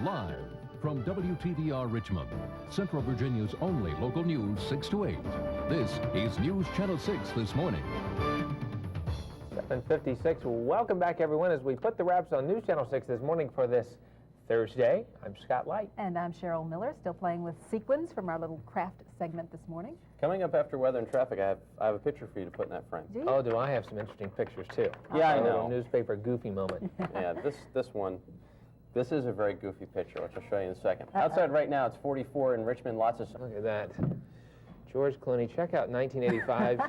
Live from WTVR Richmond, Central Virginia's only local news 6 to 8. This is News Channel 6 this morning. 7:56. Welcome back, everyone, as we put the wraps on News Channel 6 this morning for this Thursday. I'm Scott Light. And I'm Cheryl Miller, still playing with sequins from our little craft segment this morning. Coming up after weather and traffic, I have a picture for you to put in that frame. Do you? Oh, do I have some interesting pictures, too? Yeah, I A know. little newspaper goofy moment. Yeah, this one, this is a very goofy picture, which I'll show you in a second. Outside right now, it's 44 in Richmond, lots of sun. Look at that. George Clooney, check out 1985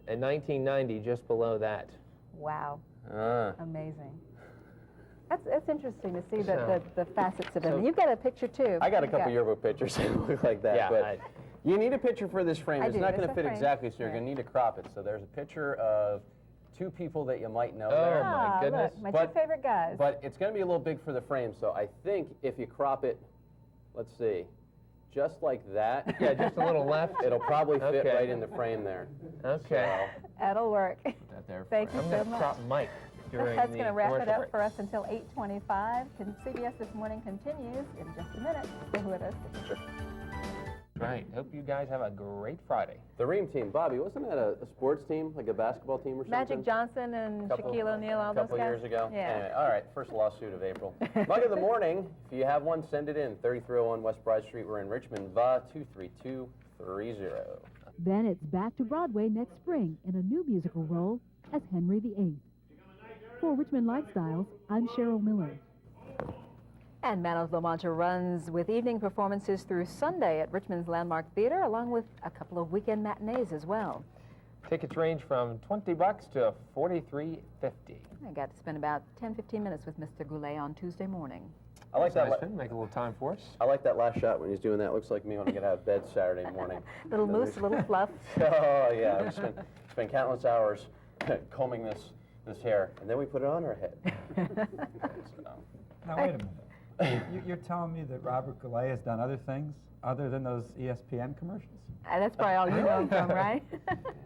and 1990 just below that. Wow. Ah. Amazing. It's interesting to see So- the facets of him. so- You've got a picture, too. I got a couple yearbook pictures that look like that, Yeah, but you need a picture for this frame. I It's do. not going It's to a fit frame. exactly, so you're Yeah. going to need to crop it. So there's a picture of two people that you might know Oh, there. my goodness. Look, my But- two favorite guys. But it's going to be a little big for the frame, so I think if you crop it, let's see, just like that. Yeah, just a little left. It'll probably fit Okay. right in the frame there. Okay. That'll work. Put that there Thank for you I'm so going to much. crop Mike during That's the going to wrap it commercial up break. for us until 8:25. CBS This Morning continues in just a minute. Stay with us. Right. Hope you guys have a great Friday. The Ream team, Bobby, wasn't that a sports team, like a basketball team or something? Magic Johnson and Shaquille O'Neal, all A those couple guys? years ago. Yeah. Anyway, all right, first lawsuit of April. Mug of the morning, if you have one, send it in. 3301 West Broad Street. We're in Richmond, VA 23230. Then it's back to Broadway next spring in a new musical role as Henry VIII. For Richmond Lifestyles, I'm Cheryl Miller. And Manos La Mancha runs with evening performances through Sunday at Richmond's Landmark Theater, along with a couple of weekend matinees as well. Tickets range from $20 to $43.50. I got to spend about 10-15 minutes with Mr. Goulet on Tuesday morning. I like that. Make a little time for us. I like that last shot when he's doing that. Looks like me when I get out of bed Saturday morning. Little moose, little fluff. Oh yeah, we spent countless hours combing this hair, and then we put it on our head. Now, wait a minute. You're telling me that Robert Goulet has done other things other than those ESPN commercials? That's probably all you know him from, right?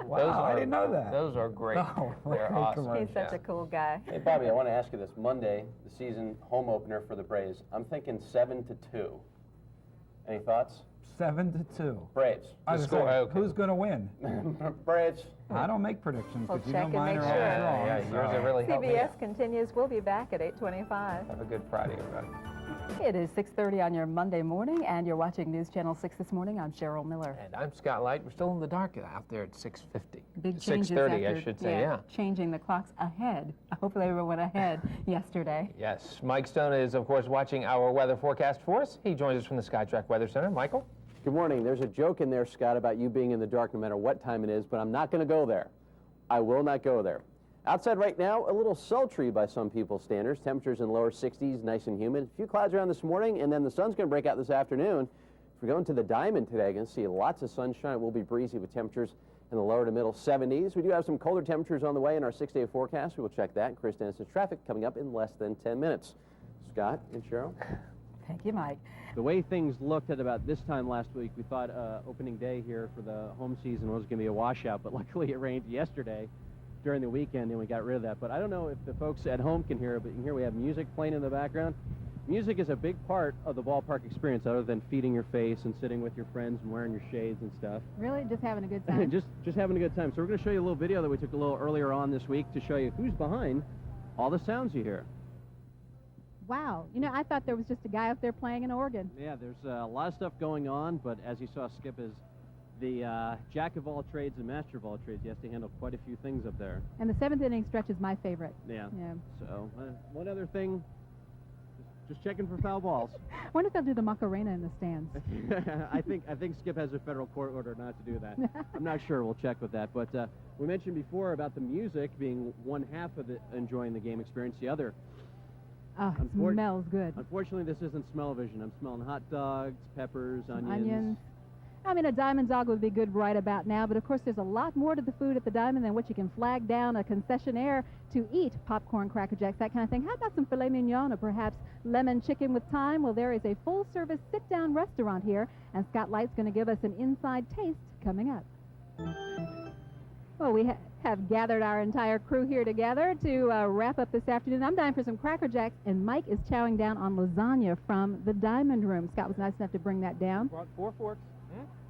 Wow, I didn't know that. Those are great. Oh, They're great awesome. commercial. He's such a cool guy. Hey Bobby, I want to ask you this. Monday, the season home opener for the Braves. I'm thinking 7-2. Any thoughts? 7-2. Braves. I was score, saying, okay. who's going to win? Braves. I don't make predictions, Well, but you check know and mine make are always sure. wrong. Yeah, yours are really helping me CBS out. continues. We'll be back at 8:25. Have a good Friday, everybody. It is 6:30 on your Monday morning, and you're watching News Channel 6 this morning. I'm Cheryl Miller. And I'm Scott Light. We're still in the dark out there at 6:50. Big changes 6:30, I after, should say, yeah. changing the clocks ahead. Hopefully everyone went ahead yesterday. Yes, Mike Stone is, of course, watching our weather forecast for us. He joins us from the SkyTrack Weather Center. Michael? Good morning. There's a joke in there, Scott, about you being in the dark no matter what time it is, but I'm not going to go there. I will not go there. Outside right now, a little sultry by some people's standards. Temperatures in lower 60s, nice and humid. A few clouds around this morning, and then the sun's going to break out this afternoon. If we're going to the Diamond today, going to see lots of sunshine. It will be breezy with temperatures in the lower to middle 70s. We do have some colder temperatures on the way in our 6-day forecast. We will check that. Chris Dennis's traffic coming up in less than 10 minutes. Scott and Cheryl. Thank you, Mike. The way things looked at about this time last week, we thought opening day here for the home season was going to be a washout, but luckily it rained yesterday during the weekend and we got rid of that. But I don't know if the folks at home can hear it, but you can hear we have music playing in the background. Music is a big part of the ballpark experience, other than feeding your face and sitting with your friends and wearing your shades and stuff. Really? Just having a good time? just having a good time. So we're going to show you a little video that we took a little earlier on this week to show you who's behind all the sounds you hear. Wow. You know, I thought there was just a guy up there playing an organ. Yeah, there's a lot of stuff going on, but as you saw, Skip is the jack of all trades and master of all trades. He has to handle quite a few things up there. And the 7th inning stretch is my favorite. Yeah. Yeah. So, one other thing, just checking for foul balls. I wonder if they'll do the Macarena in the stands. I think Skip has a federal court order not to do that. I'm not sure. We'll check with that. But we mentioned before about the music being one half of it enjoying the game experience. The other, Oh, it smells good. unfortunately, this isn't smell-o-vision. I'm smelling hot dogs, peppers, Onions. I mean, a Diamond dog would be good right about now, but of course there's a lot more to the food at the Diamond than what you can flag down a concessionaire to eat. Popcorn, Cracker Jacks, that kind of thing. How about some filet mignon or perhaps lemon chicken with thyme? Well, there is a full-service sit-down restaurant here, and Scott Light's going to give us an inside taste coming up. Well, we have gathered our entire crew here together to wrap up this afternoon. I'm dying for some Cracker Jacks, and Mike is chowing down on lasagna from the Diamond Room. Scott was nice enough to bring that down. Brought 4 forks.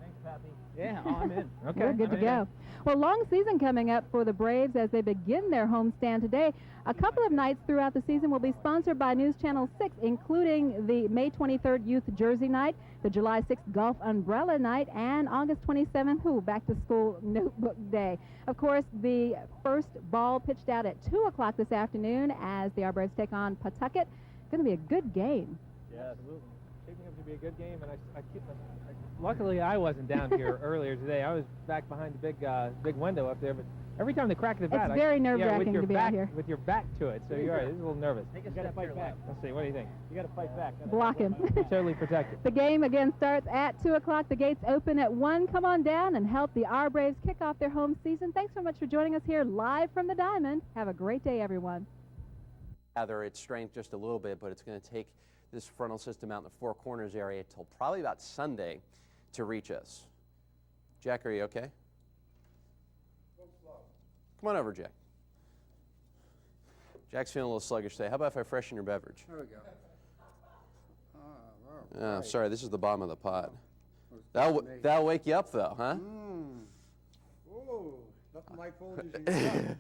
Thanks, Pappy. Yeah, I'm in. Okay. We're good to go. Well, long season coming up for the Braves as they begin their homestand today. A couple of nights throughout the season will be sponsored by News Channel 6, including the May 23rd Youth Jersey Night, the July 6th Golf Umbrella Night, and August 27th, Back to School Notebook Day. Of course, the first ball pitched out at 2 o'clock this afternoon as the Braves take on Pawtucket. It's going to be a good game. Yeah, absolutely. Shaping up to be a good game, and luckily I wasn't down here earlier today. I was back behind the big window up there, but every time they crack the bat, It's very nerve-wracking to be out here. With your back to it, so you're right. It's a little nervous. You got to fight back. Let's see. What do you think? You got to fight back. Block him. Totally protected. The game again starts at 2 o'clock. The gates open at 1. Come on down and help the Braves kick off their home season. Thanks so much for joining us here live from the Diamond. Have a great day, everyone. Gather its strength just a little bit, but it's going to take this frontal system out in the Four Corners area till probably about Sunday to reach us. Jack, are you okay? Come on over, Jack. Jack's feeling a little sluggish today. How about if I freshen your beverage? There we go. Oh, sorry, this is the bottom of the pot. That'll wake you up, though, huh? Oh, nothing like Folgers.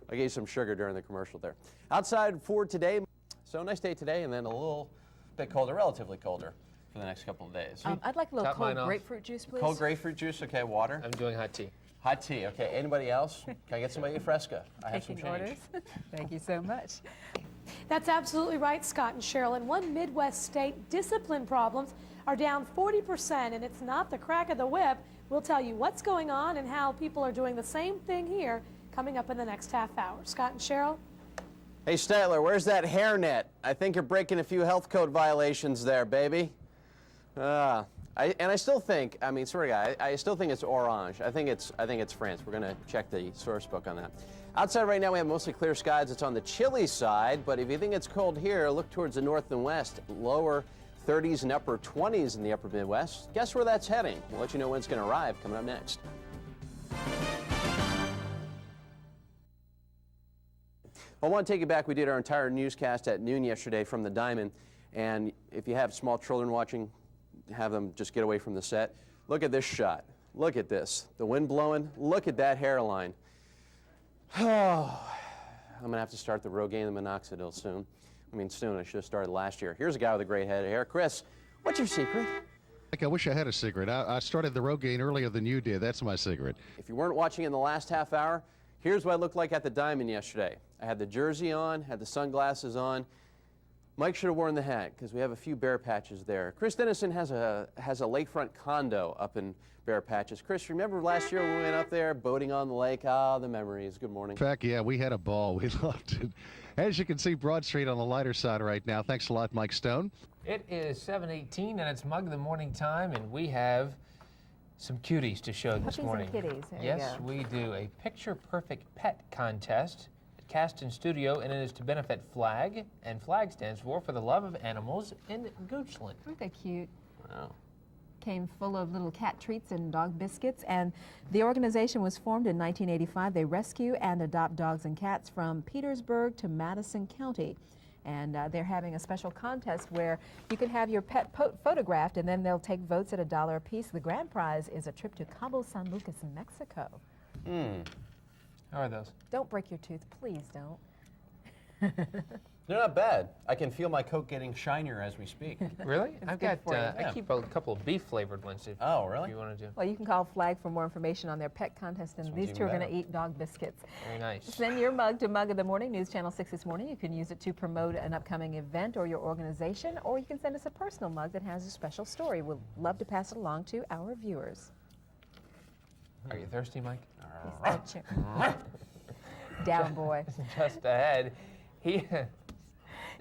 I gave you some sugar during the commercial there. Outside for today, so nice day today, and then a little bit colder, relatively colder for the next couple of days. I'd like a little Top mine cold off. grapefruit juice, please. Cold grapefruit juice, okay, water. I'm doing hot tea. Hot tea, okay. Anybody else? Can I get somebody a Fresca? I have some Taking change. orders. Thank you so much. That's absolutely right, Scott and Cheryl. In one Midwest state, discipline problems are down 40%, and it's not the crack of the whip. We'll tell you what's going on and how people are doing the same thing here coming up in the next half hour. Scott and Cheryl? Hey, Statler, where's that hairnet? I think you're breaking a few health code violations there, baby. I still think, I mean, sorry, guy, I still think it's orange. I think it's France. We're going to check the source book on that. Outside right now, we have mostly clear skies. It's on the chilly side, but if you think it's cold here, look towards the north and west. Lower 30s and upper 20s in the upper Midwest. Guess where that's heading? We'll let you know when it's going to arrive coming up next. I want to take you back. We did our entire newscast at noon yesterday from the Diamond, and if you have small children watching, have them just get away from the set. Look at this shot. Look at this. The wind blowing. Look at that hairline. Oh, I'm going to have to start the Rogaine and Minoxidil soon. I mean, soon. I should have started last year. Here's a guy with a great head of hair. Chris, what's your secret? I wish I had a secret. I started the Rogaine earlier than you did. That's my secret. If you weren't watching in the last half hour, here's what I looked like at the Diamond yesterday. I had the jersey on, had the sunglasses on. Mike should have worn the hat because we have a few bare patches there. Chris Dennison has a lakefront condo up in Bare Patches. Chris, remember last year when we went up there boating on the lake? Ah, the memories. Good morning. In fact, yeah, we had a ball. We loved it. As you can see, Broad Street on the lighter side right now. Thanks a lot, Mike Stone. It is 7:18, and it's Mug of the Morning time, and we have some cuties to show this Puppies morning. and kitties. There you Yes, go. we do a picture-perfect pet contest at Caston Studio, and it is to benefit FLAG, and FLAG stands for the Love of Animals in Goochland. Aren't they cute? Wow. Came full of little cat treats and dog biscuits, and the organization was formed in 1985. They rescue and adopt dogs and cats from Petersburg to Madison County. And they're having a special contest where you can have your pet photographed, and then they'll take votes at $1 a piece. The grand prize is a trip to Cabo San Lucas, Mexico. How are those? Don't break your tooth, please don't. They're not bad. I can feel my Coke getting shinier as we speak. Really? I've good got, for you. I keep a couple of beef-flavored ones if Oh, really? you want to do. Well, you can call FLAG for more information on their pet contest, and This these one's two are even going to better. eat dog biscuits. Very nice. Send your mug to Mug of the Morning, News Channel 6 this morning. You can use it to promote an upcoming event or your organization, or you can send us a personal mug that has a special story. We'd love to pass it along to our viewers. Are you thirsty, Mike? Down, boy. Just ahead,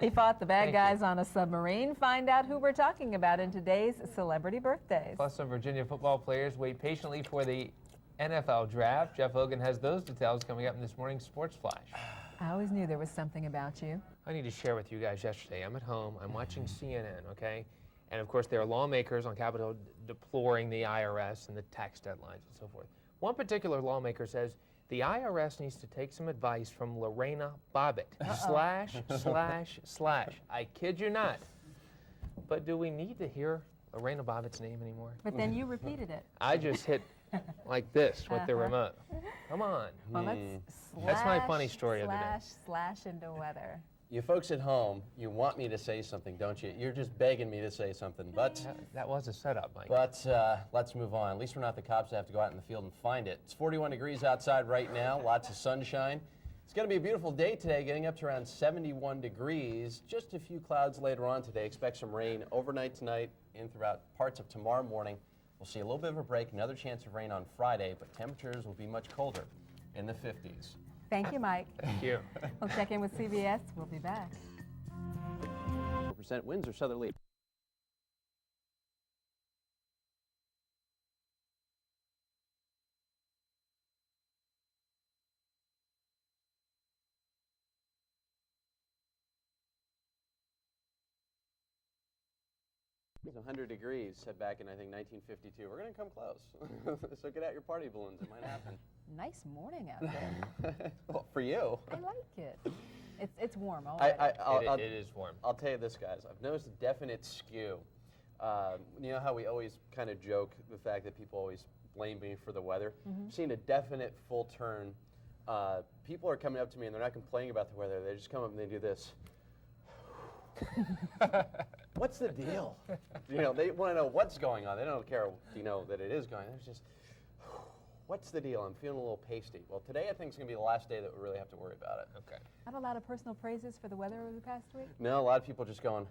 He fought the bad Thank you. guys on a submarine. Find out who we're talking about in today's celebrity birthdays. plus some Virginia football players wait patiently for the NFL draft. Jeff Hogan has those details coming up in this morning's Sports Flash. I always knew there was something about you. I need to share with you guys yesterday. I'm at home, I'm watching CNN, okay? And of course, there are lawmakers on Capitol deploring the IRS and the tax deadlines and so forth. One particular lawmaker says the IRS needs to take some advice from Lorena Bobbitt. ///. I kid you not. But do we need to hear Lorena Bobbitt's name anymore? But then you repeated it. I just hit like this with the remote. Come on. Well, let's That's my funny story of the day. slash into weather. You folks at home, you want me to say something, don't you? You're just begging me to say something, but That was a setup, Mike. But let's move on. At least we're not the cops that have to go out in the field and find it. It's 41 degrees outside right now, lots of sunshine. It's going to be a beautiful day today, getting up to around 71 degrees. Just a few clouds later on today. Expect some rain overnight tonight and throughout parts of tomorrow morning. We'll see a little bit of a break, another chance of rain on Friday, but temperatures will be much colder in the 50s. Thank you, Mike. Thank you. We'll check in with CBS. We'll be back. 4% winds or southerly. It's 100 degrees, set back in, I think, 1952. We're going to come close. So get out your party balloons. It might happen. Nice morning out there. Well, for you. I like it. It's warm already. It is warm. I'll tell you this, guys. I've noticed a definite skew. You know how we always kind of joke the fact that people always blame me for the weather? I've seen a definite full turn. People are coming up to me and they're not complaining about the weather. They just come up and they do this. What's the deal? You know, they want to know what's going on. They don't care, you know, that it is going on. It's just, what's the deal? I'm feeling a little pasty. Well, today I think is going to be the last day that we really have to worry about it. Okay. Not a lot of personal praises for the weather over the past week? No, a lot of people just going.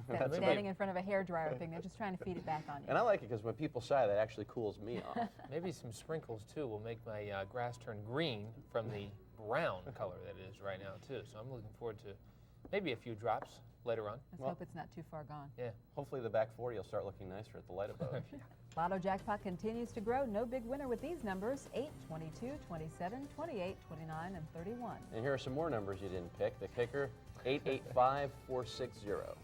That standing in front of a hairdryer thing, they're just trying to feed it back on you. And I like it because when people sigh, that actually cools me off. Maybe some sprinkles, too, will make my grass turn green from the brown color that it is right now, too. So I'm looking forward to maybe a few drops later on. Let's hope it's not too far gone. Yeah. Hopefully the back 40 will start looking nicer at the light above. Lotto jackpot continues to grow. No big winner with these numbers: 8, 22, 27, 28, 29, and 31. And here are some more numbers you didn't pick. The kicker, 885460.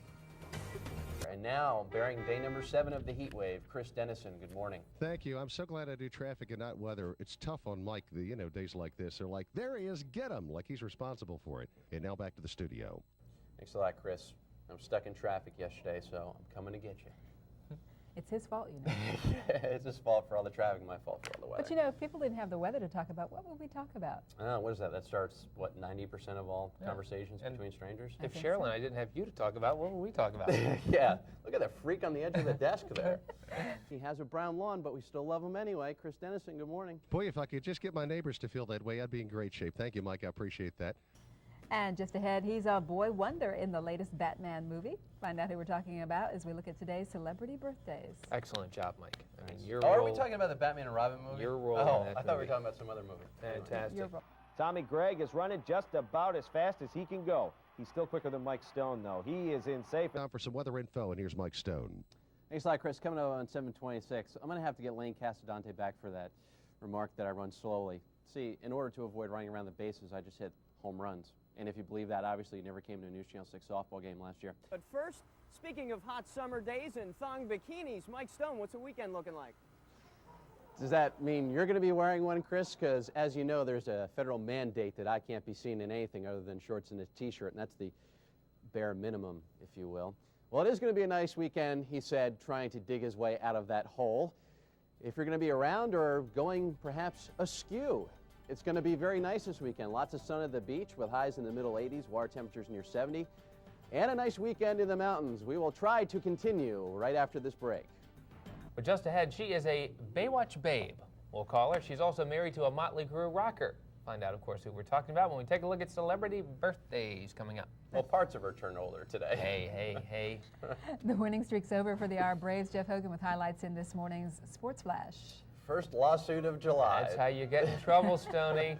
And now, bearing day number 7 of the heat wave, Chris Dennison, good morning. Thank you. I'm so glad I do traffic and not weather. It's tough on Mike, days like this. They're like, there he is, get him, like he's responsible for it. And now back to the studio. Thanks a lot, Chris. I'm stuck in traffic yesterday, so I'm coming to get you. It's his fault, you know. It's his fault for all the traffic, my fault for all the weather. But you know, if people didn't have the weather to talk about, what would we talk about? What is that? That starts, what, 90% of all conversations between strangers? If Cheryl and I didn't have you to talk about, what would we talk about? Yeah, look at that freak on the edge of the desk there. He has a brown lawn, but we still love him anyway. Chris Dennison, good morning. Boy, if I could just get my neighbors to feel that way, I'd be in great shape. Thank you, Mike. I appreciate that. And just ahead, he's a boy wonder in the latest Batman movie. Find out who we're talking about as we look at today's celebrity birthdays. Excellent job, Mike. I mean, your Oh, role, are we talking about the Batman and Robin movie? Your role Oh, in that I thought we were movie. talking about some other movie. Fantastic. Tommy Gregg is running just about as fast as he can go. He's still quicker than Mike Stone, though. He is in safe. Time for some weather info, and here's Mike Stone. Thanks a lot, Chris. Coming up on 726, I'm going to have to get Lane Casadante back for that remark that I run slowly. See, in order to avoid running around the bases, I just hit home runs. And if you believe that, obviously you never came to a News Channel 6 softball game last year. But first, speaking of hot summer days and thong bikinis, Mike Stone, what's the weekend looking like? Does that mean you're going to be wearing one, Chris? Because as you know, there's a federal mandate that I can't be seen in anything other than shorts and a t-shirt, and that's the bare minimum, if you will. Well, it is going to be a nice weekend, he said, trying to dig his way out of that hole. If you're going to be around or going perhaps askew, it's going to be very nice this weekend. Lots of sun at the beach with highs in the middle 80s, water temperatures near 70, and a nice weekend in the mountains. We will try to continue right after this break. But just ahead, she is a Baywatch babe, we'll call her. She's also married to a Motley Crue rocker. Find out, of course, who we're talking about when we take a look at celebrity birthdays coming up. Well, parts of her turned older today. Hey. The winning streak's over for the Our Braves. Jeff Hogan with highlights in this morning's Sports Flash. First lawsuit of July. That's how you get in trouble, Stoney.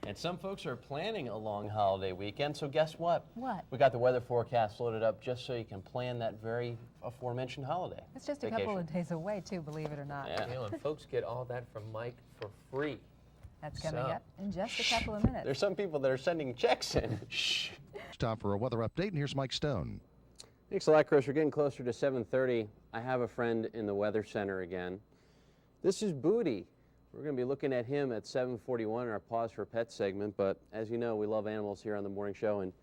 And some folks are planning a long holiday weekend, so guess what? What? We got the weather forecast loaded up just so you can plan that very aforementioned holiday. It's just a couple of days away, too, believe it or not. Yeah. You know, and folks get all that from Mike for free. That's coming up in just a couple of minutes. There's some people that are sending checks in. Shh. It's time for a weather update, and here's Mike Stone. Thanks a lot, Chris. We're getting closer to 7:30. I have a friend in the Weather Center again. This is Booty. We're going to be looking at him at 7:41 in our Pause for Pets segment, but as you know, we love animals here on the morning show, and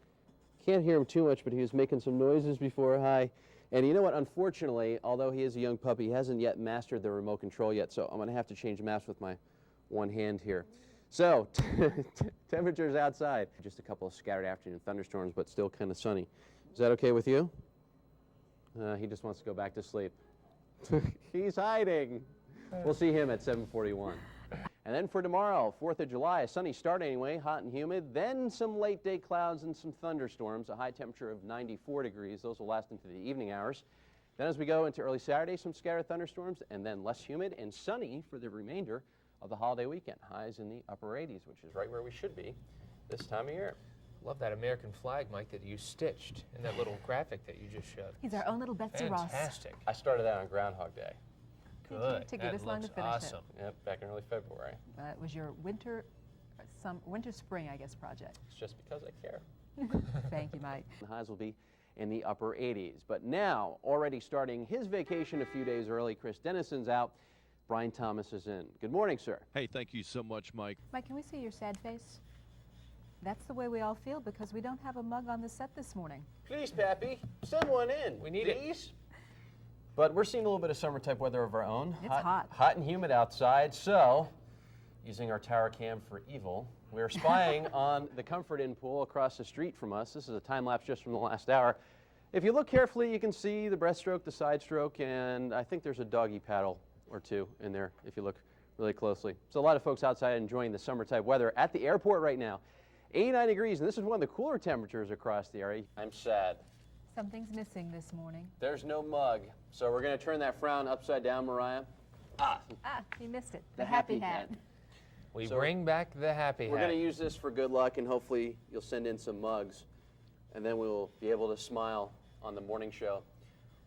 can't hear him too much, but he was making some noises before. Hi. And you know what? Unfortunately, although he is a young puppy, he hasn't yet mastered the remote control yet, so I'm going to have to change maps with my one hand here. So, temperatures outside. Just a couple of scattered afternoon thunderstorms, but still kind of sunny. Is that okay with you? He just wants to go back to sleep. He's hiding. We'll see him at 7:41. And then for tomorrow, 4th of July, a sunny start anyway, hot and humid. Then some late day clouds and some thunderstorms, a high temperature of 94 degrees. Those will last into the evening hours. Then as we go into early Saturday, some scattered thunderstorms, and then less humid and sunny for the remainder of the holiday weekend. Highs in the upper 80s, which is right where we should be this time of year. Love that American flag, Mike, that you stitched in that little graphic that you just showed. He's our own little Betsy Ross. Fantastic. I started that on Groundhog Day. Good. It took you this long to finish awesome. Yep, back in early February. It was your winter-spring, I guess, project. It's just because I care. Thank you, Mike. The highs will be in the upper 80s. But now, already starting his vacation a few days early, Chris Dennison's out. Brian Thomas is in. Good morning, sir. Hey, thank you so much, Mike. Mike, can we see your sad face? That's the way we all feel because we don't have a mug on the set this morning. Please, Pappy, send one in. We need it. But we're seeing a little bit of summer-type weather of our own. It's hot. Hot and humid outside, so using our tower cam for evil, we're spying on the Comfort Inn pool across the street from us. This is a time-lapse just from the last hour. If you look carefully, you can see the breaststroke, the side stroke, and I think there's a doggy paddle or two in there if you look really closely. So a lot of folks outside enjoying the summer-type weather at the airport right now. 89 degrees, and this is one of the cooler temperatures across the area. I'm sad. Something's missing this morning. There's no mug, so we're going to turn that frown upside down, Mariah. You missed it. The happy hat. We bring back the happy hat. We're going to use this for good luck, and hopefully you'll send in some mugs, and then we'll be able to smile on the morning show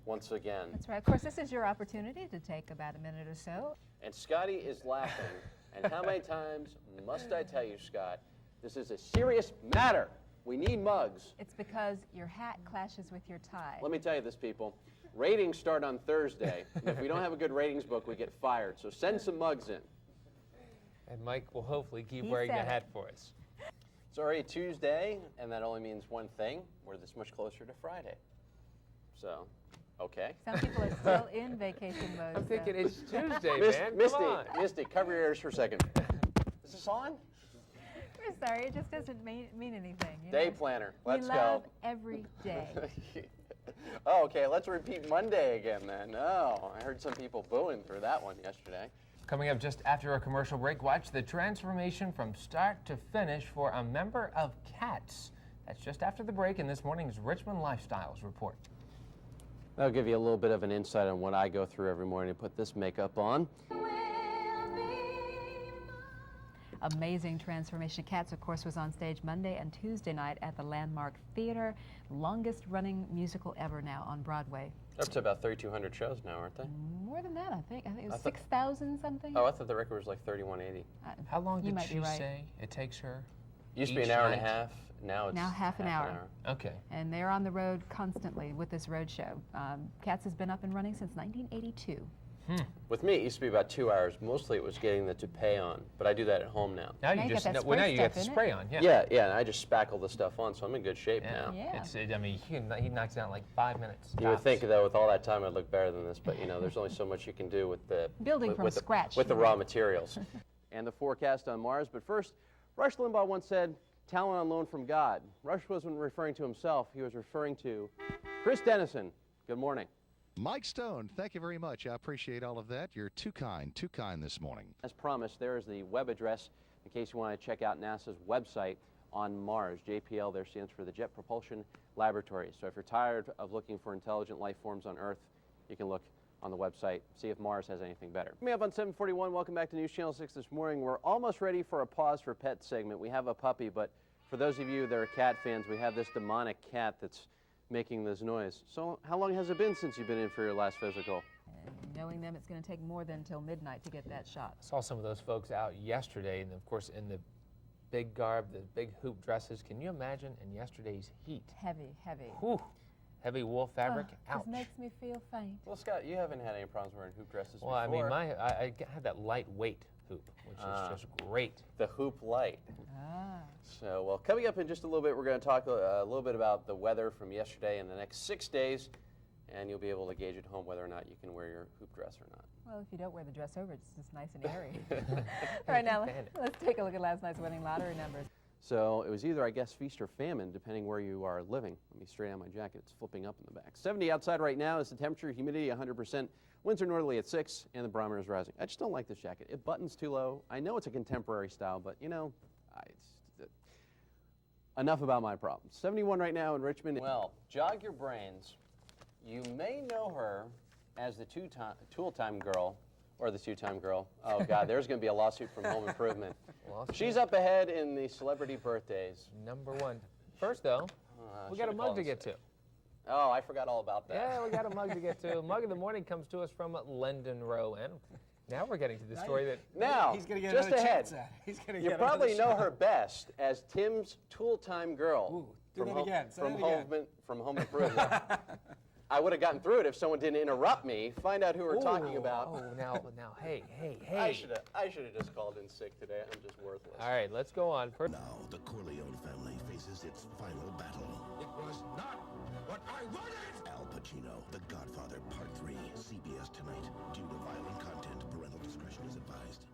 once again. That's right. Of course, this is your opportunity to take about a minute or so. And Scotty is laughing. And how many times must I tell you, Scott, this is a serious matter. We need mugs. It's because your hat clashes with your tie. Let me tell you this, people. Ratings start on Thursday. If we don't have a good ratings book, we get fired. So send some mugs in. And Mike will hopefully keep wearing the hat for us. It's already Tuesday, and that only means one thing. We're this much closer to Friday. So, okay. Some people are still in vacation mode. I'm thinking it's Tuesday, man. Misty, Come on. Misty, cover your ears for a second. Is this on? We're sorry, it just doesn't mean anything. You Day know? planner. Let's we go. love every day. Oh, okay. Let's repeat Monday again then. Oh, I heard some people booing through that one yesterday. Coming up just after a commercial break, watch the transformation from start to finish for a member of Cats. That's just after the break in this morning's Richmond Lifestyles Report. That'll give you a little bit of an insight on what I go through every morning to put this makeup on. Amazing transformation. Cats, of course, was on stage Monday and Tuesday night at the Landmark Theater. Longest running musical ever now on Broadway. Up to about 3,200 shows now, aren't they? More than that, I think. I think it was 6,000 something. Oh, I thought the record was like 3,180. How long You did might she be right. say it takes her? Used to be an each hour and a night? half. Now it's Now half an hour. Okay. And they're on the road constantly with this road show. Cats has been up and running since 1982. With me, it used to be about 2 hours. Mostly it was getting the toupee on, but I do that at home now. Now you just now you get the spray on. Yeah. Yeah, and I just spackle the stuff on, so I'm in good shape now. Yeah. It's, I mean, he knocks out in like 5 minutes. You would tops. think that with all that time I'd look better than this, but you know, there's only so much you can do with the Building from with scratch, with the you raw know. materials. And the forecast on Mars. But first, Rush Limbaugh once said, "Talent on loan from God." Rush wasn't referring to himself; he was referring to Chris Dennison. Good morning. Mike Stone, thank you very much. I appreciate all of that. You're too kind this morning. As promised, there is the web address in case you want to check out NASA's website on Mars. JPL there stands for the Jet Propulsion Laboratory. So if you're tired of looking for intelligent life forms on Earth, you can look on the website, see if Mars has anything better. Coming up on 7:41, welcome back to News Channel 6 this morning. We're almost ready for a Pause for Pets segment. We have a puppy, but for those of you that are cat fans, we have this demonic cat that's making this noise. So how long has it been since you've been in for your last physical? And knowing them, it's going to take more than till midnight to get that shot. I saw some of those folks out yesterday, and of course in the big garb, the big hoop dresses. Can you imagine in yesterday's heat? Heavy, heavy. Whew. heavy wool fabric. Ouch. This makes me feel faint. Well, Scott, you haven't had any problems wearing hoop dresses Well, before. I mean, I have that lightweight hoop, which is just great. The Hoop Light. Ah. So, well, coming up in just a little bit, we're going to talk a little bit about the weather from yesterday and the next 6 days, and you'll be able to gauge at home whether or not you can wear your hoop dress or not. Well, if you don't wear the dress over, it's just nice and airy. All right, now let's take a look at last night's winning lottery numbers. So it was either, I guess, feast or famine, depending where you are living. Let me straighten out my jacket. It's flipping up in the back. 70 outside right now is the temperature, humidity 100%. Winds are northerly at 6, and the barometer is rising. I just don't like this jacket. It buttons too low. I know it's a contemporary style, but, you know, enough about my problems. 71 right now in Richmond. Well, jog your brains. You may know her as the Tool Time Girl, or the Two-Time Girl. Oh, God, there's going to be a lawsuit from Home Improvement. She's up ahead in the celebrity birthdays. Number 1. First, though, we got a mug to get to. Oh, I forgot all about that. Yeah, we got a mug to get to. Mug of the morning comes to us from Lendon Row, and now we're getting to the story that... Now, he's gonna get just ahead, he's gonna you get probably know her best as Tim's Tool Time Girl. Ooh, do that again. Say from that again. From Home Improvement. I would have gotten through it if someone didn't interrupt me, find out who we're talking about. Oh, now, hey. I should have just called in sick today. I'm just worthless. All right, let's go on. Now, the Corleone family faces its final battle. It was not what I wanted! Al Pacino, The Godfather Part 3, CBS tonight. Due to violent content, parental discretion is advised.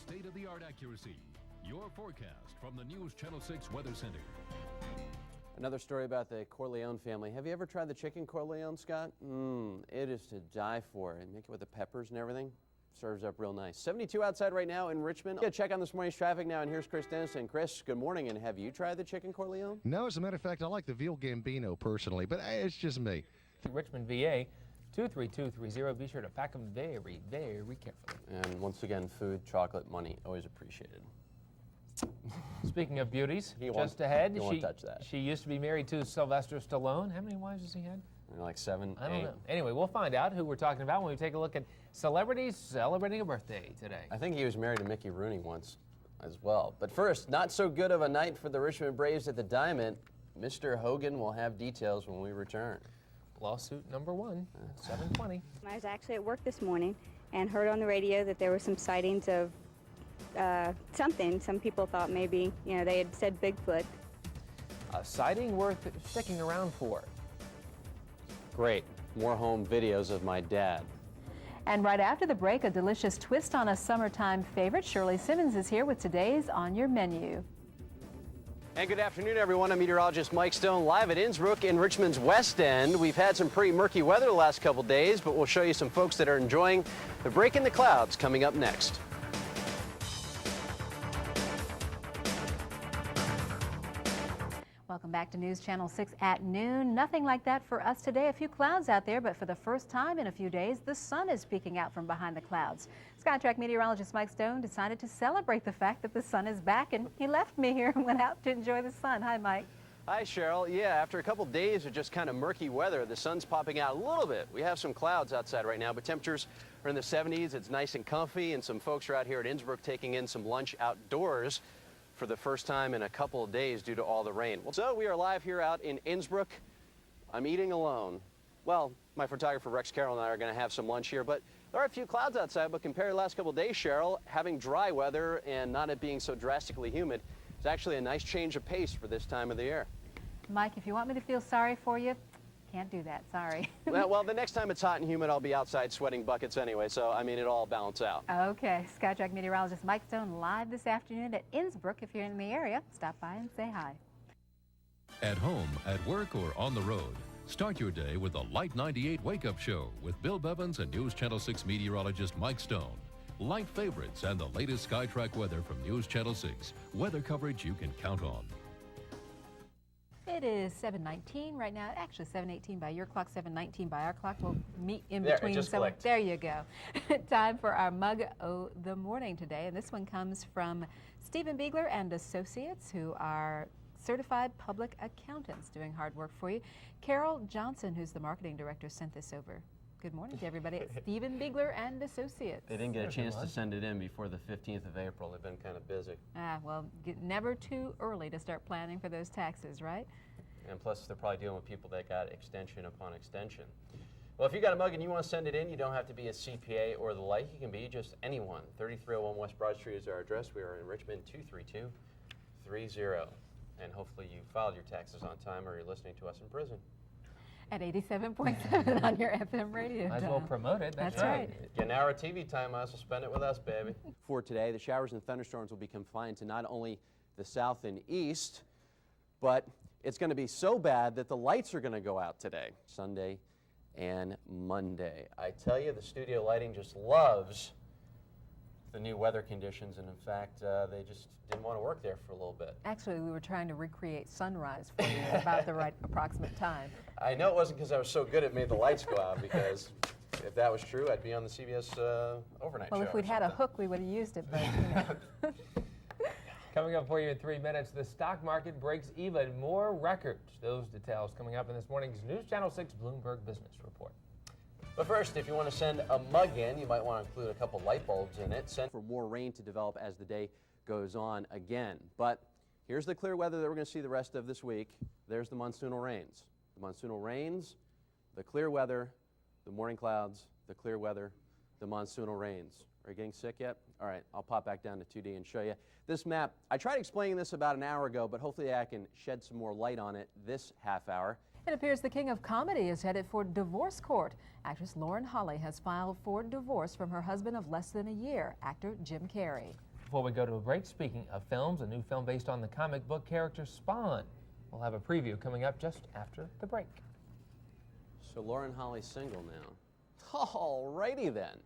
State-of-the-art accuracy. Your forecast from the News Channel 6 Weather Center. Another story about the Corleone family. Have you ever tried the chicken Corleone, Scott? It is to die for. And make it with the peppers and everything. Serves up real nice. 72 outside right now in Richmond. Check on this morning's traffic now, and here's Chris Dennison. Chris, good morning, and have you tried the chicken Corleone? No, as a matter of fact, I like the veal gambino personally, but it's just me. Richmond, VA, 23230. Be sure to pack them very, very carefully. And once again, food, chocolate, money, always appreciated. Speaking of beauties, He won't touch that. She used to be married to Sylvester Stallone. How many wives has he had? Like 7, I don't 8. know. Anyway, we'll find out who we're talking about when we take a look at celebrities celebrating a birthday today. I think he was married to Mickey Rooney once as well. But first, not so good of a night for the Richmond Braves at the Diamond. Mr. Hogan will have details when we return. Lawsuit number 1, 7:20. I was actually at work this morning and heard on the radio that there were some sightings of something. Some people thought maybe, they had said Bigfoot. A sighting worth sticking around for. Great. More home videos of my dad. And right after the break, a delicious twist on a summertime favorite. Shirley Simmons is here with today's On Your Menu. And good afternoon, everyone. I'm meteorologist Mike Stone, live at Innsbrook in Richmond's West End. We've had some pretty murky weather the last couple days, but we'll show you some folks that are enjoying the break in the clouds coming up next. Welcome back to News Channel 6 at noon. Nothing like that for us today. A few clouds out there, but for the first time in a few days, the sun is peeking out from behind the clouds. Skytrack meteorologist Mike Stone decided to celebrate the fact that the sun is back, and he left me here and went out to enjoy the sun. Hi, Mike. Hi, Cheryl. Yeah, after a couple days of just kind of murky weather, the sun's popping out a little bit. We have some clouds outside right now, but temperatures are in the 70s. It's nice and comfy, and some folks are out here at Innsbrook taking in some lunch outdoors for the first time in a couple of days due to all the rain. So we are live here out in Innsbrook. I'm eating alone. Well, my photographer Rex Carroll and I are going to have some lunch here, but there are a few clouds outside. But compared to the last couple of days, Cheryl, having dry weather and not it being so drastically humid, it's actually a nice change of pace for this time of the year. Mike, if you want me to feel sorry for you, can't do that. Sorry. Well, the next time it's hot and humid, I'll be outside sweating buckets anyway, so I mean, it'll all balance out. Okay. Skytrack meteorologist Mike Stone live this afternoon at Innsbrook. If you're in the area, stop by and say hi. At home, at work, or on the road, start your day with the Light 98 Wake-Up Show with Bill Bevins and News Channel 6 meteorologist Mike Stone. Light favorites and the latest Skytrack weather from News Channel 6. Weather coverage you can count on. It is 7:19 right now. Actually, 7:18 by your clock, 7:19 by our clock. We'll meet in There, it between. just clicked. There you go. Time for our Mug of the Morning today. And this one comes from Stephen Beegler and Associates, who are certified public accountants doing hard work for you. Carol Johnson, who's the marketing director, sent this over. Good morning to everybody at Stephen Biegler and Associates. They didn't get a chance to send it in before the 15th of April. They've been kind of busy. Well, never too early to start planning for those taxes, right? And plus, they're probably dealing with people that got extension upon extension. Well, if you got a mug and you want to send it in, you don't have to be a CPA or the like. You can be just anyone. 3301 West Broad Street is our address. We are in Richmond, 23230. And hopefully you filed your taxes on time or you're listening to us in prison. At 87.7 on your FM radio. Might as well promote it. That's right. Get an hour of TV time, might as well spend it with us, baby. For today, the showers and thunderstorms will be confined to not only the south and east, but it's going to be so bad that the lights are going to go out today, Sunday and Monday. I tell you, the studio lighting just loves the new weather conditions, and in fact, they just didn't want to work there for a little bit. Actually, we were trying to recreate sunrise for you at about the right approximate time. I know it wasn't because I was so good it made the lights go out, because if that was true, I'd be on the CBS overnight show. Well, if we'd had a hook, we would have used it, but you know. Coming up for you in 3 minutes, the stock market breaks even more records. Those details coming up in this morning's News Channel 6 Bloomberg Business Report. But first, if you want to send a mug in, you might want to include a couple light bulbs in it. Send for more rain to develop as the day goes on again. But here's the clear weather that we're going to see the rest of this week. There's the monsoonal rains. The monsoonal rains, the clear weather, the morning clouds, the clear weather, the monsoonal rains. Are you getting sick yet? All right, I'll pop back down to 2D and show you this map. I tried explaining this about an hour ago, but hopefully I can shed some more light on it this half hour. It appears the king of comedy is headed for divorce court. Actress Lauren Holly has filed for divorce from her husband of less than a year, actor Jim Carrey. Before we go to a break, speaking of films, a new film based on the comic book character Spawn. We'll have a preview coming up just after the break. So Lauren Holly's single now. Alrighty then.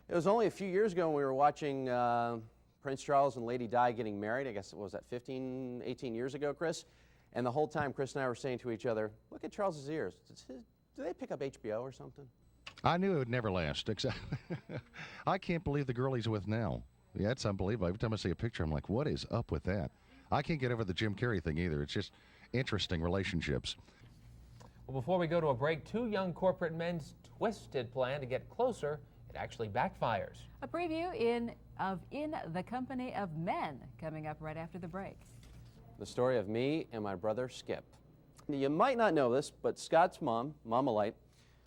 It was only a few years ago when we were watching Prince Charles and Lady Di getting married. I guess it was that 15, 18 years ago, Chris? And the whole time, Chris and I were saying to each other, look at Charles's ears. Do they pick up HBO or something? I knew it would never last. I can't believe the girl he's with now. Yeah, it's unbelievable. Every time I see a picture, I'm like, what is up with that? I can't get over the Jim Carrey thing either. It's just interesting relationships. Well, before we go to a break, two young corporate men's twisted plan to get closer, it actually backfires. A preview In the Company of Men coming up right after the break. The story of me and my brother Skip. You might not know this, but Scott's mom, Mama Light,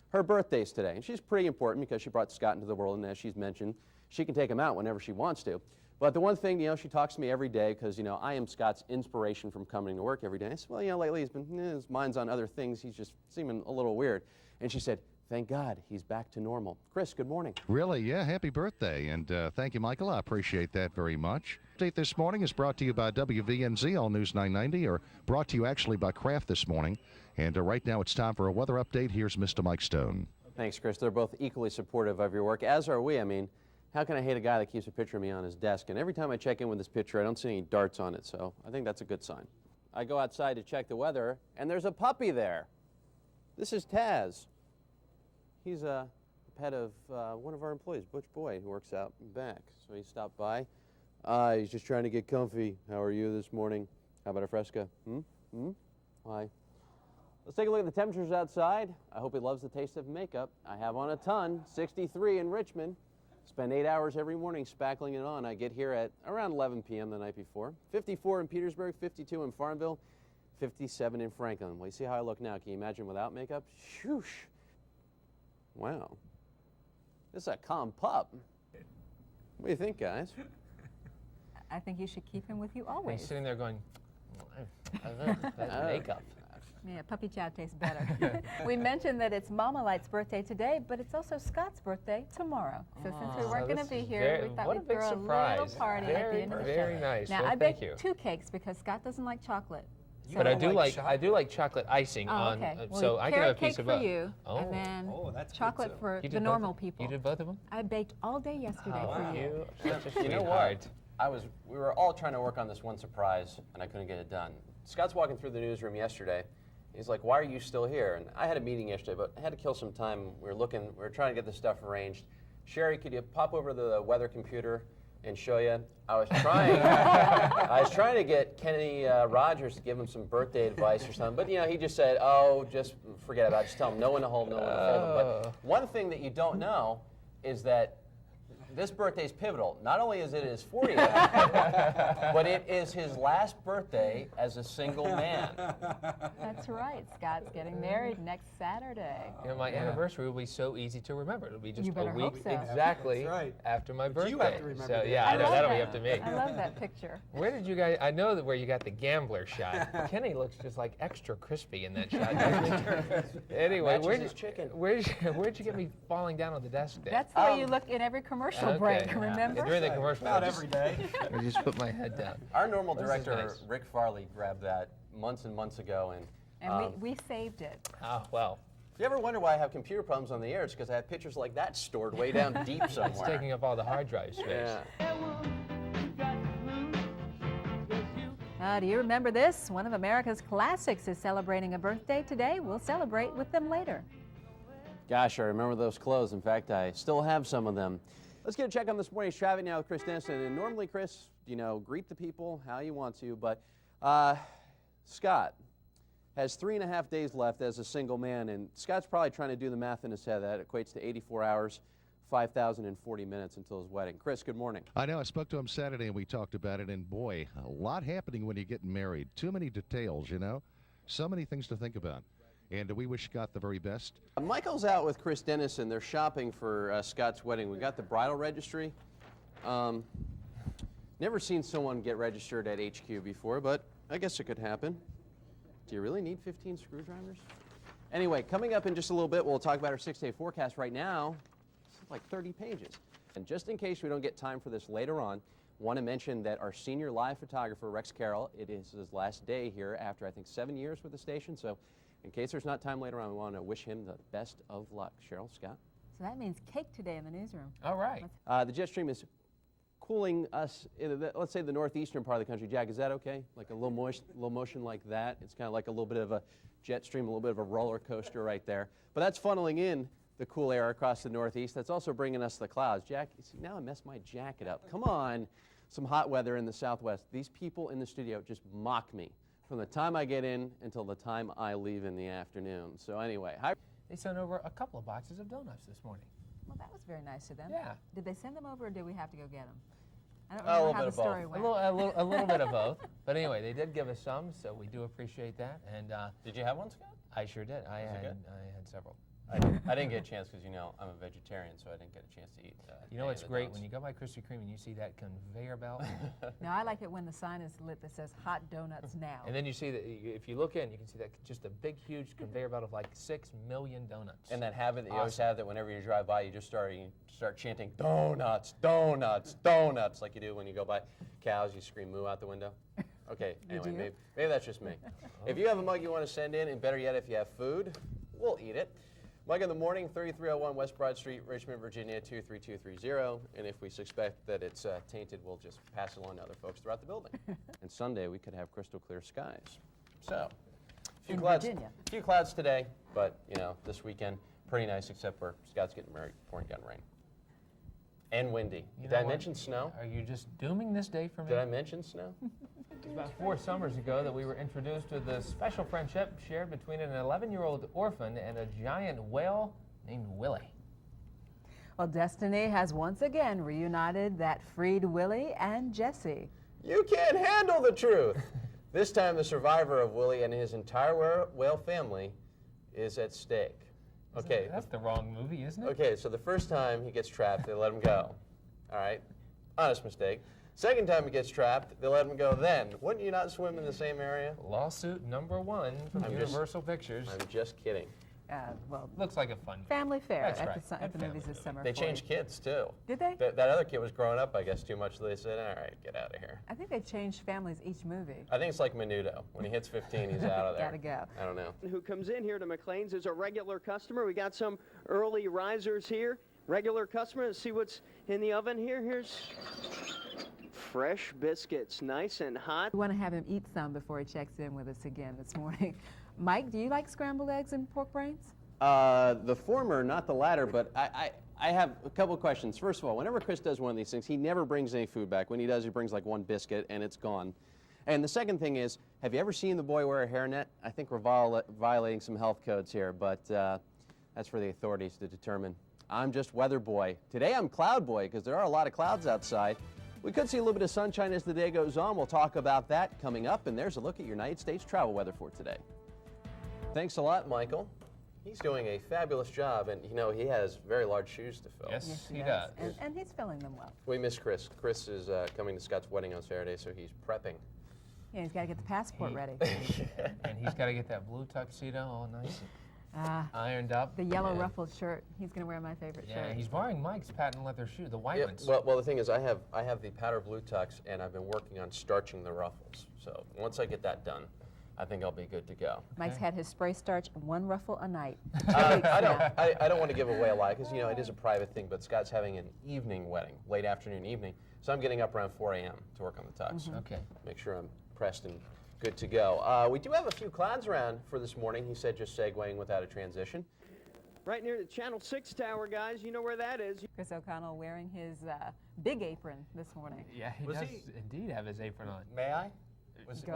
her birthday's today. And she's pretty important because she brought Scott into the world, and as she's mentioned, she can take him out whenever she wants to. But the one thing, she talks to me every day because, I am Scott's inspiration from coming to work every day. I said, well, lately his mind's on other things. He's just seeming a little weird. And she said, thank God he's back to normal. Chris, good morning. Really? Yeah, happy birthday. And thank you, Michael. I appreciate that very much. Update this morning is brought to you by WVNZ, All News 990, or brought to you actually by Kraft this morning. And right now it's time for a weather update. Here's Mr. Mike Stone. Thanks, Chris. They're both equally supportive of your work, as are we. I mean, how can I hate a guy that keeps a picture of me on his desk? And every time I check in with this picture, I don't see any darts on it, so I think that's a good sign. I go outside to check the weather, and there's a puppy there. This is Taz. He's a pet of one of our employees, Butch Boy, who works out back. So he stopped by. He's just trying to get comfy. How are you this morning? How about a Fresca? Why? Let's take a look at the temperatures outside. I hope he loves the taste of makeup. I have on a ton, 63 in Richmond. Spend 8 hours every morning spackling it on. I get here at around 11 p.m. the night before. 54 in Petersburg, 52 in Farmville, 57 in Franklin. Well, you see how I look now. Can you imagine without makeup? Shoosh. Wow. This is a calm pup. What do you think, guys? I think you should keep him with you always. He's sitting there going, that's makeup. Yeah, puppy chow tastes better. We mentioned that it's Mama Light's birthday today, but it's also Scott's birthday tomorrow. So since we weren't going to be here, we thought we'd throw a little party at the end of the show. Very nice. Now, well, I baked thank you. 2 cakes because Scott doesn't like chocolate. So but I do like chocolate icing on, well, so I can have a piece cake of for you, and then chocolate for the normal people. You did both of them? I baked all day yesterday for you. You know what? We were all trying to work on this one surprise, and I couldn't get it done. Scott's walking through the newsroom yesterday. He's like, why are you still here? And I had a meeting yesterday, but I had to kill some time. We were trying to get this stuff arranged. Sherry, could you pop over to the weather computer and show you. I was trying to get Kenny Rogers to give him some birthday advice or something, but you know, he just said, "Oh, just forget about it. Just tell him no one to hold, no one to hold him." But one thing that you don't know is that this birthday is pivotal. Not only is it his 40th, but it is his last birthday as a single man. That's right. Scott's getting married next Saturday. You know, my anniversary will be so easy to remember. It'll be just You better a week hope so. exactly That's right. after my But birthday. you have to remember so that. yeah, I know love that'll be that. up to me. I love that picture. Where did you guys? I know that where you got the gambler shot. Kenny looks just like extra crispy in that shot. doesn't he? Anyway, Matches his chicken. where'd you get me falling down on the desk there? That's the way you look in every commercial break, remember? During the commercial, Not every day. I just put my head down. Our normal This is director, nice. Rick Farley, grabbed that months and months ago, And we saved it. Oh, well. If you ever wonder why I have computer problems on the air, it's because I have pictures like that stored way down deep somewhere. It's taking up all the hard drive space. Yeah. Do you remember this? One of America's classics is celebrating a birthday today. We'll celebrate with them later. Gosh, I remember those clothes. In fact, I still have some of them. Let's get a check on this morning's traffic now with Chris Dennison. And normally, Chris, you know, greet the people how you want to, but Scott has 3.5 days left as a single man, and Scott's probably trying to do the math in his head. That equates to 84 hours, 5,040 minutes until his wedding. Chris, good morning. I know. I spoke to him Saturday, and we talked about it, and boy, a lot happening when you get married. Too many details, you know? So many things to think about. And we wish Scott the very best. Michael's out with Chris Dennison. They're shopping for Scott's wedding. We got the bridal registry. Never seen someone get registered at HQ before, but I guess it could happen. Do you really need 15 screwdrivers? Anyway, coming up in just a little bit, we'll talk about our 6-day forecast. Right now, it's like 30 pages. And just in case we don't get time for this later on, want to mention that our senior live photographer, Rex Carroll, it is his last day here after, I think, 7 years with the station. So in case there's not time later on, we want to wish him the best of luck. Cheryl, Scott? So that means cake today in the newsroom. All right. The jet stream is cooling us in let's say the northeastern part of the country. Jack, is that okay? Like a little motion like that? It's kind of like a little bit of a jet stream, a little bit of a roller coaster right there. But that's funneling in the cool air across the northeast. That's also bringing us the clouds. Jack, see, now I messed my jacket up. Come on. Some hot weather in the southwest. These people in the studio just mock me from the time I get in until the time I leave in the afternoon. So anyway, hi. They sent over a couple of boxes of donuts this morning. Well, that was very nice of them. Yeah. Did they send them over, or did we have to go get them? I don't A remember little how bit the of both. story went. A little bit of both. But anyway, they did give us some, so we do appreciate that. And Did you have one, Scott? I sure did. I it had good? several. I didn't get a chance because, you know, I'm a vegetarian, so I didn't get a chance to eat. You know any what's of the great donuts. when you go by Krispy Kreme and you see that conveyor belt, No, I like it when the sign is lit that says hot donuts now. and then you see that if you look in, you can see that just a big, huge conveyor belt of like 6 million donuts. And that habit that you always Awesome. have that whenever you drive by, you start chanting donuts, donuts, donuts, like you do when you go by cows. You scream moo out the window. Okay, anyway, do? maybe that's just me. If you have a mug you want to send in, and better yet, if you have food, we'll eat it. Mug in the morning, 3301 West Broad Street, Richmond, Virginia, 23230. And if we suspect that it's tainted, we'll just pass it along to other folks throughout the building. And Sunday, we could have crystal clear skies. So, In a Virginia. few clouds today, but, you know, this weekend, pretty nice, except for Scott's getting married, pouring down rain. And windy. You Did know I what? mention snow? Are you just dooming this day for me? Did I mention snow? It was about 4 summers ago that we were introduced to the special friendship shared between an 11-year-old orphan and a giant whale named Willie. Well, Destiny has once again reunited that freed Willie and Jessie. You can't handle the truth. This time, the survivor of Willie and his entire whale family is at stake. Okay. That's the wrong movie, isn't it? Okay, so the first time he gets trapped, they let him go. All right? Honest mistake. Second time he gets trapped, they let him go then. Wouldn't you not swim in the same area? Lawsuit number 1 from Universal Pictures. I'm just kidding. Well, Looks like a fun family fare That's at right. the movies this summer. They for you. changed kids, too. Did they? That other kid was growing up, I guess, too much, so they said, all right, get out of here. I think they changed families each movie. I think it's like Menudo. When he hits 15, he's out of there. Gotta go. I don't know. Who comes in here to McLean's is a regular customer. We got some early risers here. Regular customer. Let's see what's in the oven here. Here's fresh biscuits, nice and hot. We want to have him eat some before he checks in with us again this morning. Mike, do you like scrambled eggs and pork brains? The former, not the latter, but I have a couple of questions. First of all, whenever Chris does one of these things, he never brings any food back. When he does, he brings like one biscuit, and it's gone. And the second thing is, have you ever seen the boy wear a hairnet? I think we're violating some health codes here, but that's for the authorities to determine. I'm just weather boy. Today I'm cloud boy because there are a lot of clouds outside. We could see a little bit of sunshine as the day goes on. We'll talk about that coming up, and there's a look at your United States travel weather for today. Thanks a lot, Michael. He's doing a fabulous job, and you know, he has very large shoes to fill. Yes, he does. And he's filling them well. We miss Chris. Chris is coming to Scott's wedding on Saturday, so he's prepping. Yeah, he's got to get the passport ready. And he's got to get that blue tuxedo all nice and ironed up. The yellow ruffled shirt. He's going to wear my favorite shirt. Yeah, he's wearing Mike's patent leather shoe, the white ones. Well, the thing is, I have the powder blue tux, and I've been working on starching the ruffles. So once I get that done, I think I'll be good to go. Mike's had his spray starch one ruffle a night. I don't want to give away a lot because, you know, it is a private thing, but Scott's having an evening wedding, late afternoon evening, so I'm getting up around 4 a.m. to work on the tux. Okay. Make sure I'm pressed and good to go. We do have a few clouds around for this morning, he said, just segueing without a transition. Right near the Channel 6 tower, guys. You know where that is. Chris O'Connell wearing his big apron this morning. Yeah, he does indeed have his apron on. May I? Was he?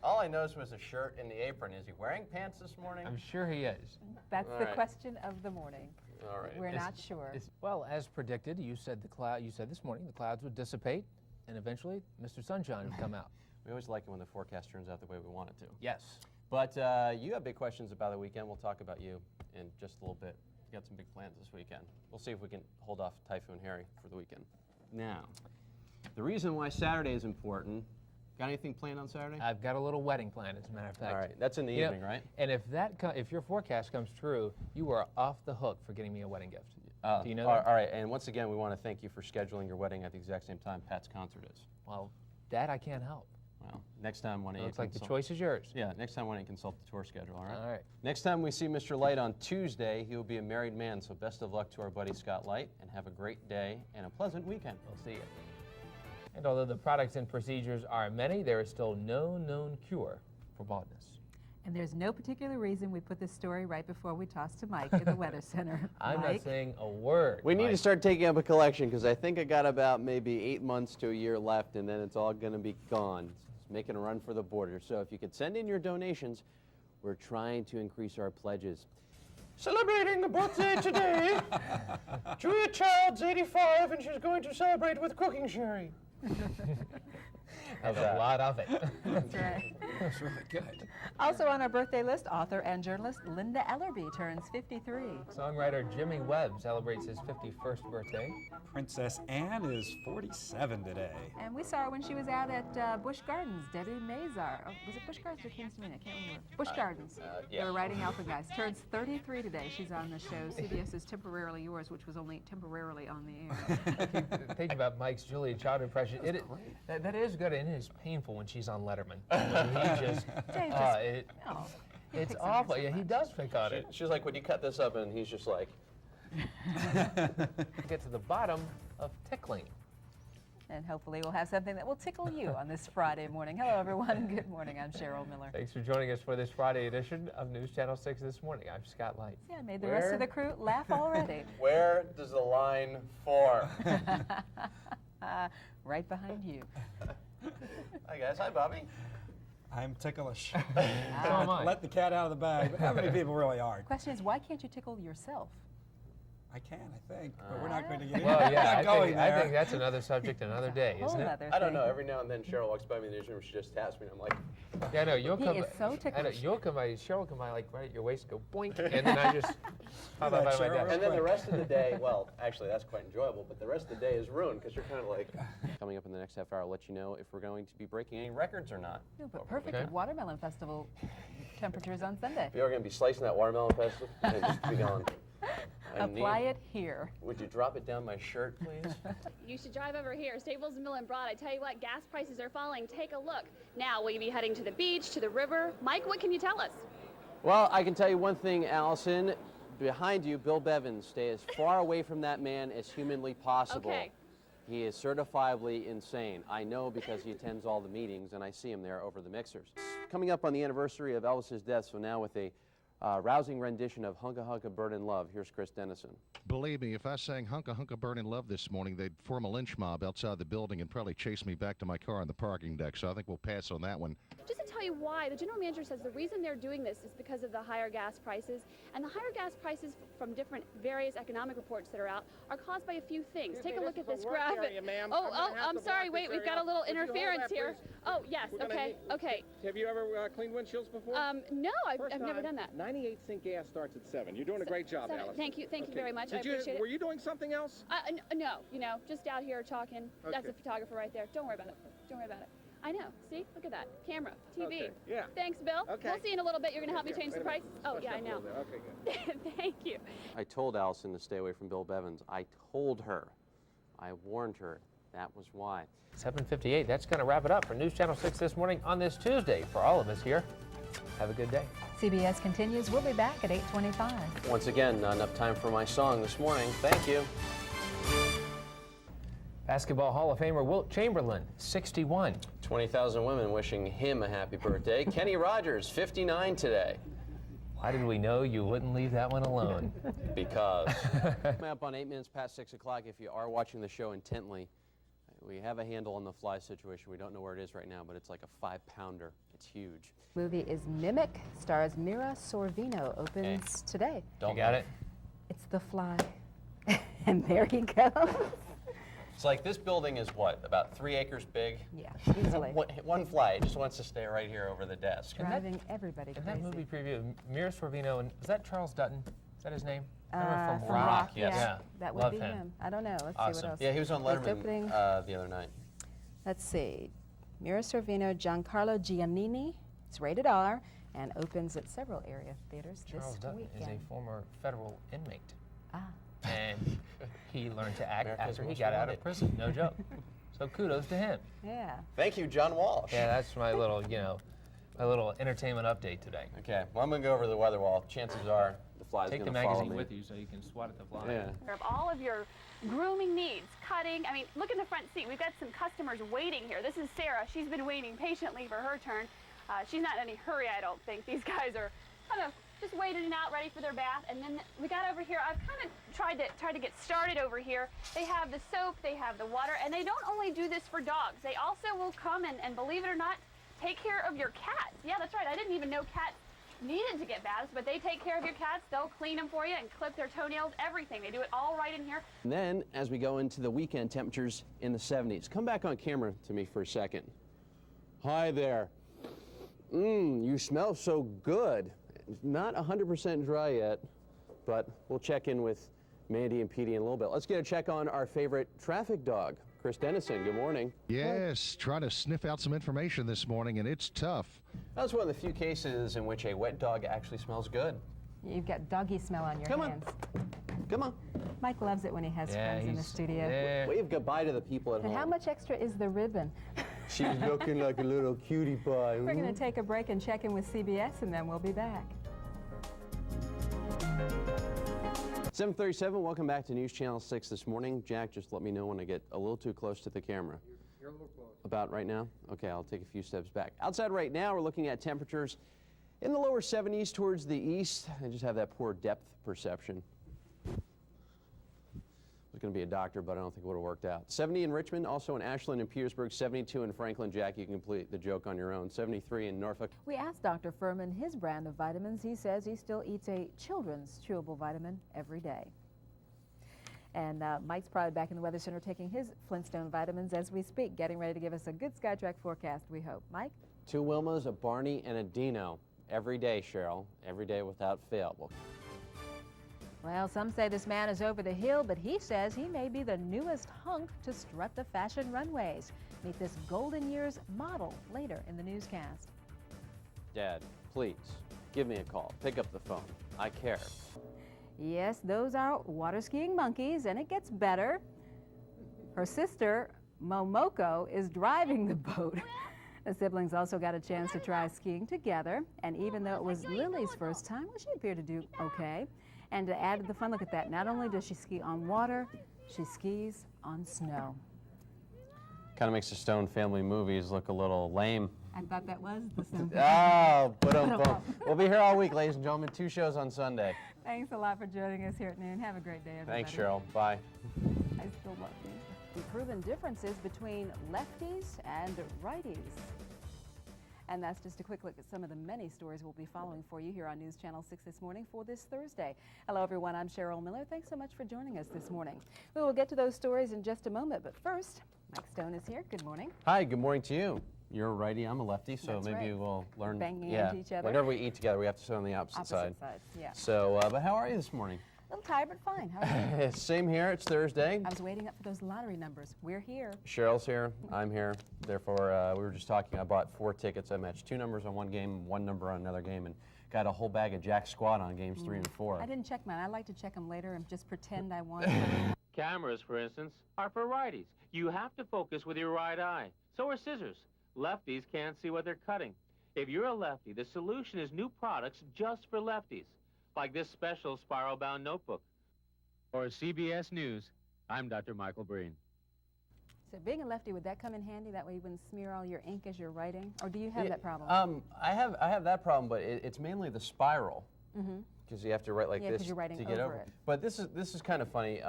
All I noticed was a shirt and the apron. Is he wearing pants this morning? I'm sure he is. That's the question of the morning. All right. We're not sure. Well, as predicted, you said this morning the clouds would dissipate, and eventually Mr. Sunshine would come out. We always like it when the forecast turns out the way we want it to. Yes. But you have big questions about the weekend. We'll talk about you in just a little bit. You got some big plans this weekend. We'll see if we can hold off Typhoon Harry for the weekend. Now, the reason why Saturday is important. Got anything planned on Saturday? I've got a little wedding planned, as a matter of fact. All right, that's in the evening, right? And if your forecast comes true, you are off the hook for getting me a wedding gift. Do you know all that? All right, and once again, we want to thank you for scheduling your wedding at the exact same time Pat's concert is. Well, that I can't help. Well, next time when Looks like the choice is yours. Yeah, next time when you consult the tour schedule, all right? All right. Next time we see Mr. Light on Tuesday, he will be a married man, so best of luck to our buddy Scott Light, and have a great day and a pleasant weekend. We'll see you. And although the products and procedures are many, there is still no known cure for baldness. And there's no particular reason we put this story right before we toss to Mike in the Weather Center. I'm Mike? not saying a word. We need to start taking up a collection because I think I got about maybe 8 months to a year left, and then it's all going to be gone. It's making a run for the border. So if you could send in your donations, we're trying to increase our pledges. Celebrating a birthday today. Julia Child's 85, and she's going to celebrate with cooking sherry. There's a lot of it. That's right. That's really good. Also on our birthday list, author and journalist Linda Ellerby turns 53. Songwriter Jimmy Webb celebrates his 51st birthday. Princess Anne is 47 today. And we saw her when she was out at Busch Gardens. Debbie Mazar. Oh, was it Busch Gardens or Kings Dominion? I can't remember. Busch Gardens. Yeah. They were riding Alpha Guys. Turns 33 today. She's on the show CBS's Temporarily Yours, which was only temporarily on the air. I keep thinking about Mike's Julia Child impression. That is good, and it is painful when she's on Letterman. He just, it's awful. Yeah, he does pick on it. She's like, when you cut this up, and he's just like. Get to the bottom of tickling. And hopefully we'll have something that will tickle you on this Friday morning. Hello, everyone. Good morning. I'm Cheryl Miller. Thanks for joining us for this Friday edition of News Channel 6 This Morning. I'm Scott Light. Yeah, I made the rest of the crew laugh already. Where does the line for? Right behind you. Hi, guys. Hi, Bobby. I'm ticklish. So am I. Let the cat out of the bag. But how many people really are? Question is, why can't you tickle yourself? I can, I think, but we're not going to get into Well, yeah, I I think that's another subject another day, isn't it? I don't know. Every now and then Cheryl walks by me in the newsroom, she just taps me, and I'm like, yeah, no, you'll come. He is so ticklish. I know, you'll come by. Cheryl will come by like right at your waist, go boink, and then I just pop out by my desk. And then the rest of the day, well, actually that's quite enjoyable, but the rest of the day is ruined because you're kind of like. Coming up in the next half hour, I'll let you know if we're going to be breaking any records or not. No, but perfect Watermelon Festival temperatures on Sunday. We are going to be slicing that watermelon festival and just be gone. Apply it here. Would you drop it down my shirt, please? You should drive over here. Staples Mill and Broad. I tell you what, gas prices are falling. Take a look. Now, will you be heading to the beach, to the river? Mike, what can you tell us? Well, I can tell you one thing, Allison. Behind you, Bill Bevins. Stay as far away from that man as humanly possible. Okay. He is certifiably insane. I know because he attends all the meetings, and I see him there over the mixers. Coming up on the anniversary of Elvis's death, so now with a rousing rendition of Hunka Hunka Burn in Love. Here's Chris Dennison. Believe me, if I sang Hunka Hunka Burn in Love this morning, they'd form a lynch mob outside the building and probably chase me back to my car on the parking deck, so I think we'll pass on that one. Just to tell you why, the general manager says the reason they're doing this is because of the higher gas prices, and the higher gas prices from different various economic reports that are out are caused by a few things. Take a look at this graph. I'm sorry, wait, we've got a little interference here. Oh, yes, okay. Have you ever cleaned windshields before? No, I've never done that. 98 cent gas starts at 7. You're doing a great job, Alice. Thank you very much. I appreciate it. Were you doing something else? No, just out here talking. Okay. That's a photographer right there. Don't worry about it. I know. See? Look at that. Camera. TV. Okay. Yeah. Thanks, Bill. Okay. We'll see in a little bit. You're going to help me change the price? Oh, yeah, I know. Okay, good. Thank you. I told Allison to stay away from Bill Bevins. I told her. I warned her. That was why. 7:58. That's going to wrap it up for News Channel 6 this morning on this Tuesday. For all of us here, have a good day. CBS continues. We'll be back at 8:25. Once again, not enough time for my song this morning. Thank you. Basketball Hall of Famer Wilt Chamberlain, 61. 20,000 women wishing him a happy birthday. Kenny Rogers, 59 today. Why did we know you wouldn't leave that one alone? Because. Coming up on 8 minutes past 6 o'clock, if you are watching the show intently, we have a handle on the fly situation. We don't know where it is right now, but it's like a 5-pounder. It's huge. Movie is Mimic, stars Mira Sorvino, opens today. You got it? It's The Fly. And there he goes. It's like this building is what, about 3 acres big? Yeah, easily. One fly just wants to stay right here over the desk. Driving everybody crazy. In that movie preview, Mira Sorvino, and was that Charles Dutton? Is that his name? From Rock, yes. Yeah. That would Love be him. I don't know. Let's Awesome. see what else. Yeah, he was on It's Letterman opening. The other night. Let's see. Mira Sorvino, Giancarlo Giannini. It's rated R and opens at several area theaters Charles this Dutton weekend. is a former federal inmate. Ah. And he learned to act America's after he Most got out Wanted. of prison. No joke. So kudos to him. Yeah. Thank you, John Walsh. Yeah, that's my little, my little entertainment update today. Okay, well, I'm going to go over the weather wall. Chances are the fly's Take going the to follow magazine me. with you so you can swat at the fly. Yeah. Of all of your grooming needs, cutting. I mean, look in the front seat. We've got some customers waiting here. This is Sarah. She's been waiting patiently for her turn. She's not in any hurry, I don't think. These guys are kind of just waiting out, ready for their bath. And then we got over here. I've kind of tried to get started over here. They have the soap, they have the water, and they don't only do this for dogs. They also will come and believe it or not, take care of your cats. Yeah, that's right. I didn't even know cats needed to get baths, but they take care of your cats. They'll clean them for you and clip their toenails, everything. They do it all right in here. And then, as we go into the weekend, temperatures in the 70s. Come back on camera to me for a second. Hi there. You smell so good. Not 100% dry yet, but we'll check in with Mandy and Petey in a little bit. Let's get a check on our favorite traffic dog. Chris Dennison, good morning. Yes, trying to sniff out some information this morning, and it's tough. That's one of the few cases in which a wet dog actually smells good. You've got doggy smell on your hands. Come on. Mike loves it when he has friends in the studio. Wave goodbye to the people at And home. how much extra is the ribbon? She's looking like a little cutie pie. We're going to take a break and check in with CBS, and then we'll be back. 7:37, welcome back to News Channel 6 this morning. Jack, just let me know when I get a little too close to the camera. You're a little close. About right now? Okay, I'll take a few steps back. Outside right now, we're looking at temperatures in the lower 70s towards the east. I just have that poor depth perception. I was going to be a doctor, but I don't think it would have worked out. 70 in Richmond, also in Ashland and Petersburg, 72 in Franklin. Jack, you can complete the joke on your own. 73 in Norfolk. We asked Dr. Furman his brand of vitamins. He says he still eats a children's chewable vitamin every day. And Mike's probably back in the Weather Center taking his Flintstone vitamins as we speak, getting ready to give us a good SkyTrack forecast, we hope. Mike? 2 Wilmas, a Barney, and a Dino. Every day, Cheryl. Every day without fail. Well, some say this man is over the hill, but he says he may be the newest hunk to strut the fashion runways. Meet this golden years model later in the newscast. Dad, please, give me a call. Pick up the phone. I care. Yes, those are water skiing monkeys, and it gets better. Her sister, Momoko, is driving the boat. The siblings also got a chance to try skiing together, and even though it was Lily's first time, well, she appeared to do okay. And to add to the fun, look at that. Not only does she ski on water, she skis on snow. Kind of makes the Stone family movies look a little lame. I thought that was the symbol. Oh, boom. We'll be here all week, ladies and gentlemen. 2 shows on Sunday. Thanks a lot for joining us here at noon. Have a great day, everybody. Thanks, Cheryl. Bye. I still love you. The proven differences between lefties and righties. And that's just a quick look at some of the many stories we'll be following for you here on News Channel 6 this morning for this Thursday. Hello, everyone. I'm Cheryl Miller. Thanks so much for joining us this morning. We will get to those stories in just a moment, but first, Mike Stone is here. Good morning. Hi, good morning to you. You're a righty, I'm a lefty, so That's maybe right. we'll learn. Banging into each other. Whenever we eat together, we have to sit on the opposite side. Sides, yeah. So, but how are you this morning? A little tired, but fine. How are you? Same here. It's Thursday. I was waiting up for those lottery numbers. We're here. Cheryl's here. I'm here. Therefore, we were just talking. I bought 4 tickets. I matched 2 numbers on one game, 1 number on another game, and got a whole bag of Jack Squad on games 3 and 4. I didn't check mine. I like to check them later and just pretend I won. Cameras, for instance, are for righties. You have to focus with your right eye. So are scissors. Lefties can't see what they're cutting. If you're a lefty, the solution is new products just for lefties, like this special spiral-bound notebook. For CBS News, I'm Dr. Michael Breen. So being a lefty, would that come in handy? That way you wouldn't smear all your ink as you're writing? Or do you have that problem? I have that problem, but it's mainly the spiral. Because you have to write like Yeah, 'cause this you're writing to get over over it. But this is kind of funny.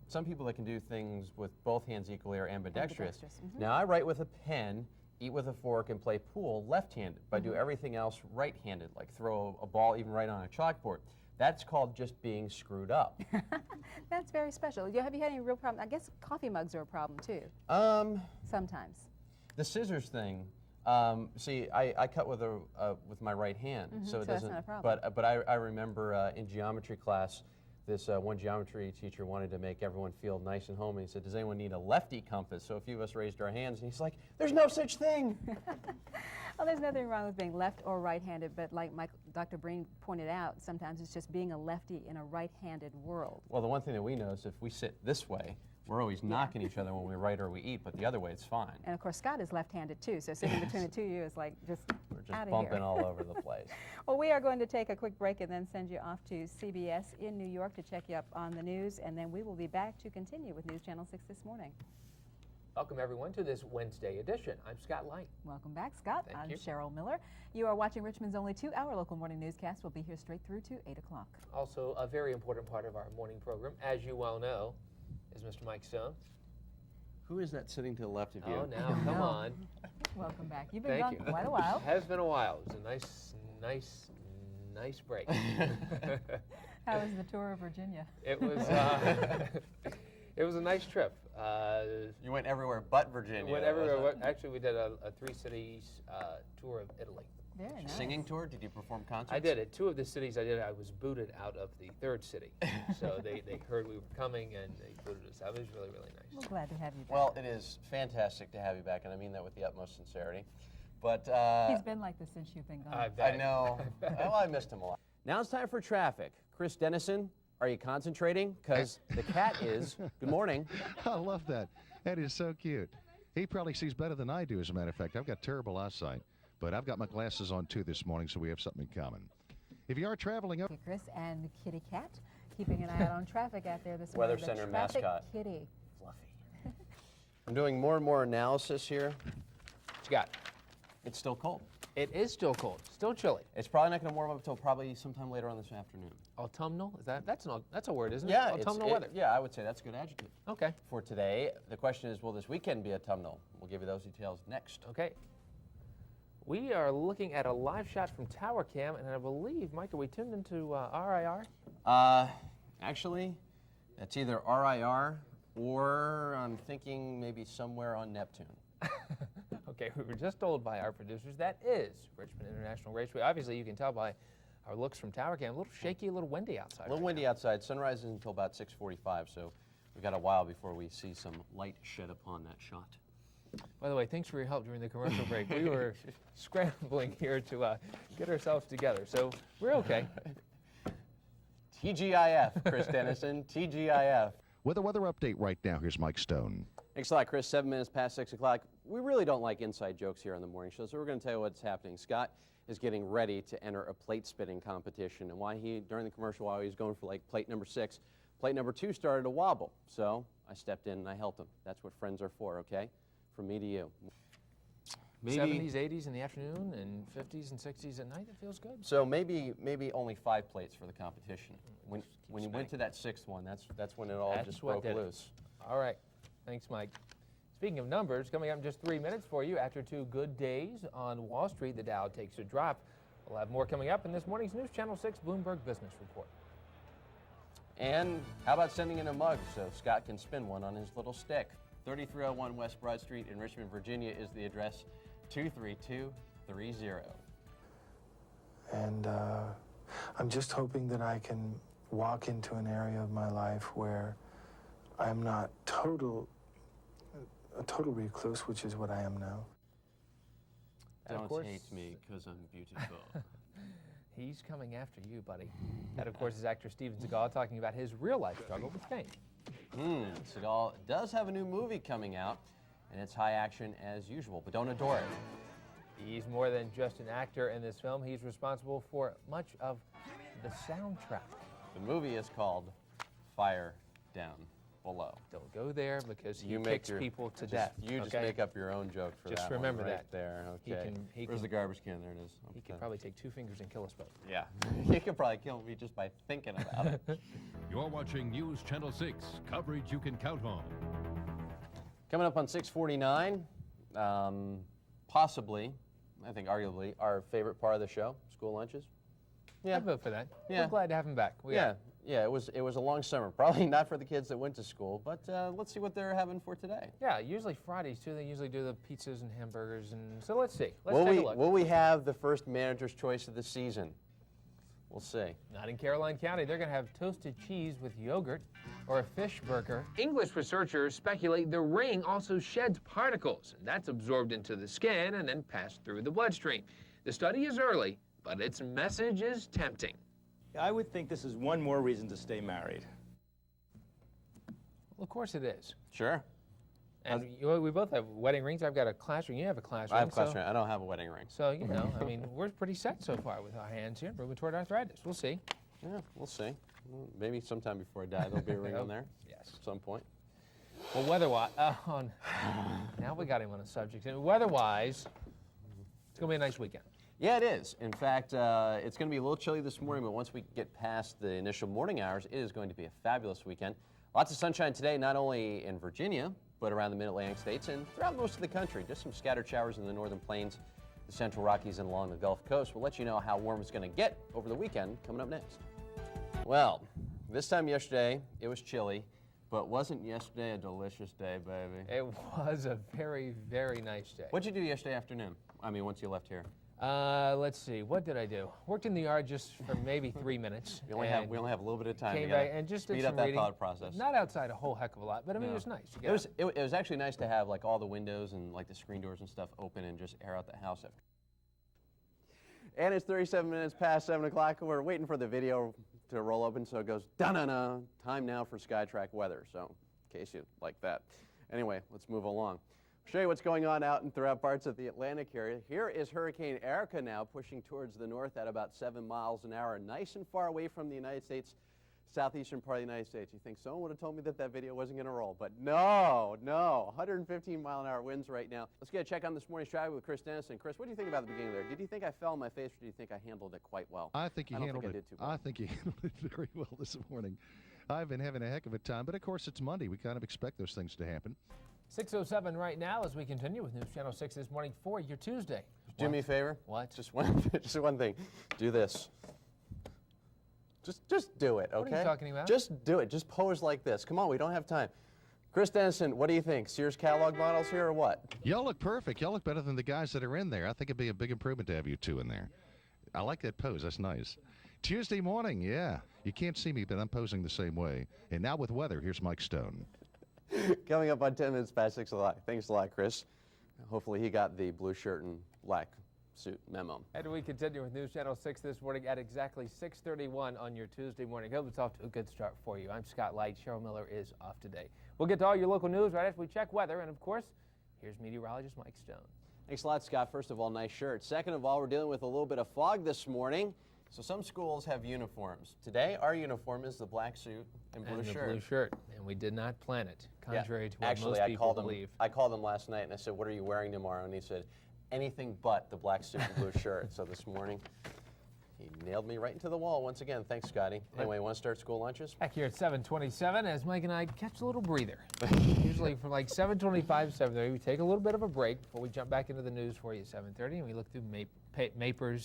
Some people that can do things with both hands equally are ambidextrous. Now I write with a pen, eat with a fork, and play pool left-handed. But I do everything else right-handed, like throw a ball even right on a chalkboard. That's called just being screwed up. That's very special. Have you had any real problem? I guess coffee mugs are a problem too. Sometimes. The scissors thing. See, I cut with my right hand, so it so that's doesn't. not a problem. But I remember in geometry class, this one geometry teacher wanted to make everyone feel nice and homey. He said, "Does anyone need a lefty compass?" So a few of us raised our hands, and he's like, "There's no such thing." Well, there's nothing wrong with being left or right-handed, but like Dr. Breen pointed out, sometimes it's just being a lefty in a right-handed world. Well, the one thing that we know is if we sit this way, we're always knocking each other when we write or we eat, but the other way it's fine. And of course, Scott is left-handed too, so sitting between the two of you is like just We're just out of bumping here. all over the place. Well, we are going to take a quick break and then send you off to CBS in New York to check you up on the news, and then we will be back to continue with News Channel 6 this morning. Welcome, everyone, to this Wednesday edition. I'm Scott Light. Welcome back, Scott. Thank I'm you. Cheryl Miller. You are watching Richmond's only 2-hour local morning newscast. We'll be here straight through to 8 o'clock. Also, a very important part of our morning program, as you well know, is Mr. Mike Stone. Who is that sitting to the left of you? Oh, now, come on. Welcome back. You've been Thank gone you. quite a while. It has been a while. It was a nice break. How was the tour of Virginia? It was, it was a nice trip. You went everywhere but Virginia. Went everywhere. Actually, we did a 3 cities tour of Italy. Very nice. Singing tour? Did you perform concerts? I did. At 2 of the cities I did, I was booted out of the 3rd city. So they heard we were coming and they booted us out. It was really, really nice. We're glad to have you back. Well, it is fantastic to have you back, and I mean that with the utmost sincerity. But He's been like this since you've been gone. I know. Well, I missed him a lot. Now it's time for traffic. Chris Dennison, are you concentrating? Because the cat is. Good morning. I love that. That is so cute. He probably sees better than I do, as a matter of fact. I've got terrible eyesight, but I've got my glasses on too this morning, so we have something in common. If you are traveling up, Chris and Kitty Cat, keeping an eye out on traffic out there this Weather morning. Center The traffic mascot. Kitty. Fluffy. I'm doing more and more analysis here. What you got? It's still cold. It is still cold. Still chilly. It's probably not going to warm up until probably sometime later on this afternoon. Autumnal? Is that's a word, isn't it? Yeah, Autumnal weather. Yeah, I would say that's a good adjective. Okay. For today, the question is, will this weekend be autumnal? We'll give you those details next. Okay. We are looking at a live shot from Tower Cam, and I believe, Mike, are we tuned into RIR? Actually, it's either RIR or I'm thinking maybe somewhere on Neptune. Okay, we were just told by our producers that is Richmond International Raceway. Obviously, you can tell by our looks from Tower Cam, a little shaky, a little windy outside. A little windy outside. Sunrise isn't until about 6:45, so we've got a while before we see some light shed upon that shot. By the way, thanks for your help during the commercial break. We were scrambling here to get ourselves together, so we're okay. TGIF, Chris Dennison, TGIF. with a weather update right now, here's Mike Stone. Thanks a lot, Chris. 7 minutes past 6 o'clock. We really don't like inside jokes here on the morning show, so we're going to tell you what's happening. Scott is getting ready to enter a plate spinning competition, and during the commercial, while he was going for like plate number 6, plate number 2 started to wobble. So I stepped in and I helped him. That's what friends are for, okay? From me to you. Maybe 70s, 80s in the afternoon, and 50s and 60s at night. It feels good. So maybe only 5 plates for the competition. When you went to that 6th one, that's when it all just broke loose. All right. Thanks, Mike. Speaking of numbers, coming up in just 3 minutes for you, after 2 good days on Wall Street, the Dow takes a drop. We'll have more coming up in this morning's News Channel 6 Bloomberg Business Report. And how about sending in a mug so Scott can spin one on his little stick? 3301 West Broad Street in Richmond, Virginia is the address, 23230. And I'm just hoping that I can walk into an area of my life where I'm not a total recluse, which is what I am now. Don't hate me because I'm beautiful. He's coming after you, buddy. That, of course, is actor Steven Seagal talking about his real-life struggle with fame. Seagal does have a new movie coming out, and it's high action as usual, but don't adore it. He's more than just an actor in this film. He's responsible for much of the soundtrack. The movie is called Fire Down Below. Don't go there because he kicks people to death. You just make up your own joke for just that remember one right that. there. Okay. Where's the garbage can? There it is. He could probably take 2 fingers and kill us both. Yeah. He could probably kill me just by thinking about it. You're watching News Channel 6, coverage you can count on. Coming up on 6:49, possibly, I think arguably, our favorite part of the show, school lunches. Yeah. I'd vote for that. Yeah. We're glad to have him back. Yeah, it was a long summer. Probably not for the kids that went to school, but let's see what they're having for today. Yeah, usually Fridays, too. They usually do the pizzas and hamburgers. And so let's see. Let's take a look. Will we have the first manager's choice of the season? We'll see. Not in Caroline County. They're going to have toasted cheese with yogurt or a fish burger. English researchers speculate the ring also sheds particles, and that's absorbed into the skin and then passed through the bloodstream. The study is early, but its message is tempting. I would think this is one more reason to stay married. Well, of course it is. Sure. And we both have wedding rings. I've got a class ring. You have a class ring. I have a class ring. I don't have a wedding ring. So, you know, I mean, we're pretty set so far with our hands here. Rheumatoid arthritis. We'll see. Yeah, we'll see. Maybe sometime before I die, there'll be a ring on there. Yes. At some point. Well, weather-wise, now we got him on a subject. And weather-wise, it's going to be a nice weekend. Yeah, it is. In fact, it's going to be a little chilly this morning, but once we get past the initial morning hours, it is going to be a fabulous weekend. Lots of sunshine today, not only in Virginia, but around the Mid-Atlantic states and throughout most of the country. Just some scattered showers in the northern plains, the central Rockies, and along the Gulf Coast. We'll let you know how warm it's going to get over the weekend coming up next. Well, this time yesterday, it was chilly, but wasn't yesterday a delicious day, baby? It was a very, very nice day. What'd you do yesterday afternoon? I mean, once you left here. Let's see. What did I do? Worked in the yard just for maybe 3 minutes. We only have a little bit of time. Came back and just speed did up some that reading. thought process. Not outside a whole heck of a lot, but I mean, it was nice. It was actually nice to have like all the windows and like the screen doors and stuff open and just air out the house after. And it's 37 minutes past 7 o'clock. We're waiting for the video to roll open, so it goes da-na-na. Time now for SkyTrack weather. So, in case you like that. Anyway, let's move along. I'll show you what's going on out and throughout parts of the Atlantic area. Here is Hurricane Erica now pushing towards the north at about 7 miles an hour, nice and far away from the United States, southeastern part of the United States. You think someone would have told me that that video wasn't going to roll, but no, 115-mile-an-hour winds right now. Let's get a check on this morning's traffic with Chris Dennison. Chris, what do you think about the beginning there? Did you think I fell on my face, or do you think I handled it quite well? I think you handled it. I did too well. I think you handled it very well this morning. I've been having a heck of a time, but of course it's Monday. We kind of expect those things to happen. 6:07 right now as we continue with News Channel 6 this morning for your Tuesday. Do me a favor. What? Just one thing. Do this. Just do it, okay? What are you talking about? Just do it. Just pose like this. Come on, we don't have time. Chris Dennison, what do you think? Sears catalog models here or what? Y'all look perfect. Y'all look better than the guys that are in there. I think it'd be a big improvement to have you two in there. I like that pose. That's nice. Tuesday morning, yeah. You can't see me, but I'm posing the same way. And now with weather, here's Mike Stone. Coming up on 10 minutes past 6 o'clock. Thanks a lot, Chris. Hopefully he got the blue shirt and black suit memo. And we continue with News Channel 6 this morning at exactly 6:31 on your Tuesday morning. Hope it's off to a good start for you. I'm Scott Light. Cheryl Miller is off today. We'll get to all your local news right after we check weather. And, of course, here's meteorologist Mike Stone. Thanks a lot, Scott. First of all, nice shirt. Second of all, we're dealing with a little bit of fog this morning. So some schools have uniforms. Today, our uniform is the black suit and blue shirt. Blue shirt, and we did not plan it, contrary to what Actually, most people believe. I called him last night and I said, "What are you wearing tomorrow?" And he said, anything but the black suit and blue shirt. So this morning, he nailed me right into the wall once again. Thanks, Scotty. Anyway, want to start school lunches? Back here at 7:27 as Mike and I catch a little breather. Usually from like 7:25 to 7:30, we take a little bit of a break before we jump back into the news for you at 7:30, and we look through maple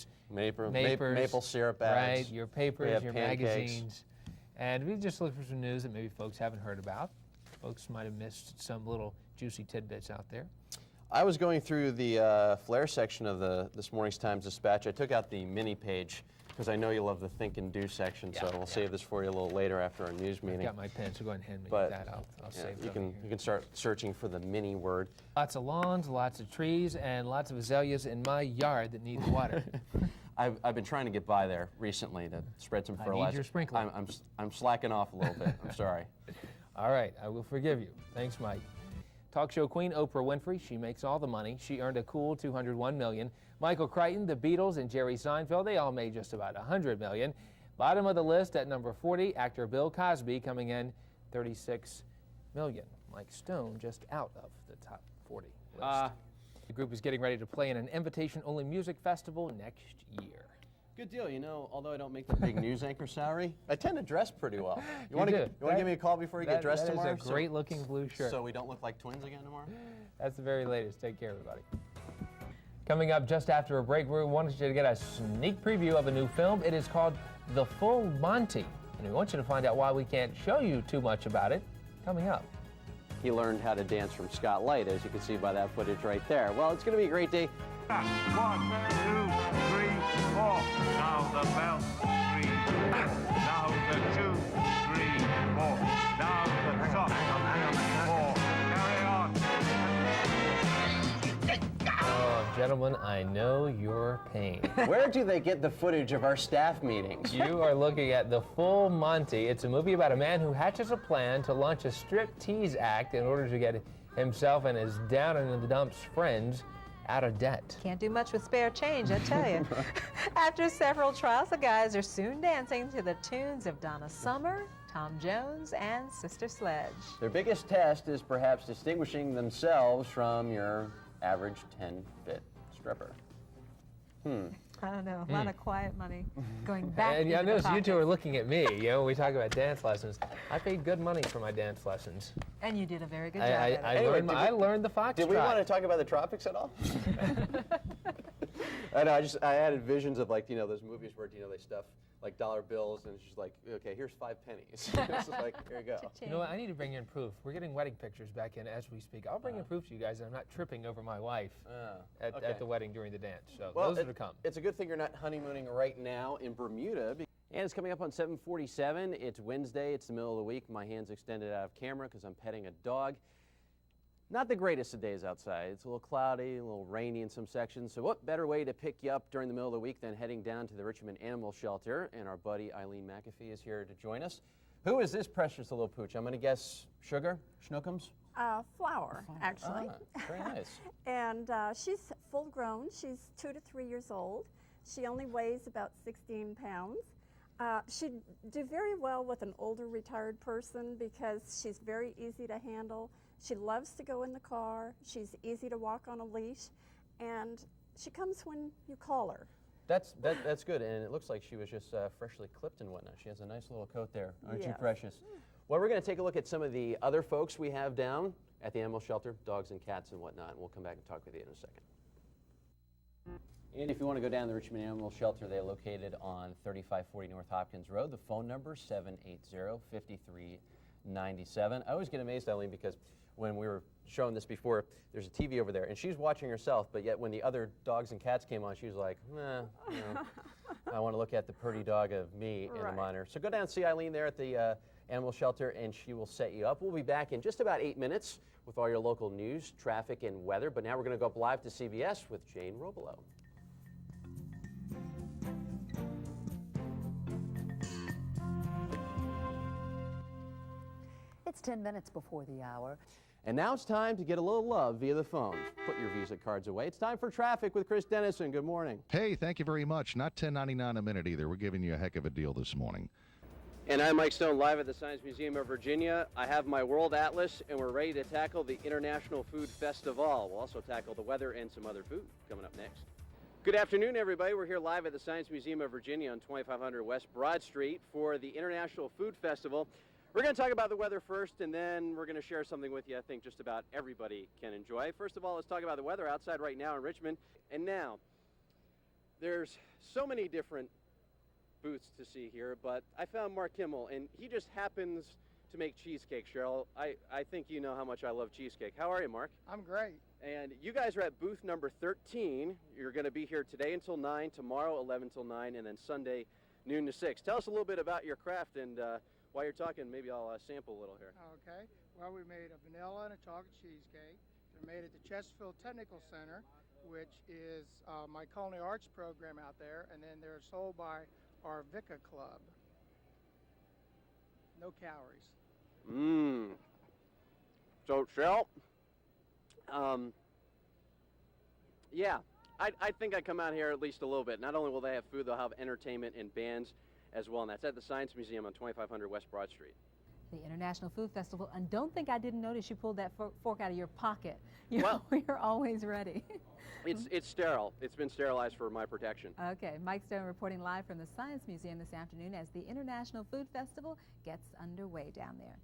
syrup ads. Right, your papers, your pancakes. magazines. And we just look for some news that maybe folks haven't heard about. Folks might have missed some little juicy tidbits out there. I was going through the Flair section of this morning's Times-Dispatch. I took out the mini page because I know you love the Think and Do section, so we'll save this for you a little later after our news meeting. I've got my pen, so go ahead and hand me But, that. I'll save you it. can start searching for the mini word. Lots of lawns, lots of trees, and lots of azaleas in my yard that need water. I've been trying to get by there recently to spread some fertilizer. I need your sprinkler. I'm slacking off a little bit. I'm sorry. All right, I will forgive you. Thanks, Mike. Talk show queen Oprah Winfrey, she makes all the money. She earned a cool $201 million. Michael Crichton, the Beatles, and Jerry Seinfeld, they all made just about $100 million. Bottom of the list at number 40, actor Bill Cosby coming in $36 million. Mike Stone just out of the top 40 list. The group is getting ready to play in an invitation-only music festival next year. Good deal. You know, although I don't make the big news anchor salary, I tend to dress pretty well. You want do. to give me a call before you get dressed tomorrow? That is a great-looking blue shirt. So we don't look like twins again tomorrow? That's the very latest. Take care, everybody. Coming up just after a break, we wanted you to get a sneak preview of a new film. It is called The Full Monty, and we want you to find out why we can't show you too much about it. Coming up. He learned how to dance from Scott Light, as you can see by that footage right there. Well, it's going to be a great day. 1, 2, 3, 4. Now the bell ring. Now the 2, 3, 4. Now the soft 4. Carry on. Oh, gentlemen, I know your pain. Where do they get the footage of our staff meetings? You are looking at The Full Monty. It's a movie about a man who hatches a plan to launch a strip-tease act in order to get himself and his down-in-the-dumps friends out of debt. Can't do much with spare change, I tell you. After several trials, the guys are soon dancing to the tunes of Donna Summer, Tom Jones, and Sister Sledge. Their biggest test is perhaps distinguishing themselves from your average 10-bit stripper. I don't know, a lot of quiet money going back And into I the notice you pockets. two are looking at me, you know, when we talk about dance lessons. I paid good money for my dance lessons. And you did a very good job at it. I learned the foxtrot. Did we want to talk about the tropics at all? I know, I added visions of, like, you know, those movies where, you know, they stuff like dollar bills and it's just like, okay, here's 5 pennies. It's just like, here you go. You know what, I need to bring in proof. We're getting wedding pictures back in as we speak. I'll bring in proof to you guys that I'm not tripping over my wife at the wedding during the dance. So Well, those are to come. It's a good thing you're not honeymooning right now in Bermuda. And it's coming up on 7:47. It's Wednesday. It's the middle of the week. My hand's extended out of camera because I'm petting a dog. Not the greatest of days outside. It's a little cloudy, a little rainy in some sections. So what better way to pick you up during the middle of the week than heading down to the Richmond Animal Shelter? And our buddy Eileen McAfee is here to join us. Who is this precious little pooch? I'm going to guess Sugar? Schnookums? Flower, actually. Very nice. And she's full grown. She's 2 to 3 years old. She only weighs about 16 pounds. She'd do very well with an older retired person because she's very easy to handle. She loves to go in the car. She's easy to walk on a leash. And she comes when you call her. That's good, and it looks like she was just freshly clipped and whatnot. She has a nice little coat there, aren't you, Yes. precious? Well, we're going to take a look at some of the other folks we have down at the animal shelter, dogs and cats and whatnot, and we'll come back and talk with you in a second. And if you want to go down to the Richmond Animal Shelter, they're located on 3540 North Hopkins Road. The phone number is 780-5397. I always get amazed, Eileen, because when we were showing this before, there's a TV over there, and she's watching herself, but yet when the other dogs and cats came on, she was like, nah, I want to look at the pretty dog of me in the monitor. So go down and see Eileen there at the animal shelter, and she will set you up. We'll be back in just about 8 minutes with all your local news, traffic, and weather, but now we're going to go up live to CBS with Jane Robelo. It's 10 minutes before the hour. And now it's time to get a little love via the phone. Put your Visa cards away. It's time for traffic with Chris Dennison. Good morning. Hey, thank you very much. Not $10.99 a minute either. We're giving you a heck of a deal this morning. And I'm Mike Stone, live at the Science Museum of Virginia. I have my World Atlas, and we're ready to tackle the International Food Festival. We'll also tackle the weather and some other food coming up next. Good afternoon, everybody. We're here live at the Science Museum of Virginia on 2500 West Broad Street for the International Food Festival. We're going to talk about the weather first, and then we're going to share something with you I think just about everybody can enjoy. First of all, let's talk about the weather outside right now in Richmond. And now, there's so many different booths to see here, but I found Mark Kimmel, and he just happens to make cheesecake, Cheryl. I think you know how much I love cheesecake. How are you, Mark? I'm great. And you guys are at booth number 13. You're going to be here today until 9, tomorrow 11 till 9, and then Sunday noon to 6. Tell us a little bit about your craft, and while you're talking, maybe I'll sample a little here. Okay. Well, we made a vanilla and a chocolate cheesecake. They're made at the Chesterfield Technical Center, which is my culinary arts program out there, and then they're sold by our VICA Club. No calories. So, Cheryl, yeah, I think I come out here at least a little bit. Not only will they have food, they'll have entertainment and bands as well, and that's at the Science Museum on 2500 West Broad Street. The International Food Festival, and don't think I didn't notice you pulled that fork out of your pocket. Well, You're always ready. It's sterile. It's been sterilized for my protection. Okay, Mike Stone reporting live from the Science Museum this afternoon as the International Food Festival gets underway down there.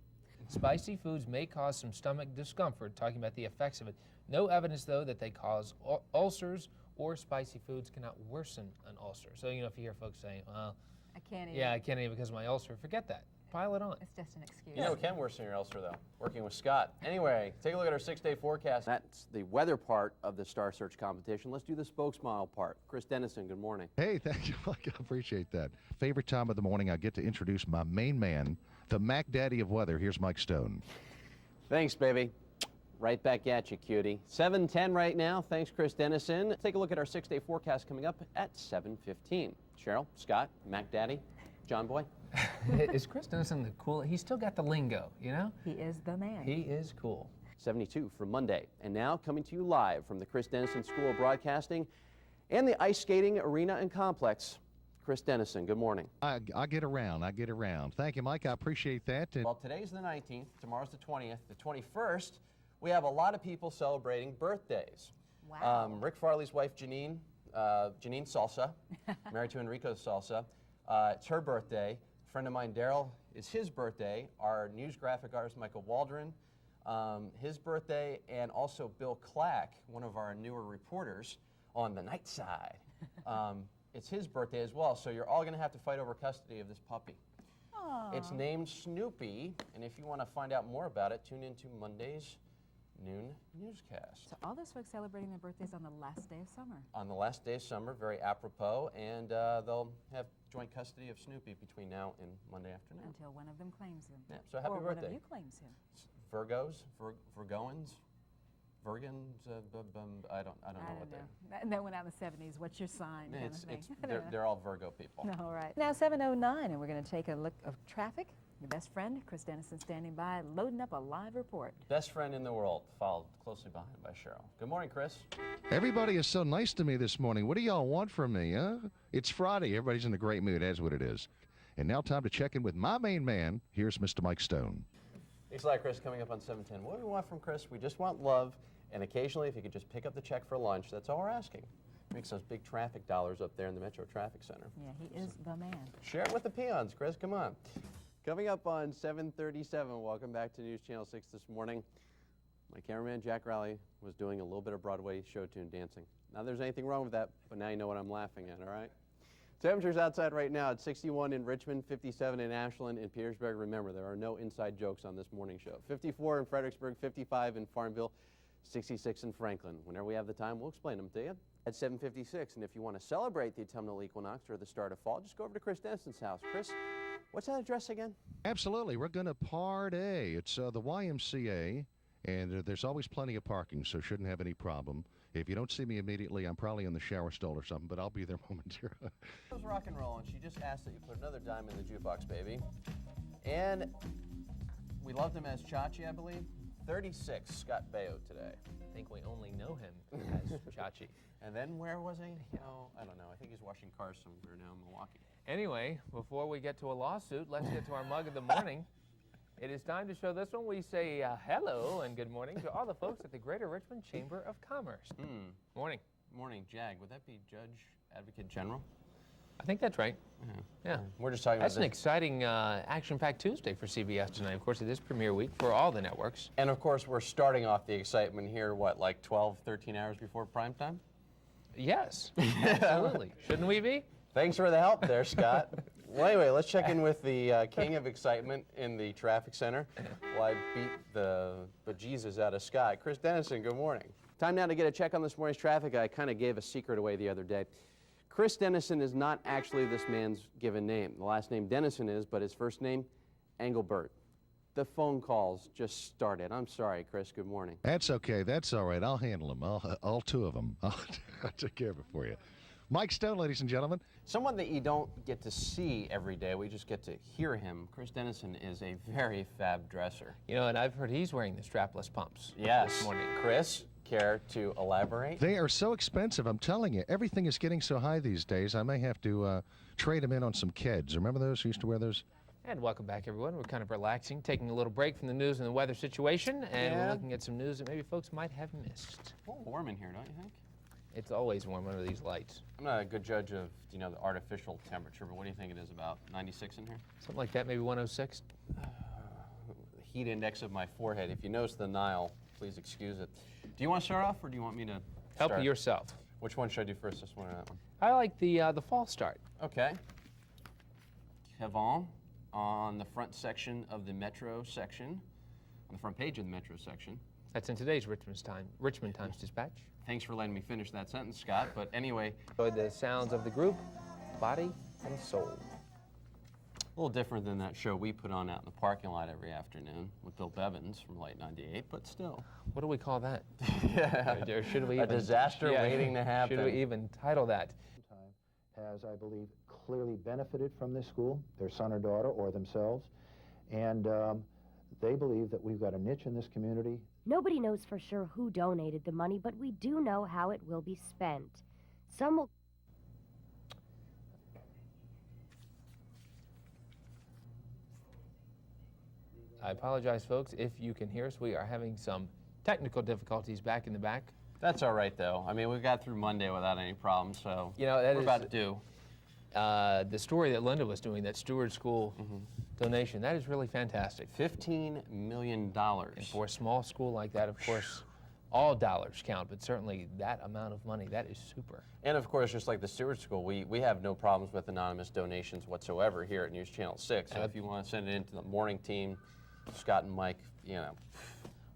Spicy foods may cause some stomach discomfort, talking about the effects of it. No evidence, though, that they cause ulcers, or spicy foods cannot worsen an ulcer. So, you know, if you hear folks saying, well, I can't eat. Yeah, I can't eat because of my ulcer, forget that. Pile it on. It's just an excuse. You know, it can worsen your ulcer, though, working with Scott. Anyway, take a look at our 6-day forecast. That's the weather part of the Star Search competition. Let's do the spokesmodel part. Chris Dennison, good morning. Hey, thank you, Mike. I appreciate that. Favorite time of the morning, I get to introduce my main man, the Mac Daddy of weather. Here's Mike Stone. Thanks, baby. Right back at you, cutie. 7:10 right now. Thanks, Chris Dennison. Take a look at our 6-day forecast coming up at 7:15. Cheryl, Scott, Mac Daddy, John Boy. Is Chris Dennison the cool? He's still got the lingo, you know? He is the man. He is cool. 72 for Monday. And now coming to you live from the Chris Dennison School of Broadcasting and the Ice Skating Arena and Complex. Chris Dennison, good morning. I get around. Thank you, Mike. I appreciate that. Well, today's the 19th. Tomorrow's the 20th. The 21st, we have a lot of people celebrating birthdays. Wow. Rick Farley's wife, Janine Salsa, married to Enrico Salsa. It's her birthday. A friend of mine, Daryl, is his birthday. Our news graphic artist, Michael Waldron, his birthday, and also Bill Clack, one of our newer reporters on the night side. It's his birthday as well, so you're all going to have to fight over custody of this puppy. Aww. It's named Snoopy, and if you want to find out more about it, tune into Monday's noon newscast. So all those folks celebrating their birthdays on the last day of summer. On the last day of summer, very apropos, and they'll have joint custody of Snoopy between now and Monday afternoon. Until one of them claims him. Yeah, so happy or birthday. One of you claims him. Virgos, Virgoans, Virgins, I don't know what they're. That went out in the 70s. What's your sign? They're all Virgo people. All right. Now 7:09, and we're going to take a look of traffic. Your best friend, Chris Dennison, standing by, loading up a live report. Best friend in the world, followed closely behind by Cheryl. Good morning, Chris. Everybody is so nice to me this morning. What do y'all want from me, huh? It's Friday. Everybody's in a great mood. That's what it is. And now time to check in with my main man. Here's Mr. Mike Stone. Thanks a lot, Chris. Coming up on 7:10. What do we want from Chris? We just want love, and occasionally, if you could just pick up the check for lunch, that's all we're asking. Makes those big traffic dollars up there in the Metro Traffic Center. Yeah, he is the man. Share it with the peons, Chris. Come on. Coming up on 7:37, welcome back to News Channel 6 this morning. My cameraman, Jack Rowley, was doing a little bit of Broadway show tune dancing. Not that there's anything wrong with that, but now you know what I'm laughing at, all right? Temperatures outside right now at 61 in Richmond, 57 in Ashland, and Petersburg. Remember, there are no inside jokes on this morning show. 54 in Fredericksburg, 55 in Farmville, 66 in Franklin. Whenever we have the time, we'll explain them to you. At 7:56, and if you want to celebrate the autumnal equinox or the start of fall, just go over to Chris Dennison's house. Chris, what's that address again? Absolutely. We're going to party. It's the YMCA, and there's always plenty of parking, so shouldn't have any problem. If you don't see me immediately, I'm probably in the shower stall or something, but I'll be there momentarily. It was rock and roll, and she just asked that you put another dime in the jukebox, baby. And we loved him as Chachi, I believe. 36, Scott Baio today. I think we only know him as Chachi. And then where was he? Oh, I don't know. I think he's washing cars somewhere now in Milwaukee. Anyway, before we get to a lawsuit, let's get to our mug of the morning. It is time to show this one. We say hello and good morning to all the folks at the Greater Richmond Chamber of Commerce. Morning. Morning, Jag. Would that be Judge Advocate General? I think that's right. Yeah. We're just talking That's about an exciting action-packed Tuesday for CBS tonight. Of course, it is premiere week for all the networks. And of course, we're starting off the excitement here, what, like 12, 13 hours before prime time? Yes, absolutely. Shouldn't we be? Thanks for the help there, Scott. Well, anyway, let's check in with the king of excitement in the traffic center. Well, I beat the bejesus out of Scott. Chris Dennison, good morning. Time now to get a check on this morning's traffic. I kind of gave a secret away the other day. Chris Dennison is not actually this man's given name. The last name Dennison is, but his first name, Engelbert. The phone calls just started. I'm sorry, Chris. Good morning. That's okay. That's all right. I'll handle them. All two of them. I'll take care of it for you. Mike Stone, ladies and gentlemen. Someone that you don't get to see every day. We just get to hear him. Chris Dennison is a very fab dresser. You know, and I've heard he's wearing the strapless pumps. Yes. This morning. Chris, care to elaborate? They are so expensive, I'm telling you. Everything is getting so high these days, I may have to trade them in on some Keds. Remember those? Who used to wear those? And welcome back, everyone. We're kind of relaxing, taking a little break from the news and the weather situation, and we're looking at some news that maybe folks might have missed. A little warm in here, don't you think? It's always warm under these lights. I'm not a good judge of, you know, the artificial temperature, but what do you think it is, about 96 in here? Something like that, maybe 106? The heat index of my forehead. If you notice the Nile, please excuse it. Do you want to start off, or do you want me to Help start? yourself. Which one should I do first, this one or that one? I like the fall start. Okay. Kevon on the front section of the Metro section, on the front page of the Metro section. That's in today's Richmond Times Dispatch. Thanks for letting me finish that sentence, Scott. But anyway, the sounds of the group, Body and Soul. A little different than that show we put on out in the parking lot every afternoon with Bill Bevins from Light 98, but still. What do we call that? Or should we a disaster waiting to happen. Should we even title that? Has, I believe, clearly benefited from this school, their son or daughter or themselves, and they believe that we've got a niche in this community. Nobody knows for sure who donated the money, but we do know how it will be spent. Some will... I apologize, folks, if you can hear us. We are having some technical difficulties back in the back. That's all right, though. I mean, we got through Monday without any problems, so you know, that we're is, about to do. The story that Linda was doing, that Stewart School donation, that is really fantastic. $15 million. And for a small school like that, of course, all dollars count, but certainly that amount of money, that is super. And of course, just like the Stewart School, we have no problems with anonymous donations whatsoever here at News Channel 6. So if you want to send it into the morning team, Scott and Mike, you know.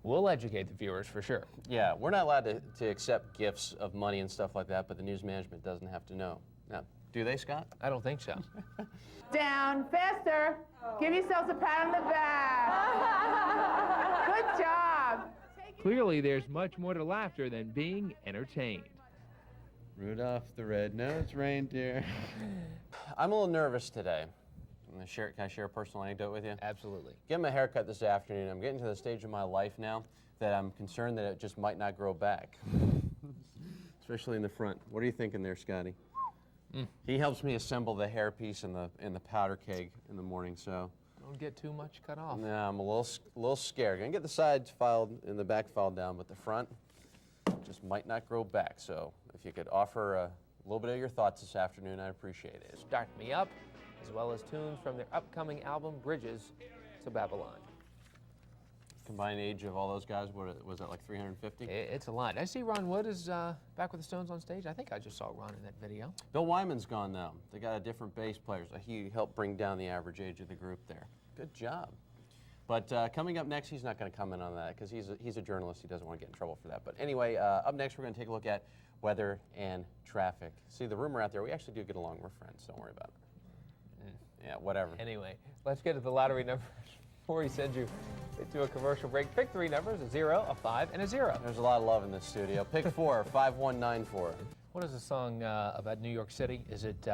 We'll educate the viewers for sure. Yeah, we're not allowed to accept gifts of money and stuff like that, but the news management doesn't have to know. Now, do they, Scott? I don't think so. Down, faster. Give yourselves a pat on the back. Good job. Clearly, there's much more to laughter than being entertained. Rudolph the red-nosed reindeer. I'm a little nervous today. Can I share a personal anecdote with you? Absolutely. Getting my haircut this afternoon. I'm getting to the stage of my life now that I'm concerned that it just might not grow back. Especially in the front. What are you thinking there, Scotty? He helps me assemble the hairpiece in the powder keg in the morning, so. Don't get too much cut off. No, I'm a little scared. Gonna get the sides filed and the back filed down, but the front just might not grow back. So if you could offer a little bit of your thoughts this afternoon, I'd appreciate it. Start Me Up, as well as tunes from their upcoming album, Bridges to Babylon. Combined age of all those guys, what was that, like 350? It's a lot. I see Ron Wood is back with the Stones on stage. I think I just saw Ron in that video. Bill Wyman's gone now. They got a different bass player, so he helped bring down the average age of the group there. Good job. But coming up next, he's not going to comment on that because he's a journalist. He doesn't want to get in trouble for that. But anyway, up next, we're going to take a look at weather and traffic. See, the rumor out there, we actually do get along. We're friends. Don't worry about it. Yeah, whatever. Anyway, let's get to the lottery numbers before he sends you to a commercial break. Pick three numbers, a 0, a 5, and a 0. There's a lot of love in this studio. Pick 4, 5194. What is the song about New York City? Is it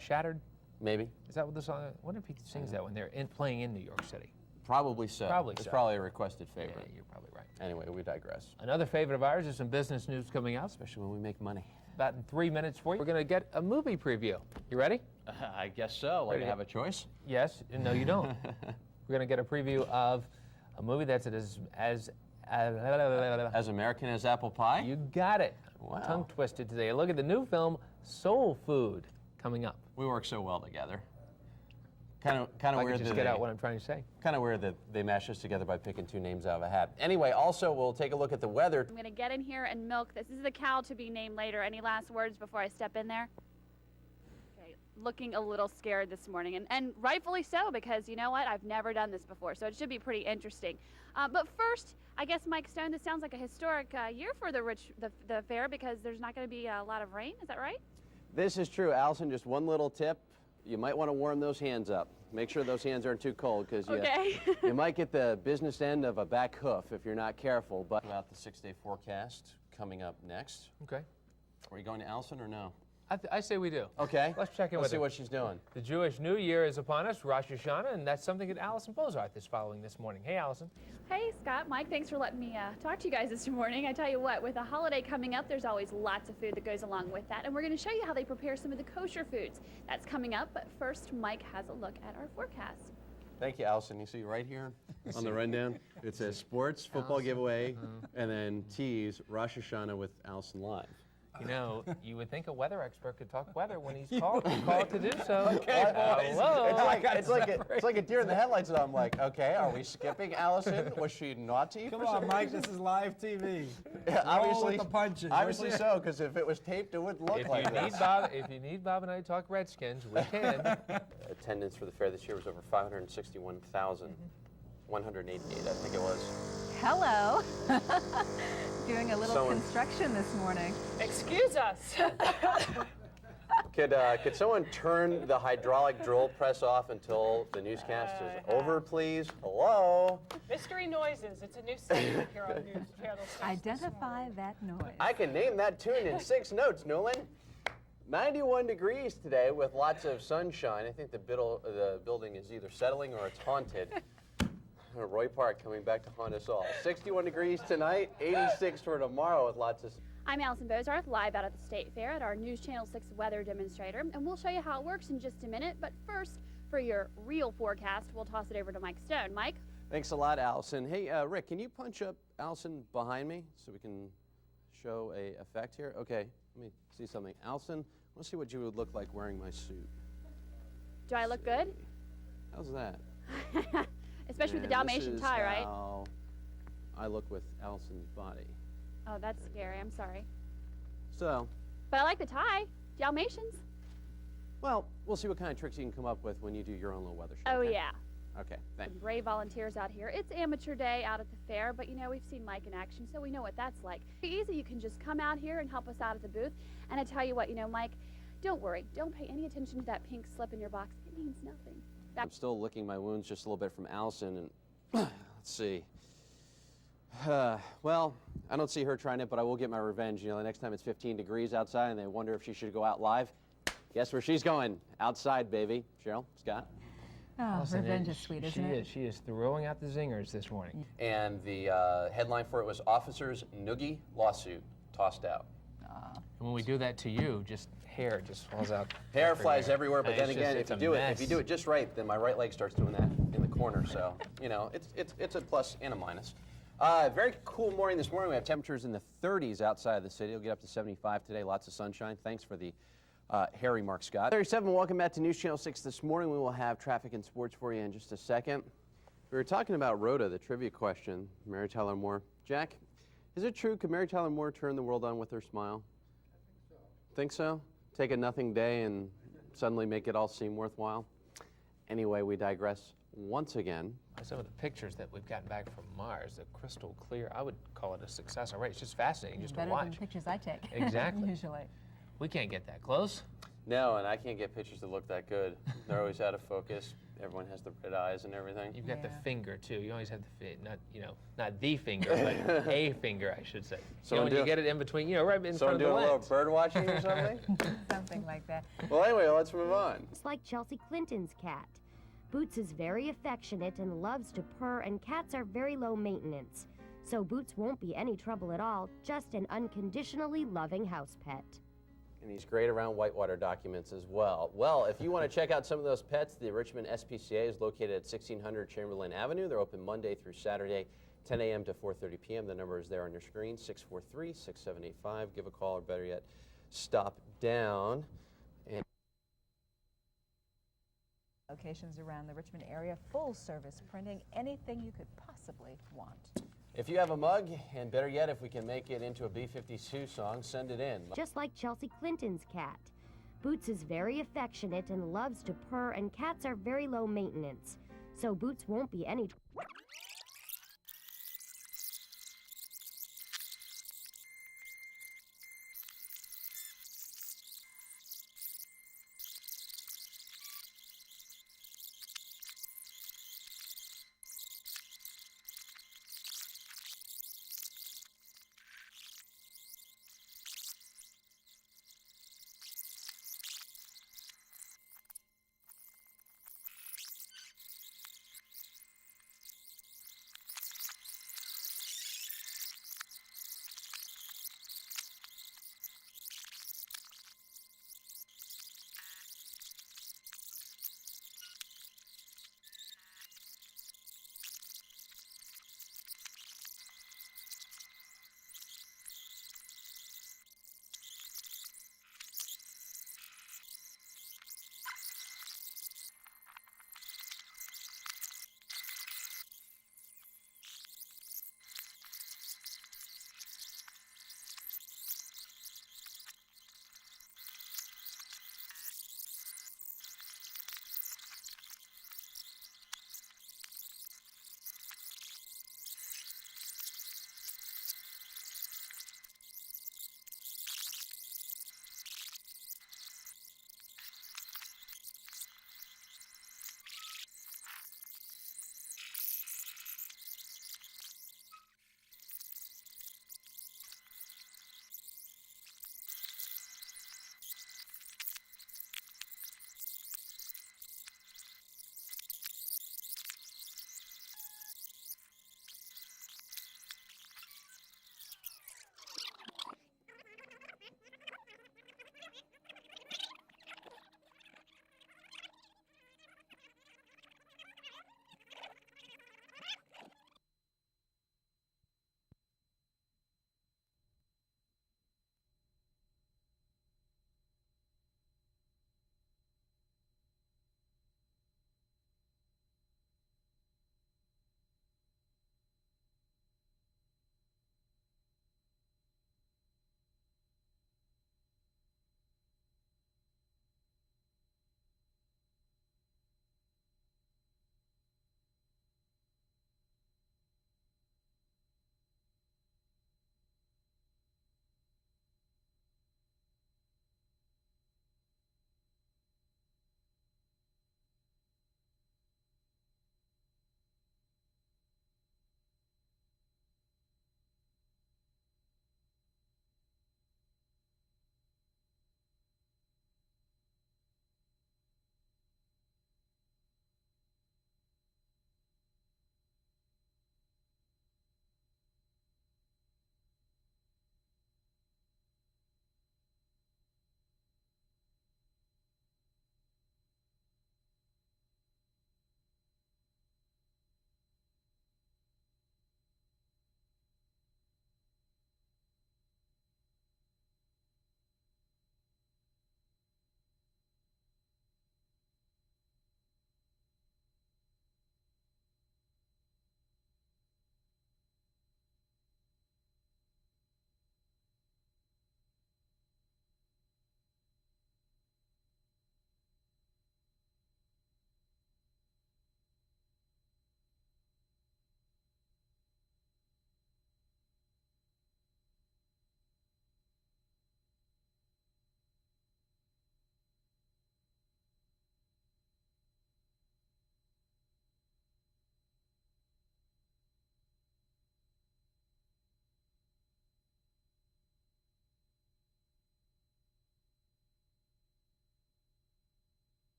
Shattered? Maybe. Is that what the song? I wonder if he sings that when they're playing in New York City. Probably so. Probably It's so. probably a requested favorite. Yeah, you're probably right. Anyway, we digress. Another favorite of ours is some business news coming up. Especially when we make money. About in 3 minutes for you. We're going to get a movie preview. You ready? I guess so. Like, I have a choice? Yes. No, you don't. We're going to get a preview of a movie that's as American as apple pie? You got it. Wow. Tongue twisted today. Look at the new film Soul Food coming up. We work so well together. Kind of I weird. Just get out what I'm trying to say. Kind of weird that they mashed us together by picking two names out of a hat. Anyway, also we'll take a look at the weather. I'm going to get in here and milk this. This is the cow to be named later. Any last words before I step in there? Okay, looking a little scared this morning, and rightfully so, because you know what? I've never done this before, so it should be pretty interesting. But first, I guess, Mike Stone, this sounds like a historic year for the fair because there's not going to be a lot of rain. Is that right? This is true, Allison. Just one little tip. You might want to warm those hands up. Make sure those hands aren't too cold because you might get the business end of a back hoof if you're not careful. But about the 6-day forecast coming up next. Okay. Are we going to Allison or no? I say we do. Okay. Let's check in Let's with see her. what she's doing. The Jewish New Year is upon us, Rosh Hashanah, and that's something that Allison Bozarth is following this morning. Hey, Allison. Hey, Scott, Mike, thanks for letting me talk to you guys this morning. I tell you what, with a holiday coming up, there's always lots of food that goes along with that, and we're going to show you how they prepare some of the kosher foods. That's coming up, but first, Mike has a look at our forecast. Thank you, Allison. You see right here on the rundown, it says sports, football giveaway, and then tease Rosh Hashanah with Allison Live. You know, you would think a weather expert could talk weather when he's called to do so. Okay, boys. Hello. It's like a deer in the headlights, and I'm like, okay, are we skipping Allison? Was she naughty? Come on, Mike, this is live TV. Yeah, Roll with the punches. Obviously so, because if it was taped, it wouldn't look like this. If you need Bob and I to talk Redskins, we can. Attendance for the fair this year was over 561,188, I think it was. Hello. Doing a little construction this morning. Excuse us. Could someone turn the hydraulic drill press off until the newscast is over, please? Hello? Mystery Noises. It's a new segment here on News Channel 6. Identify that noise. I can name that tune in 6 notes, Newland. 91 degrees today with lots of sunshine. I think the building is either settling or it's haunted. Roy Park coming back to haunt us all. 61 degrees tonight, 86 for tomorrow with lots of... I'm Allison Bozarth, live out at the State Fair at our News Channel 6 weather demonstrator, and we'll show you how it works in just a minute. But first, for your real forecast, we'll toss it over to Mike Stone. Mike? Thanks a lot, Allison. Hey, Rick, can you punch up Allison behind me so we can show a effect here? Okay, let me see something. Allison, let's see what you would look like wearing my suit. Do I look good? How's that? Especially with the Dalmatian tie, right? How I look with Allison's body. Oh, that's scary. I'm sorry. So, But I like the tie. Dalmatians. well, we'll see what kind of tricks you can come up with when you do your own little weather show. Oh, okay? yeah. Okay, thanks. Some brave volunteers out here. It's amateur day out at the fair, but you know, we've seen Mike in action, so we know what that's like. It's easy. You can just come out here and help us out at the booth. And I tell you what, you know, Mike, don't worry. Don't pay any attention to that pink slip in your box. It means nothing. I'm still licking my wounds just a little bit from Allison, and let's see. Well, I don't see her trying it, but I will get my revenge. You know, the next time it's 15 degrees outside and they wonder if she should go out live, guess where she's going? Outside, baby. Cheryl, Scott? Oh, revenge is sweet, isn't it? She is throwing out the zingers this morning. And the headline for it was Officers Noogie Lawsuit Tossed Out. And when we do that to you, just hair just falls out. Hair flies everywhere, but And then it's again, just- if you do it just right, then my right leg starts doing that in the corner. So, you know, it's a plus and a minus. Very cool morning this morning. We have temperatures in the 30s outside of the city. It'll get up to 75 today. Lots of sunshine. Thanks for the hairy Mark Scott. 37, welcome back to News Channel 6 this morning. We will have traffic and sports for you in just a second. We were talking about Rhoda, the trivia question, Mary Tyler Moore. Jack, is it true, could Mary Tyler Moore turn the world on with her smile? Think so? Take a nothing day and suddenly make it all seem worthwhile? Anyway, we digress once again. Some of the pictures that we've gotten back from Mars, they're crystal clear. I would call it a success already. It's just fascinating just to Better watch. than the pictures I take. Exactly. Usually. We can't get that close. No, and I can't get pictures that look that good. They're always out of focus. Everyone has the red eyes and everything. You've got the finger too. You always have the not the finger, but a finger, I should say. Someone when you get it in between, right in front of the doing a little lens. bird watching or something? Something like that. Well, anyway, let's move on. It's like Chelsea Clinton's cat. Boots is very affectionate and loves to purr, and cats are very low maintenance. So Boots won't be any trouble at all, just an unconditionally loving house pet. And he's great around whitewater documents as well. Well, if you want to check out some of those pets, the Richmond SPCA is located at 1600 Chamberlain Avenue. They're open Monday through Saturday, 10 a.m. to 4:30 p.m. The number is there on your screen, 643-6785. Give a call, or better yet, stop down. And Locations around the Richmond area, full service printing, anything you could possibly want. if you have a mug, and better yet, if we can make it into a B-52 song, send it in. Just like Chelsea Clinton's cat. Boots is very affectionate and loves to purr, and cats are very low maintenance. So Boots won't be any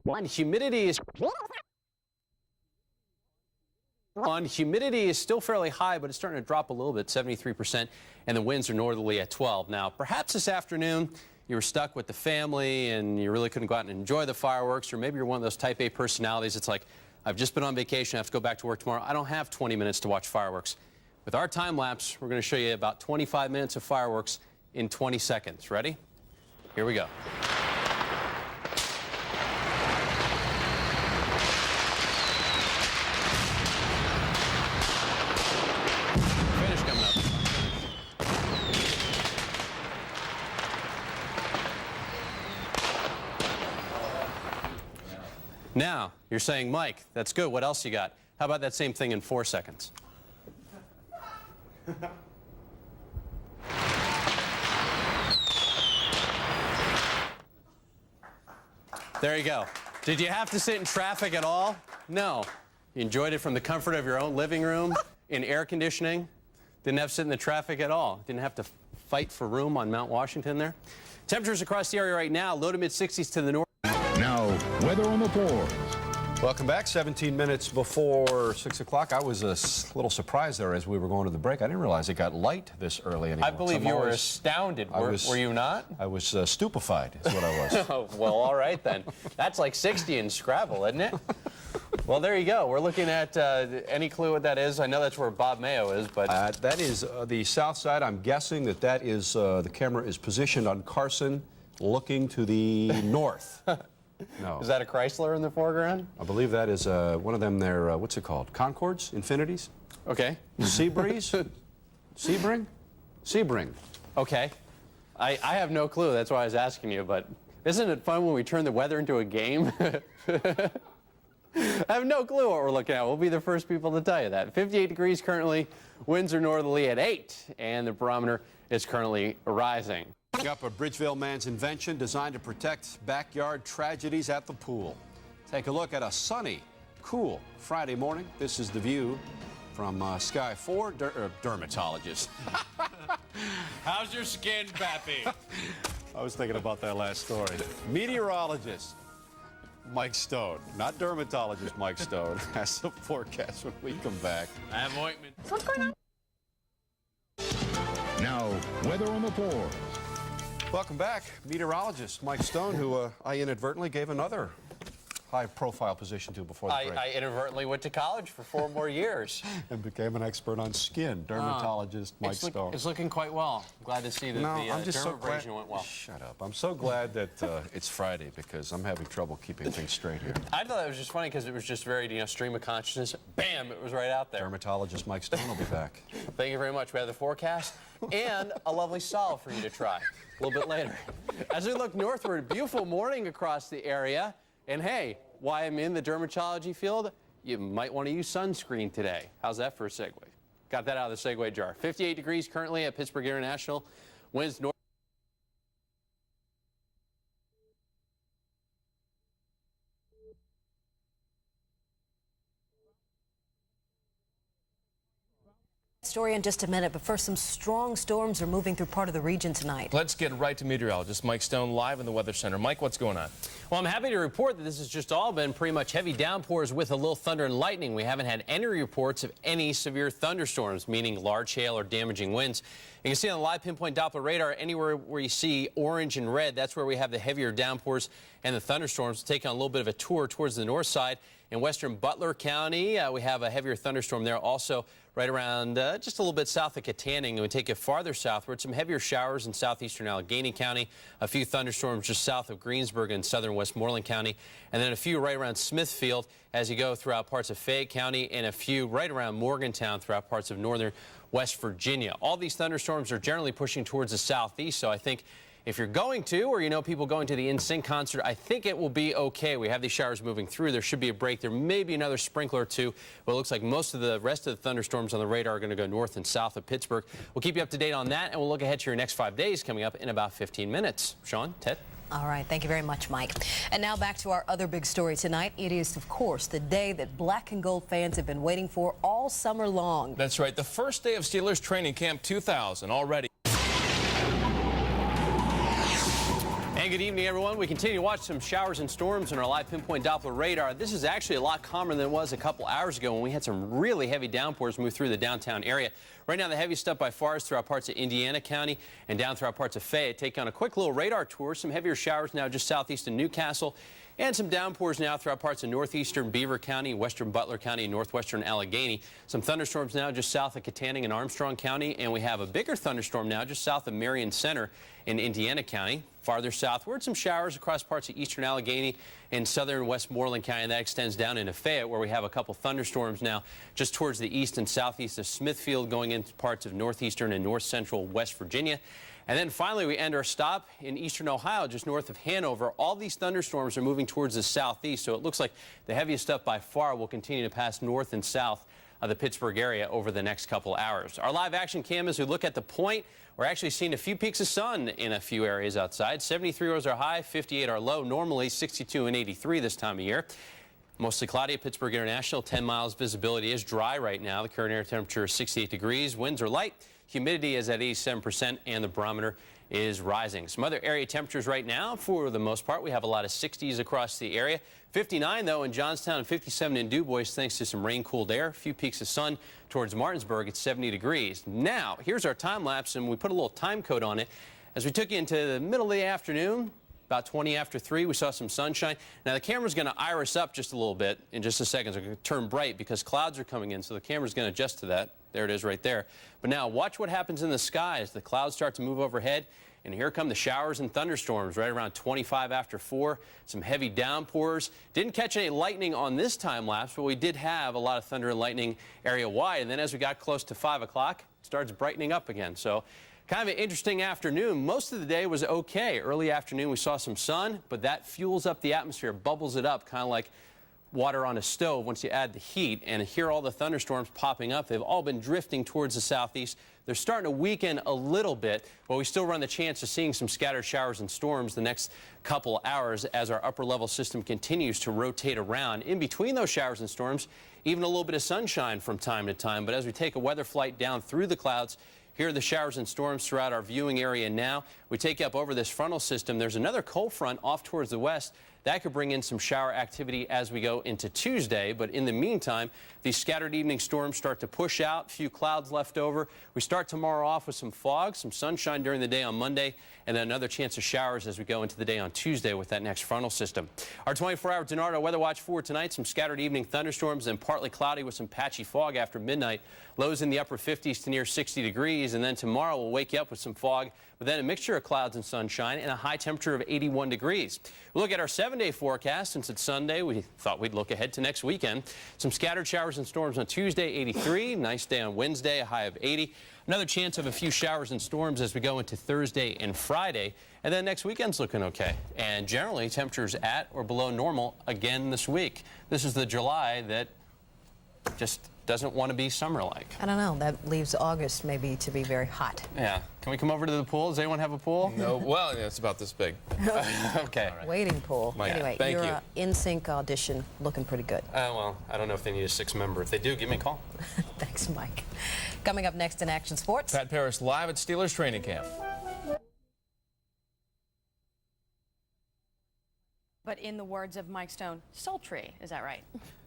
Humidity is still fairly high, but it's starting to drop a little bit, 73%, and the winds are northerly at 12. Now, perhaps this afternoon you were stuck with the family and you really couldn't go out and enjoy the fireworks, or maybe you're one of those type A personalities. It's like, I've just been on vacation, I have to go back to work tomorrow. I don't have 20 minutes to watch fireworks. With our time lapse, we're going to show you about 25 minutes of fireworks in 20 seconds. Ready? Here we go. Finish coming up. Now, you're saying, Mike, that's good. What else you got? How about that same thing in 4 seconds? There you go. Did you have to sit in traffic at all? No. You enjoyed it from the comfort of your own living room, in air conditioning. Didn't have to sit in the traffic at all. Didn't have to fight for room on Mount Washington there. Temperatures across the area right now, low to mid 60s to the north. Now, weather on the 4s. Welcome back. 17 minutes before 6 o'clock. I was a little surprised there as we were going to the break. I didn't realize it got light this early anymore. I believe you were astounded. Were you not? I was stupefied is what I was. Oh, well, all right then. That's like 60 in Scrabble, isn't it? Well, there you go. We're looking at any clue what that is? I know that's where Bob Mayo is, but... that is the south side. I'm guessing that is the camera is positioned on Carson, looking to the north. No. Is that a Chrysler in the foreground? I believe that is one of them there, what's it called? Concords? Infinities? Okay. Seabreeze? Sebring? Sebring. Okay. I have no clue. That's why I was asking you, but isn't it fun when we turn the weather into a game? I have no clue what we're looking at. We'll be the first people to tell you that. 58 degrees currently. Winds are northerly at 8, and the barometer is currently rising. Up a Bridgeville man's invention designed to protect backyard tragedies at the pool. Take a look at a sunny, cool Friday morning. This is the view from Sky 4 dermatologist. How's your skin, Pappy? I was thinking about that last story. Meteorologist Mike Stone, not dermatologist Mike Stone, has the forecast when we come back. I have ointment. What's going on? Now, weather on the 4s. Welcome back. Meteorologist Mike Stone, who I inadvertently gave another high-profile position to before the break. I inadvertently went to college for 4 more years. And became an expert on skin. Dermatologist Mike Stone. It's looking quite well. Glad to see that the dermabrasion went well. Shut up. I'm so glad that it's Friday because I'm having trouble keeping things straight here. I thought that was just funny because it was just very, stream of consciousness. Bam, it was right out there. Dermatologist Mike Stone will be back. Thank you very much. We have the forecast and a lovely solve for you to try a little bit later. As we look northward, beautiful morning across the area. And hey, while I'm in the dermatology field, you might want to use sunscreen today. How's that for a segue? Got that out of the segue jar. 58 degrees currently at Pittsburgh International. Winds north. Story in just a minute, but first, some strong storms are moving through part of the region tonight. Let's get right to meteorologist Mike Stone live in the Weather Center. Mike, what's going on? Well, I'm happy to report that this has just all been pretty much heavy downpours with a little thunder and lightning. We haven't had any reports of any severe thunderstorms, meaning large hail or damaging winds. You can see on the live pinpoint Doppler radar, anywhere where you see orange and red, that's where we have the heavier downpours and the thunderstorms. Taking on a little bit of a tour towards the north side. In western Butler County, we have a heavier thunderstorm there. Also, right around just a little bit south of Katanning. And we take it farther southward, some heavier showers in southeastern Allegheny County, a few thunderstorms just south of Greensburg in southern Westmoreland County, and then a few right around Smithfield as you go throughout parts of Fayette County, and a few right around Morgantown throughout parts of northern West Virginia. All these thunderstorms are generally pushing towards the southeast, so I think if you're going to, or you know people going to the NSYNC concert, I think it will be okay. We have these showers moving through. There should be a break. There may be another sprinkler or two, but it looks like most of the rest of the thunderstorms on the radar are going to go north and south of Pittsburgh. We'll keep you up to date on that, and we'll look ahead to your next 5 days coming up in about 15 minutes. Sean, Ted? All right, thank you very much, Mike. And now back to our other big story tonight. It is, of course, the day that black and gold fans have been waiting for all summer long. That's right, the first day of Steelers training camp 2000 already. And good evening, everyone. We continue to watch some showers and storms on our live pinpoint Doppler radar. This is actually a lot calmer than it was a couple hours ago when we had some really heavy downpours move through the downtown area. Right now, the heavy stuff by far is throughout parts of Indiana County and down throughout parts of Fayette. Take on a quick little radar tour. Some heavier showers now just southeast of Newcastle, and some downpours now throughout parts of northeastern Beaver County, western Butler County, and northwestern Allegheny. Some thunderstorms now just south of Katanning and Armstrong County, and we have a bigger thunderstorm now just south of Marion Center in Indiana County. Farther southward, some showers across parts of eastern Allegheny and southern Westmoreland County. That extends down into Fayette, where we have a couple thunderstorms now just towards the east and southeast of Smithfield, going into parts of northeastern and north central West Virginia. And then finally, we end our stop in eastern Ohio, just north of Hanover. All these thunderstorms are moving towards the southeast, so it looks like the heaviest stuff by far will continue to pass north and south of the Pittsburgh area over the next couple hours. Our live action cam, as we look at the point, we're actually seeing a few peaks of sun in a few areas outside. 73 is our high, 58 our low. Normally 62 and 83 this time of year. Mostly cloudy at Pittsburgh International. 10 miles visibility is dry right now. The current air temperature is 68 degrees. Winds are light. Humidity is at 87%, and the barometer is rising. Some other area temperatures right now, for the most part, we have a lot of 60s across the area. 59, though, in Johnstown, and 57 in DuBois, thanks to some rain-cooled air. A few peaks of sun towards Martinsburg at 70 degrees. Now, here's our time lapse, and we put a little time code on it. As we took you into the middle of the afternoon, about 20 after 3, we saw some sunshine. Now, the camera's going to iris up just a little bit in just a second. It's going to turn bright because clouds are coming in, so the camera's going to adjust to that. There it is right there. But now, watch what happens in the sky as the clouds start to move overhead. And here come the showers and thunderstorms right around 25 after 4. Some heavy downpours. Didn't catch any lightning on this time lapse, but we did have a lot of thunder and lightning area wide. And then as we got close to 5 o'clock, it starts brightening up again. So kind of an interesting afternoon. Most of the day was okay. Early afternoon, we saw some sun, but that fuels up the atmosphere, bubbles it up, kind of like water on a stove once you add the heat. And here all the thunderstorms popping up. They've all been drifting towards the southeast. They're starting to weaken a little bit, but we still run the chance of seeing some scattered showers and storms the next couple hours as our upper level system continues to rotate around. In between those showers and storms, even a little bit of sunshine from time to time. But as we take a weather flight down through the clouds, here are the showers and storms throughout our viewing area now. We take you up over this frontal system. There's another cold front off towards the west. That could bring in some shower activity as we go into Tuesday. But in the meantime, these scattered evening storms start to push out. A few clouds left over. We start tomorrow off with some fog, some sunshine during the day on Monday, and then another chance of showers as we go into the day on Tuesday with that next frontal system. Our 24-hour DiNardo weather watch for tonight, some scattered evening thunderstorms and partly cloudy with some patchy fog after midnight. Lows in the upper 50s to near 60 degrees. And then tomorrow we'll wake you up with some fog, but then a mixture of clouds and sunshine and a high temperature of 81 degrees. We'll look at our 7-day forecast. Since it's Sunday, we thought we'd look ahead to next weekend. Some scattered showers and storms on Tuesday, 83. Nice day on Wednesday, a high of 80. Another chance of a few showers and storms as we go into Thursday and Friday. And then next weekend's looking okay. And generally, temperatures at or below normal again this week. This is the July that just doesn't want to be summer-like. I don't know. That leaves August maybe to be very hot. Yeah. Can we come over to the pool? Does anyone have a pool? No. Well, yeah, it's about this big. Okay. Right. Waiting pool. My anyway, thank your you. In-Sync audition looking pretty good. Well, I don't know if they need a 6-member. If they do, give me a call. Thanks, Mike. Coming up next in Action Sports. Pat Paris live at Steelers training camp. But in the words of Mike Stone, sultry. Is that right?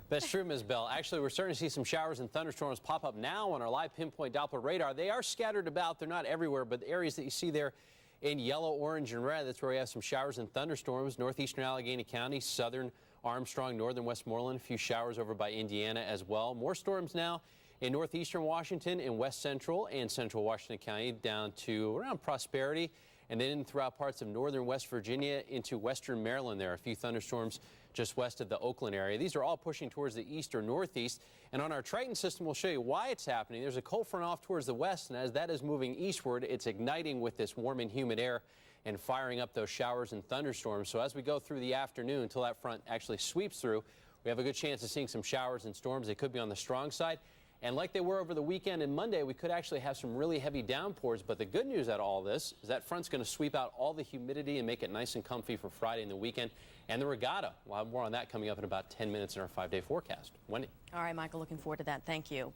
That's true, Ms. Bell. Actually, we're starting to see some showers and thunderstorms pop up now on our live pinpoint Doppler radar. They are scattered about. They're not everywhere, but the areas that you see there in yellow, orange, and red, that's where we have some showers and thunderstorms. Northeastern Allegheny County, southern Armstrong, northern Westmoreland, a few showers over by Indiana as well. More storms now in northeastern Washington, in west central and central Washington County, down to around Prosperity, and then throughout parts of northern West Virginia into western Maryland. There are a few thunderstorms just west of the Oakland area. These are all pushing towards the east or northeast. And on our Triton system, we'll show you why it's happening. There's a cold front off towards the west, and as that is moving eastward, it's igniting with this warm and humid air and firing up those showers and thunderstorms. So as we go through the afternoon until that front actually sweeps through, we have a good chance of seeing some showers and storms. They could be on the strong side. And like they were over the weekend and Monday, we could actually have some really heavy downpours. But the good news out of all this is that front's going to sweep out all the humidity and make it nice and comfy for Friday and the weekend. And the regatta. We'll have more on that coming up in about 10 minutes in our 5-day forecast. Wendy. All right, Michael, looking forward to that. Thank you.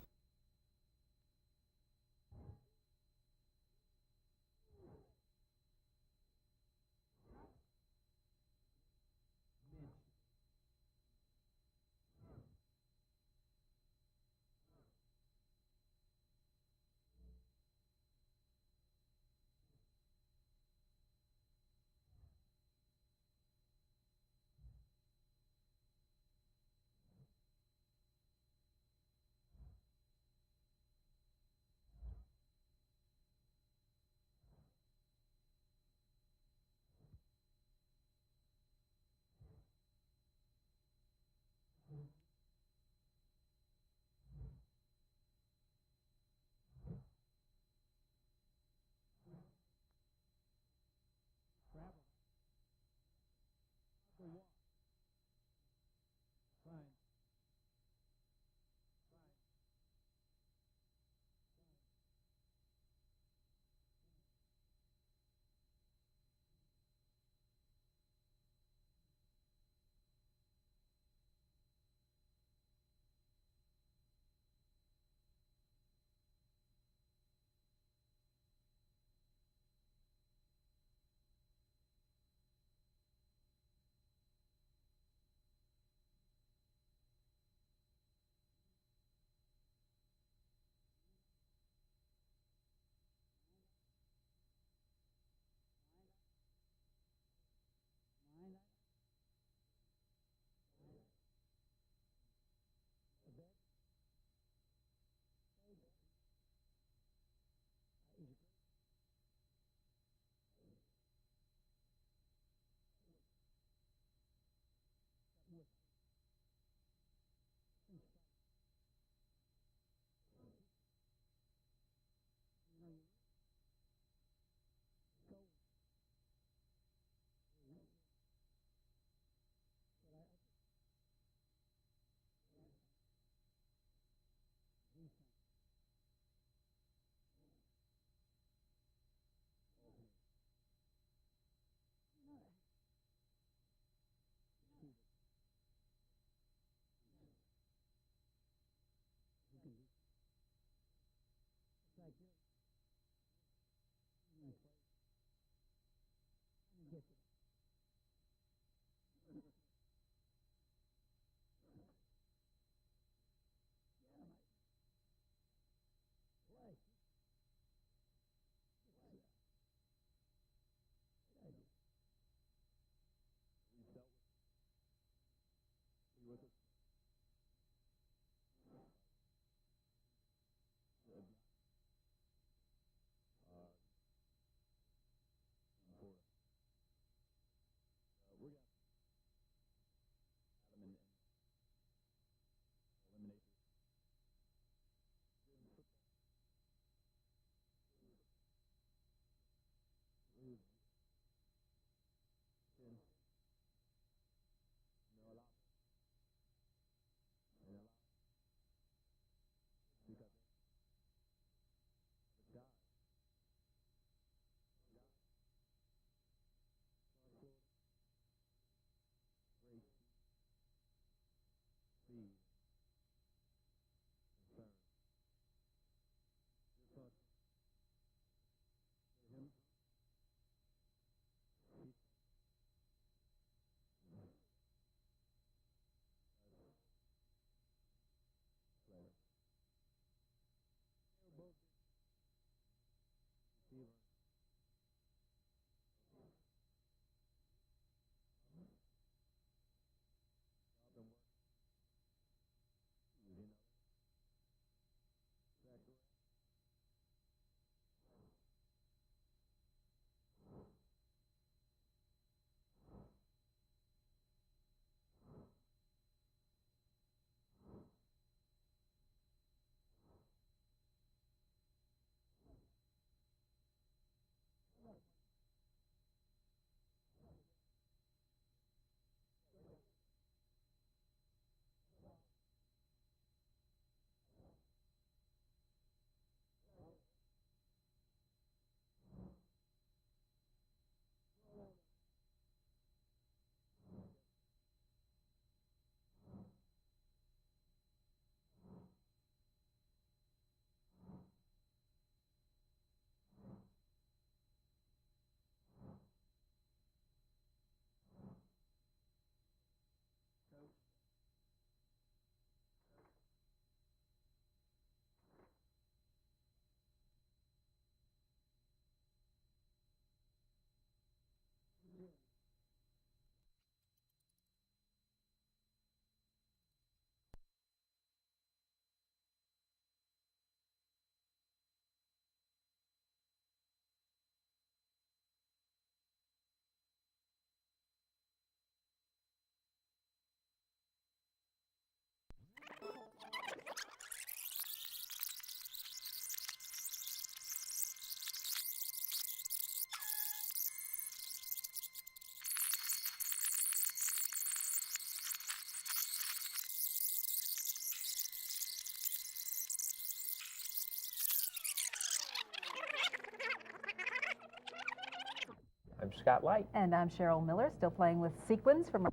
Scott Light. And I'm Cheryl Miller, still playing with Sequins from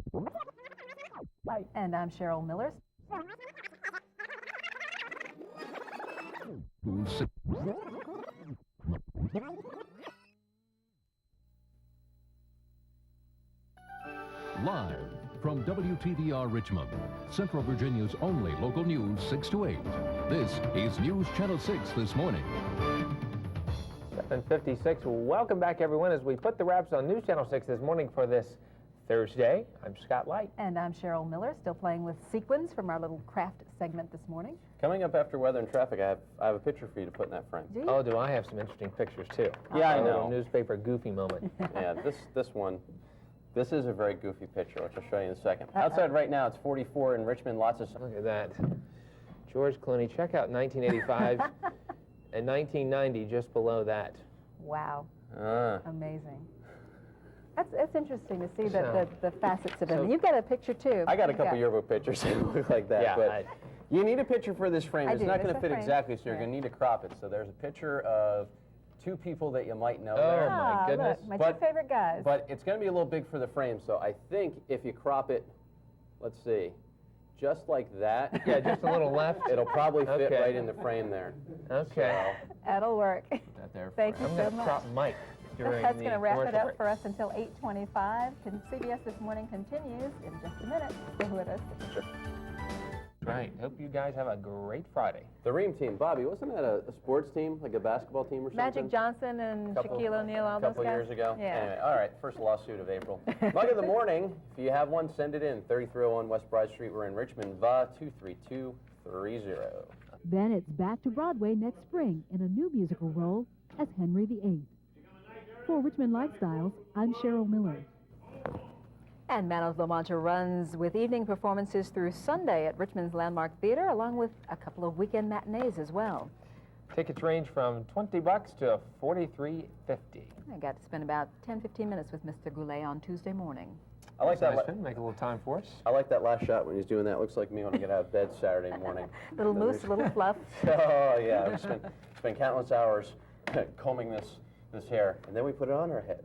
Light. And I'm Cheryl Miller. Live from WTVR Richmond, Central Virginia's only local news 6 to 8. This is News Channel 6 this morning. 7:56. Welcome back, everyone, as we put the wraps on News Channel 6 this morning for this Thursday. I'm Scott Light. And I'm Cheryl Miller, still playing with Sequins from our little craft segment this morning. Coming up after weather and traffic, I have a picture for you to put in that frame. Oh, do I have some interesting pictures, too? Yeah, I A little know. newspaper goofy moment. Yeah, this one. This is a very goofy picture, which I'll show you in a second. Outside right now, it's 44 in Richmond. Lots of... Look at that. George Clooney. Check out 1985 and 1990 just below that. Wow. Amazing. It's interesting to see So- the facets of him. You've got a picture, too. I got a couple yearbook pictures that look like that. Yeah, but you need a picture for this frame. I It's do. not going It's to a fit frame. exactly, so you're Yeah. going to need to crop it. So there's a picture of two people that you might know Oh, there. my goodness. Look, my two favorite guys. But it's going to be a little big for the frame, so I think if you crop it, let's see, just like that. Yeah, just a little left. It'll probably fit Okay. right in the frame there. Okay. That'll work. That there Thank you I'm so going to much. crop Mike during That's the going to wrap it commercial up break. for us until 8:25. CBS This Morning continues in just a minute. Stay with us. Right. Hope you guys have a great Friday. The Ream team, Bobby, wasn't that a sports team, like a basketball team or something? Magic Johnson and Shaquille O'Neal, all A those couple guys. years ago. Yeah. Anyway, all right, first lawsuit of April. Mug of the morning. If you have one, send it in. 3301 West Broad Street. We're in Richmond. VA 23230. Then it's back to Broadway next spring in a new musical role as Henry VIII. For Richmond Lifestyles, I'm Cheryl Miller. And Manos La Mancha runs with evening performances through Sunday at Richmond's Landmark Theater, along with a couple of weekend matinees as well. Tickets range from $20 to $43.50. I got to spend about 10-15 minutes with Mr. Goulet on Tuesday morning. I like that. Make a little time for us. I like that last shot when he's doing that. Looks like me when I get out of bed Saturday morning. Little moose, little fluff. Oh, yeah. We spent countless hours combing this hair, and then we put it on our head.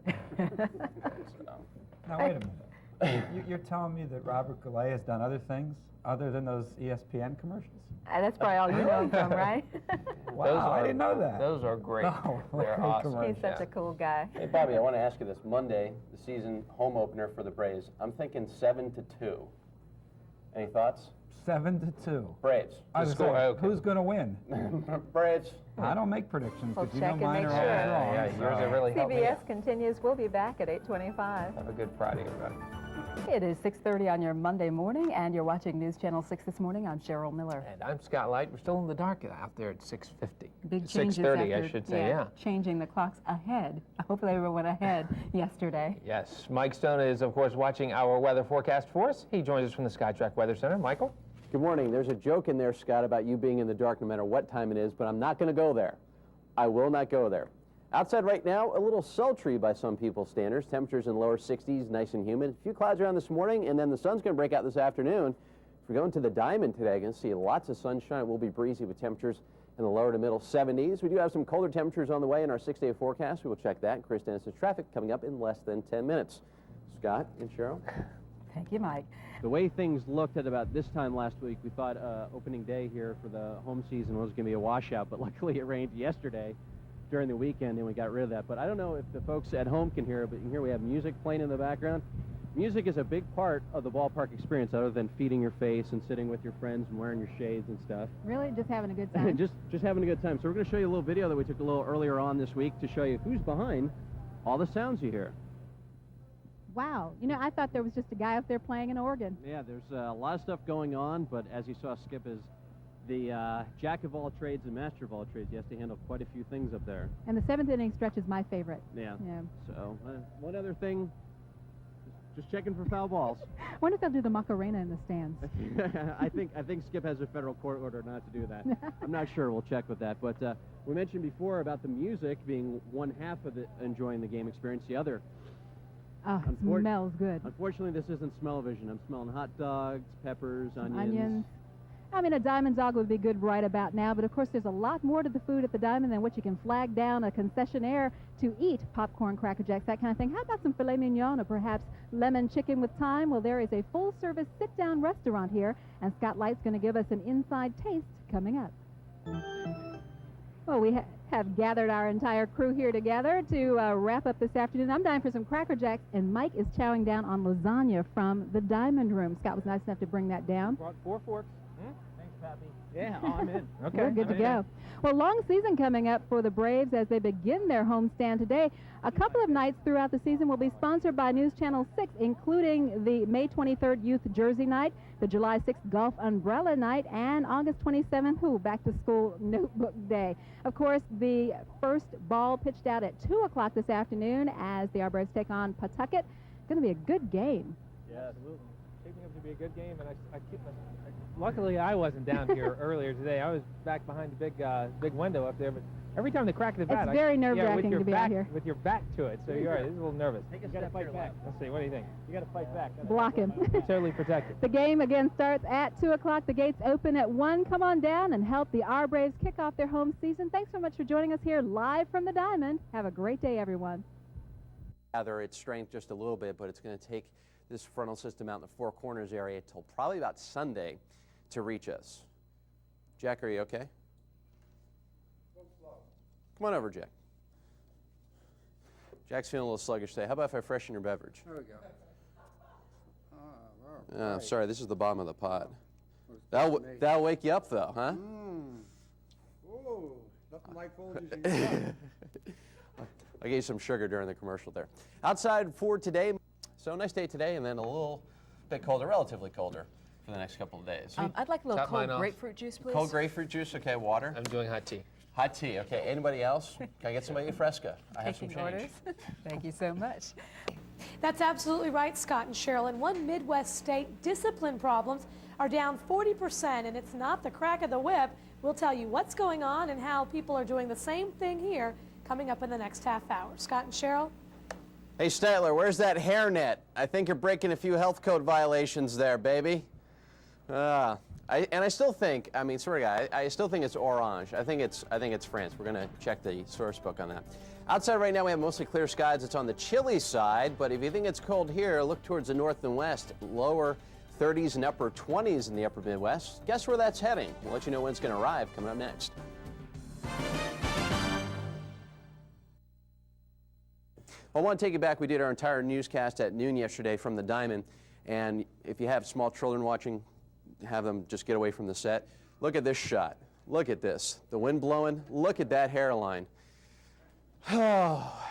Now, wait a minute. You're telling me that Robert Goulet has done other things other than those ESPN commercials? That's probably all you know him from, right? Wow, I didn't know that. Those are great. Oh, They're great awesome. commercials. He's such a cool guy. Hey, Bobby, I want to ask you this. Monday, the season home opener for the Braves. I'm thinking 7-2. Any thoughts? 7-2. Braves. I was score, saying, okay. who's going to win? Braves. I don't make predictions We'll because you know check and mine make are sure. always wrong. Yeah, yours are really helping. CBS continues. We'll be back at 8:25. Have a good Friday, everybody. It is 6:30 on your Monday morning, and you're watching News Channel 6 this morning. I'm Cheryl Miller. And I'm Scott Light. We're still in the dark out there at 6:50. Big changes 6:30, after, I should say, yeah. Changing the clocks ahead. Hopefully everyone went ahead yesterday. Yes, Mike Stone is, of course, watching our weather forecast for us. He joins us from the SkyTrack Weather Center. Michael? Good morning. There's a joke in there, Scott, about you being in the dark no matter what time it is, but I'm not going to go there. I will not go there. Outside right now, a little sultry by some people's standards. Temperatures in lower 60s, nice and humid. A few clouds around this morning, and then the sun's going to break out this afternoon. If we're going to the Diamond today, going to see lots of sunshine. It will be breezy with temperatures in the lower to middle 70s. We do have some colder temperatures on the way in our 6-day forecast. We will check that. Chris Dennis's traffic coming up in less than 10 minutes. Scott and Cheryl. Thank you, Mike. The way things looked at about this time last week, we thought opening day here for the home season was going to be a washout, but luckily it rained yesterday during the weekend and we got rid of that. But I don't know if the folks at home can hear it, but here we have music playing in the background. Music is a big part of the ballpark experience other than feeding your face and sitting with your friends and wearing your shades and stuff. Really? Just having a good time? just having a good time. So we're going to show you a little video that we took a little earlier on this week to show you who's behind all the sounds you hear. Wow. You know, I thought there was just a guy up there playing an organ. Yeah, there's a lot of stuff going on, but as you saw, Skip is the jack of all trades and master of all trades. He has to handle quite a few things up there. And the seventh inning stretch is my favorite. Yeah. Yeah. So one other thing, just checking for foul balls. I wonder if they'll do the Macarena in the stands. I think Skip has a federal court order not to do that. I'm not sure. We'll check with that. But we mentioned before about the music being one half of the enjoying the game experience. The other. Oh, it smells good. Unfortunately, this isn't smell-o-vision. I'm smelling hot dogs, peppers, onions. I mean, a Diamond dog would be good right about now, but of course there's a lot more to the food at the Diamond than what you can flag down a concessionaire to eat. Popcorn, Cracker Jacks, that kind of thing. How about some filet mignon or perhaps lemon chicken with thyme? Well, there is a full-service sit-down restaurant here, and Scott Light's going to give us an inside taste coming up. Well, we have gathered our entire crew here together to wrap up this afternoon. I'm dying for some Cracker Jacks, and Mike is chowing down on lasagna from the Diamond Room. Scott was nice enough to bring that down. Brought 4 forks. Thanks, Pappy. Yeah, I'm in. Okay. We're good to go. Well, long season coming up for the Braves as they begin their homestand today. A couple of nights throughout the season will be sponsored by News Channel 6, including the May 23rd Youth Jersey Night, the July 6th Golf Umbrella Night, and August 27th, Back to School Notebook Day. Of course, the first ball pitched out at 2 o'clock this afternoon as the Braves take on Pawtucket. It's going to be a good game. Yeah, absolutely. Shaping up to be a good game, and luckily I wasn't down here earlier today. I was back behind the big window up there, but every time they crack the bat, it's very nerve-wracking to be out here. With your back to it, so you're right. It's a little nervous. You got to fight back. Let's see. What do you think? You got to fight back. Block him. You're totally protected. The game again starts at 2 o'clock. The gates open at 1. Come on down and help the Braves kick off their home season. Thanks so much for joining us here live from the Diamond. Have a great day, everyone. Gather its strength just a little bit, but it's going to take this frontal system out in the Four Corners area till probably about Sunday to reach us. Jack, are you okay? Come on over, Jack. Jack's feeling a little sluggish today. How about if I freshen your beverage? There we go. Sorry, this is the bottom of the pot. That'll wake you up, though, huh? Oh, nothing like Folgers. I gave you some sugar during the commercial there. Outside for today, so nice day today, and then a little bit colder, relatively colder for the next couple of days. I'd like a little cold grapefruit juice, please. Cold grapefruit juice, okay, water. I'm doing hot tea. Hot tea, okay. Anybody else? Can I get somebody a Fresca? I have some change. Thank you so much. That's absolutely right, Scott and Cheryl. In one Midwest state, discipline problems are down 40%, and it's not the crack of the whip. We'll tell you what's going on and how people are doing the same thing here coming up in the next half hour. Scott and Cheryl? Hey, Statler, where's that hairnet? I think you're breaking a few health code violations there, baby. I still think, I mean, sorry, guy, I still think it's orange. I think it's France. We're going to check the source book on that. Outside right now, we have mostly clear skies. It's on the chilly side, but if you think it's cold here, look towards the north and west. Lower 30s and upper 20s in the upper Midwest. Guess where that's heading? We'll let you know when it's going to arrive coming up next. I want to take you back. We did our entire newscast at noon yesterday from the Diamond, and if you have small children watching, have them just get away from the set. Look at this shot. Look at this. The wind blowing. Look at that hairline. Oh,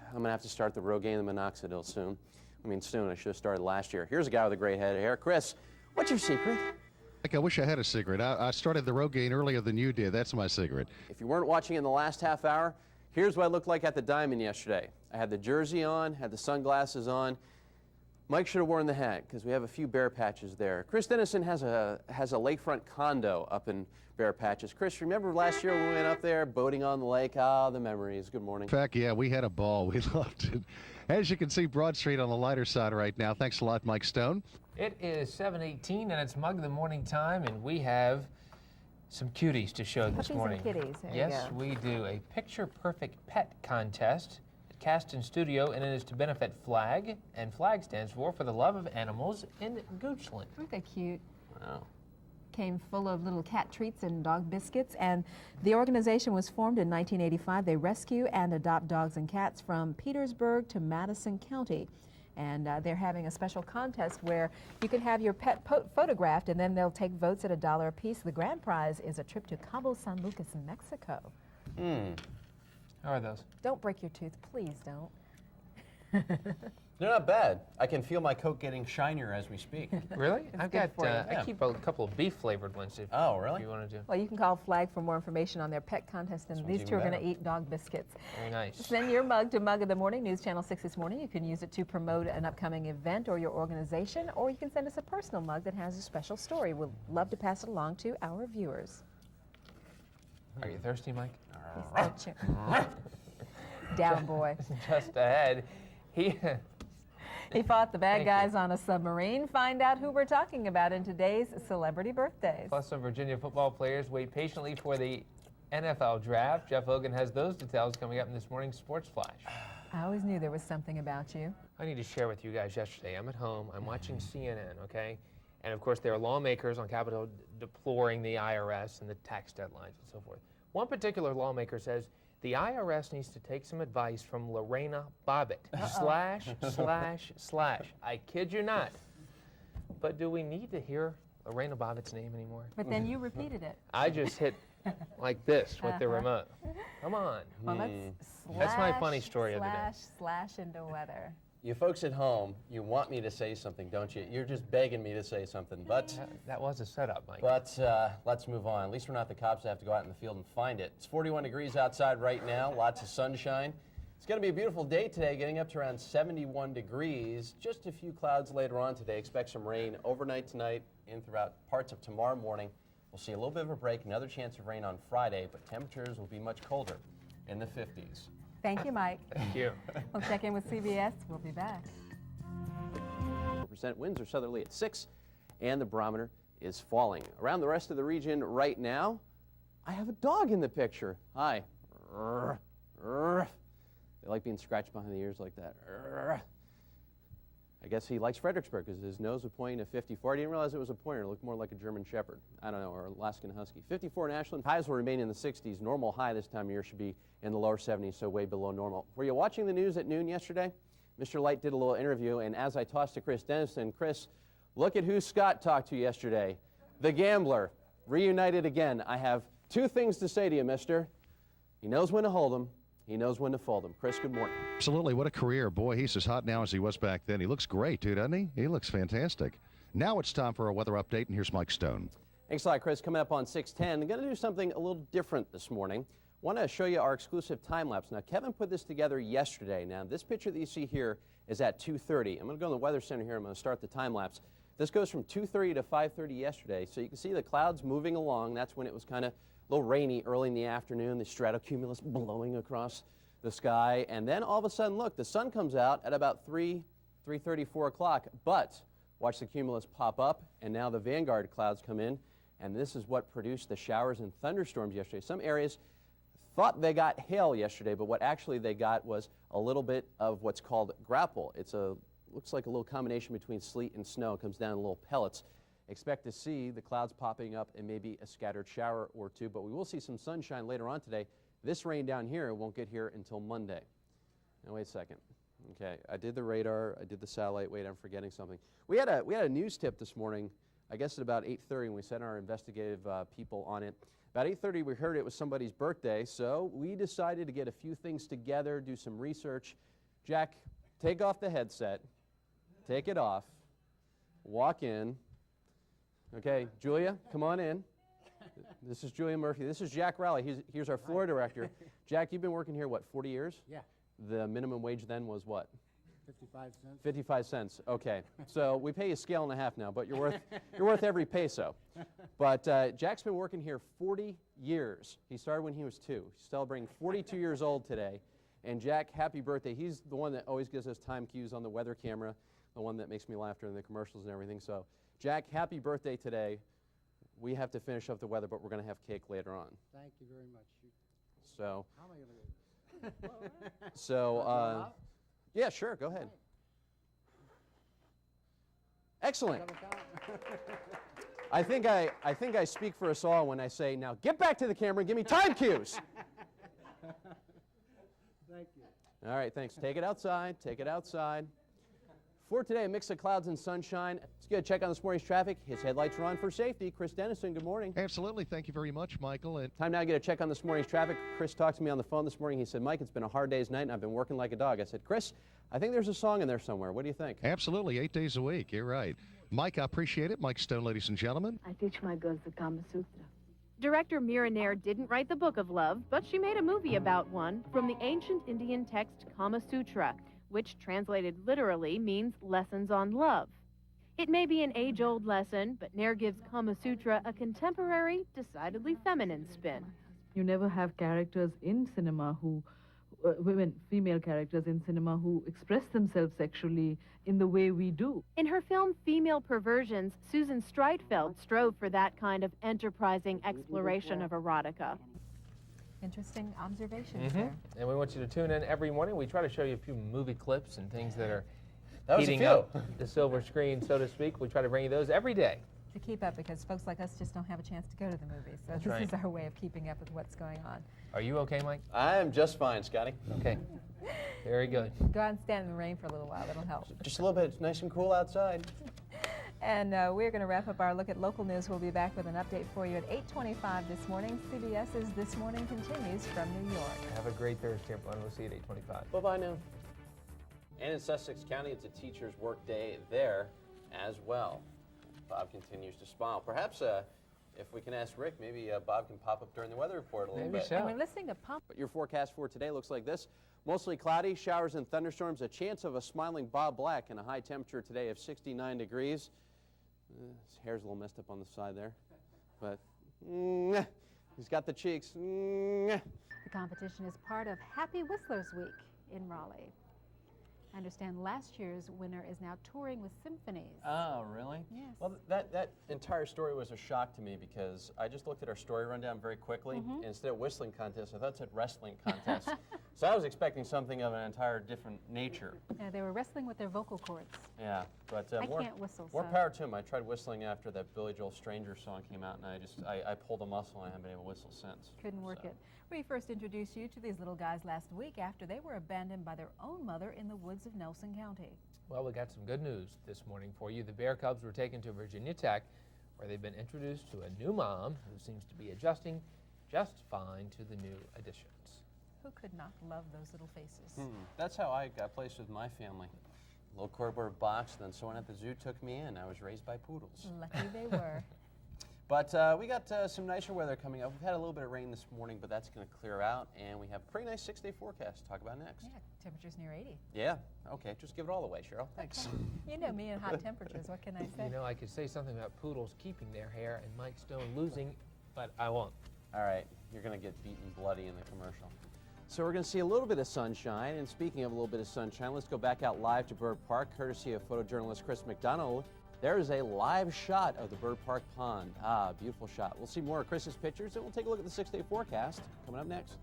I'm going to have to start the Rogaine and minoxidil soon. I mean, soon. I should have started last year. Here's a guy with a great head of hair. Chris, what's your secret? I wish I had a secret. I started the Rogaine earlier than you did. That's my secret. If you weren't watching in the last half hour, here's what I looked like at the Diamond yesterday. I had the jersey on, had the sunglasses on. Mike should have worn the hat because we have a few bare patches there. Chris Dennison has a lakefront condo up in Bare Patches. Chris, remember last year when we went up there boating on the lake? Ah, the memories. Good morning. In fact, yeah, we had a ball. We loved it. As you can see, Broad Street on the lighter side right now. Thanks a lot, Mike Stone. It is 7:18 and it's Mug of the Morning time, and we have some cuties to show this morning. Puppies and kitties. There Yes, you go. we do a picture-perfect pet contest at Caston Studio, and it is to benefit FLAG, and FLAG stands for the Love of Animals in Goochland. Aren't they cute? Wow. Came full of little cat treats and dog biscuits, and the organization was formed in 1985. They rescue and adopt dogs and cats from Petersburg to Madison County. And they're having a special contest where you can have your pet photographed, and then they'll take votes at $1 a piece. The grand prize is a trip to Cabo San Lucas, Mexico. How are those? Don't break your tooth, please don't. They're not bad. I can feel my Coke getting shinier as we speak. Really? It's I've good got, for you. I keep a couple of beef-flavored ones if, Oh, really? if you want to do. Well, you can call FLAG for more information on their pet contest, and This these one's two are even going to better. eat dog biscuits. Very nice. Send your mug to Mug of the Morning, News Channel 6 this morning. You can use it to promote an upcoming event or your organization, or you can send us a personal mug that has a special story. We'd love to pass it along to our viewers. Are you thirsty, Mike? Don't you? Down, boy. Just ahead, He fought the bad Thank guys you. on a submarine. Find out who we're talking about in today's Celebrity Birthdays. Plus, some Virginia football players wait patiently for the NFL draft. Jeff Hogan has those details coming up in this morning's Sports Flash. I always knew there was something about you. I need to share with you guys yesterday. I'm at home. I'm watching CNN, okay? And, of course, there are lawmakers on Capitol Hill deploring the IRS and the tax deadlines and so forth. One particular lawmaker says the IRS needs to take some advice from Lorena Bobbitt. / I kid you not. But do we need to hear Lorena Bobbitt's name anymore? But then you repeated it. I just hit like this with the remote. Come on. Well, let's That's my funny story of the day. slash into weather. You folks at home, you want me to say something, don't you? You're just begging me to say something, but... That was a setup, Mike. But let's move on. At least we're not the cops that have to go out in the field and find it. It's 41 degrees outside right now, lots of sunshine. It's going to be a beautiful day today, getting up to around 71 degrees. Just a few clouds later on today. Expect some rain overnight tonight and throughout parts of tomorrow morning. We'll see a little bit of a break, another chance of rain on Friday, but temperatures will be much colder in the 50s. Thank you, Mike. Thank you. We'll check in with CBS. We'll be back. % winds are southerly at 6, and the barometer is falling. Around the rest of the region right now, I have a dog in the picture. Hi. They like being scratched behind the ears like that. I guess he likes Fredericksburg because his nose was pointing to 54. I didn't realize it was a pointer. It looked more like a German Shepherd. I don't know, or Alaskan Husky. 54 in Ashland. Highs will remain in the 60s. Normal high this time of year should be in the lower 70s, so way below normal. Were you watching the news at noon yesterday? Mr. Light did a little interview, and as I tossed to Chris Dennison, Chris, look at who Scott talked to yesterday. The Gambler, reunited again. I have two things to say to you, mister. He knows when to hold them. He knows when to fold them. Chris, good morning. Absolutely. What a career. Boy, he's as hot now as he was back then. He looks great, too, doesn't he? He looks fantastic. Now it's time for a weather update, and here's Mike Stone. Thanks a lot, Chris. Coming up on 6:10, I'm going to do something a little different this morning. I want to show you our exclusive time lapse. Now, Kevin put this together yesterday. Now, this picture that you see here is at 2:30. I'm going to go in the Weather Center here. I'm going to start the time lapse. This goes from 2:30 to 5:30 yesterday. So you can see the clouds moving along. That's when it was kind of a little rainy early in the afternoon. The stratocumulus blowing across the sky. And then all of a sudden, look, the sun comes out at about 3:30, 4 o'clock. But watch the cumulus pop up, and now the Vanguard clouds come in. And this is what produced the showers and thunderstorms yesterday. Some areas thought they got hail yesterday, but what actually they got was a little bit of what's called grapple. Looks like a little combination between sleet and snow. It comes down in little pellets. Expect to see the clouds popping up and maybe a scattered shower or two, but we will see some sunshine later on today. This rain down here won't get here until Monday. Now wait a second. Okay, I did the radar, I did the satellite. Wait, I'm forgetting something. We had a news tip this morning, I guess at about 8:30, and we sent our investigative people on it. About 8:30, we heard it was somebody's birthday, so we decided to get a few things together, do some research. Jack, take off the headset, take it off, walk in. Okay, Julia, come on in. This is Julia Murphy. This is Jack Rowley. Here's our floor director. Jack, you've been working here, what, 40 years? Yeah. The minimum wage then was what? 55 cents. 55 cents. Okay. So we pay you a scale and a half now, but you're worth every peso. But Jack's been working here 40 years. He started when he was 2. He's celebrating 42 years old today. And Jack, happy birthday. He's the one that always gives us time cues on the weather camera, the one that makes me laugh during the commercials and everything. So Jack, happy birthday today. We have to finish up the weather, but we're going to have cake later on. Thank you very much. So, How am I going to do it? so yeah, sure, go ahead. Excellent. I think I speak for us all when I say, now get back to the camera and give me time cues. Thank you. All right, thanks. Take it outside. Take it outside. For today, a mix of clouds and sunshine. Let's get a check on this morning's traffic. His headlights are on for safety. Chris Dennison, good morning. Absolutely. Thank you very much, Michael. And time now to get a check on this morning's traffic. Chris talked to me on the phone this morning. He said, Mike, it's been a hard day's night, and I've been working like a dog. I said, Chris, I think there's a song in there somewhere. What do you think? Absolutely. 8 days a week. You're right. Mike, I appreciate it. Mike Stone, ladies and gentlemen. I teach my girls the Kama Sutra. Director Mira Nair didn't write the book of love, but she made a movie about one from the ancient Indian text Kama Sutra, which translated literally means lessons on love. It may be an age-old lesson, but Nair gives Kama Sutra a contemporary, decidedly feminine spin. You never have characters in cinema who female characters in cinema who express themselves sexually in the way we do. In her film Female Perversions, Susan Streitfeld strove for that kind of enterprising exploration of erotica. Interesting observations there. And we want you to tune in every morning. We try to show you a few movie clips and things that are That was a heating few. up the silver screen, so to speak. We try to bring you those every day. To keep up, because folks like us just don't have a chance to go to the movies. So That's this right. is our way of keeping up with what's going on. Are you okay, Mike? I am just fine, Scotty. Okay. Very good. Go out and stand in the rain for a little while. That'll help. Just a little bit. It's nice and cool outside. And we're going to wrap up our look at local news. We'll be back with an update for you at 8:25 this morning. CBS's This Morning continues from New York. Have a great Thursday, everyone. We'll see you at 8:25. Bye-bye now. And in Sussex County, it's a teacher's work day there as well. Bob continues to smile. Perhaps if we can ask Rick, maybe Bob can pop up during the weather report a little Maybe bit. so. And we're listening to Pump. But your forecast for today looks like this. Mostly cloudy, showers and thunderstorms, a chance of a smiling Bob Black, and a high temperature today of 69 degrees. His hair's a little messed up on the side there, but he's got the cheeks. The competition is part of Happy Whistlers Week in Raleigh. I understand last year's winner is now touring with symphonies. Oh, really? Yes. Well, that entire story was a shock to me because I just looked at our story rundown very quickly. And instead of whistling contest, I thought it said wrestling contest. So I was expecting something of an entire different nature. Yeah, they were wrestling with their vocal cords. Yeah, but I more, can't whistle, more so- power to him. I tried whistling after that Billy Joel Stranger song came out, and I pulled a muscle and I haven't been able to whistle since. Couldn't work it. We first introduced you to these little guys last week after they were abandoned by their own mother in the woods of Nelson County. Well, we got some good news this morning for you. The Bear Cubs were taken to Virginia Tech, where they've been introduced to a new mom who seems to be adjusting just fine to the new additions. Who could not love those little faces? That's how I got placed with my family. A little cardboard box, then someone at the zoo took me in. I was raised by poodles. Lucky they were. But we got some nicer weather coming up. We've had a little bit of rain this morning, but that's going to clear out, and we have a pretty nice 6-day forecast to talk about next. Yeah, temperatures near 80. Yeah, okay, just give it all away, Cheryl. Thanks. You know me and hot temperatures. What can I say? You know, I could say something about poodles keeping their hair and Mike Stone losing, but I won't. All right, you're going to get beaten bloody in the commercial. So we're going to see a little bit of sunshine, and speaking of a little bit of sunshine, let's go back out live to Bird Park, courtesy of photojournalist Chris McDonald. There is a live shot of the Bird Park Pond. Ah, beautiful shot. We'll see more of Chris's pictures, and we'll take a look at the 6-day forecast coming up next.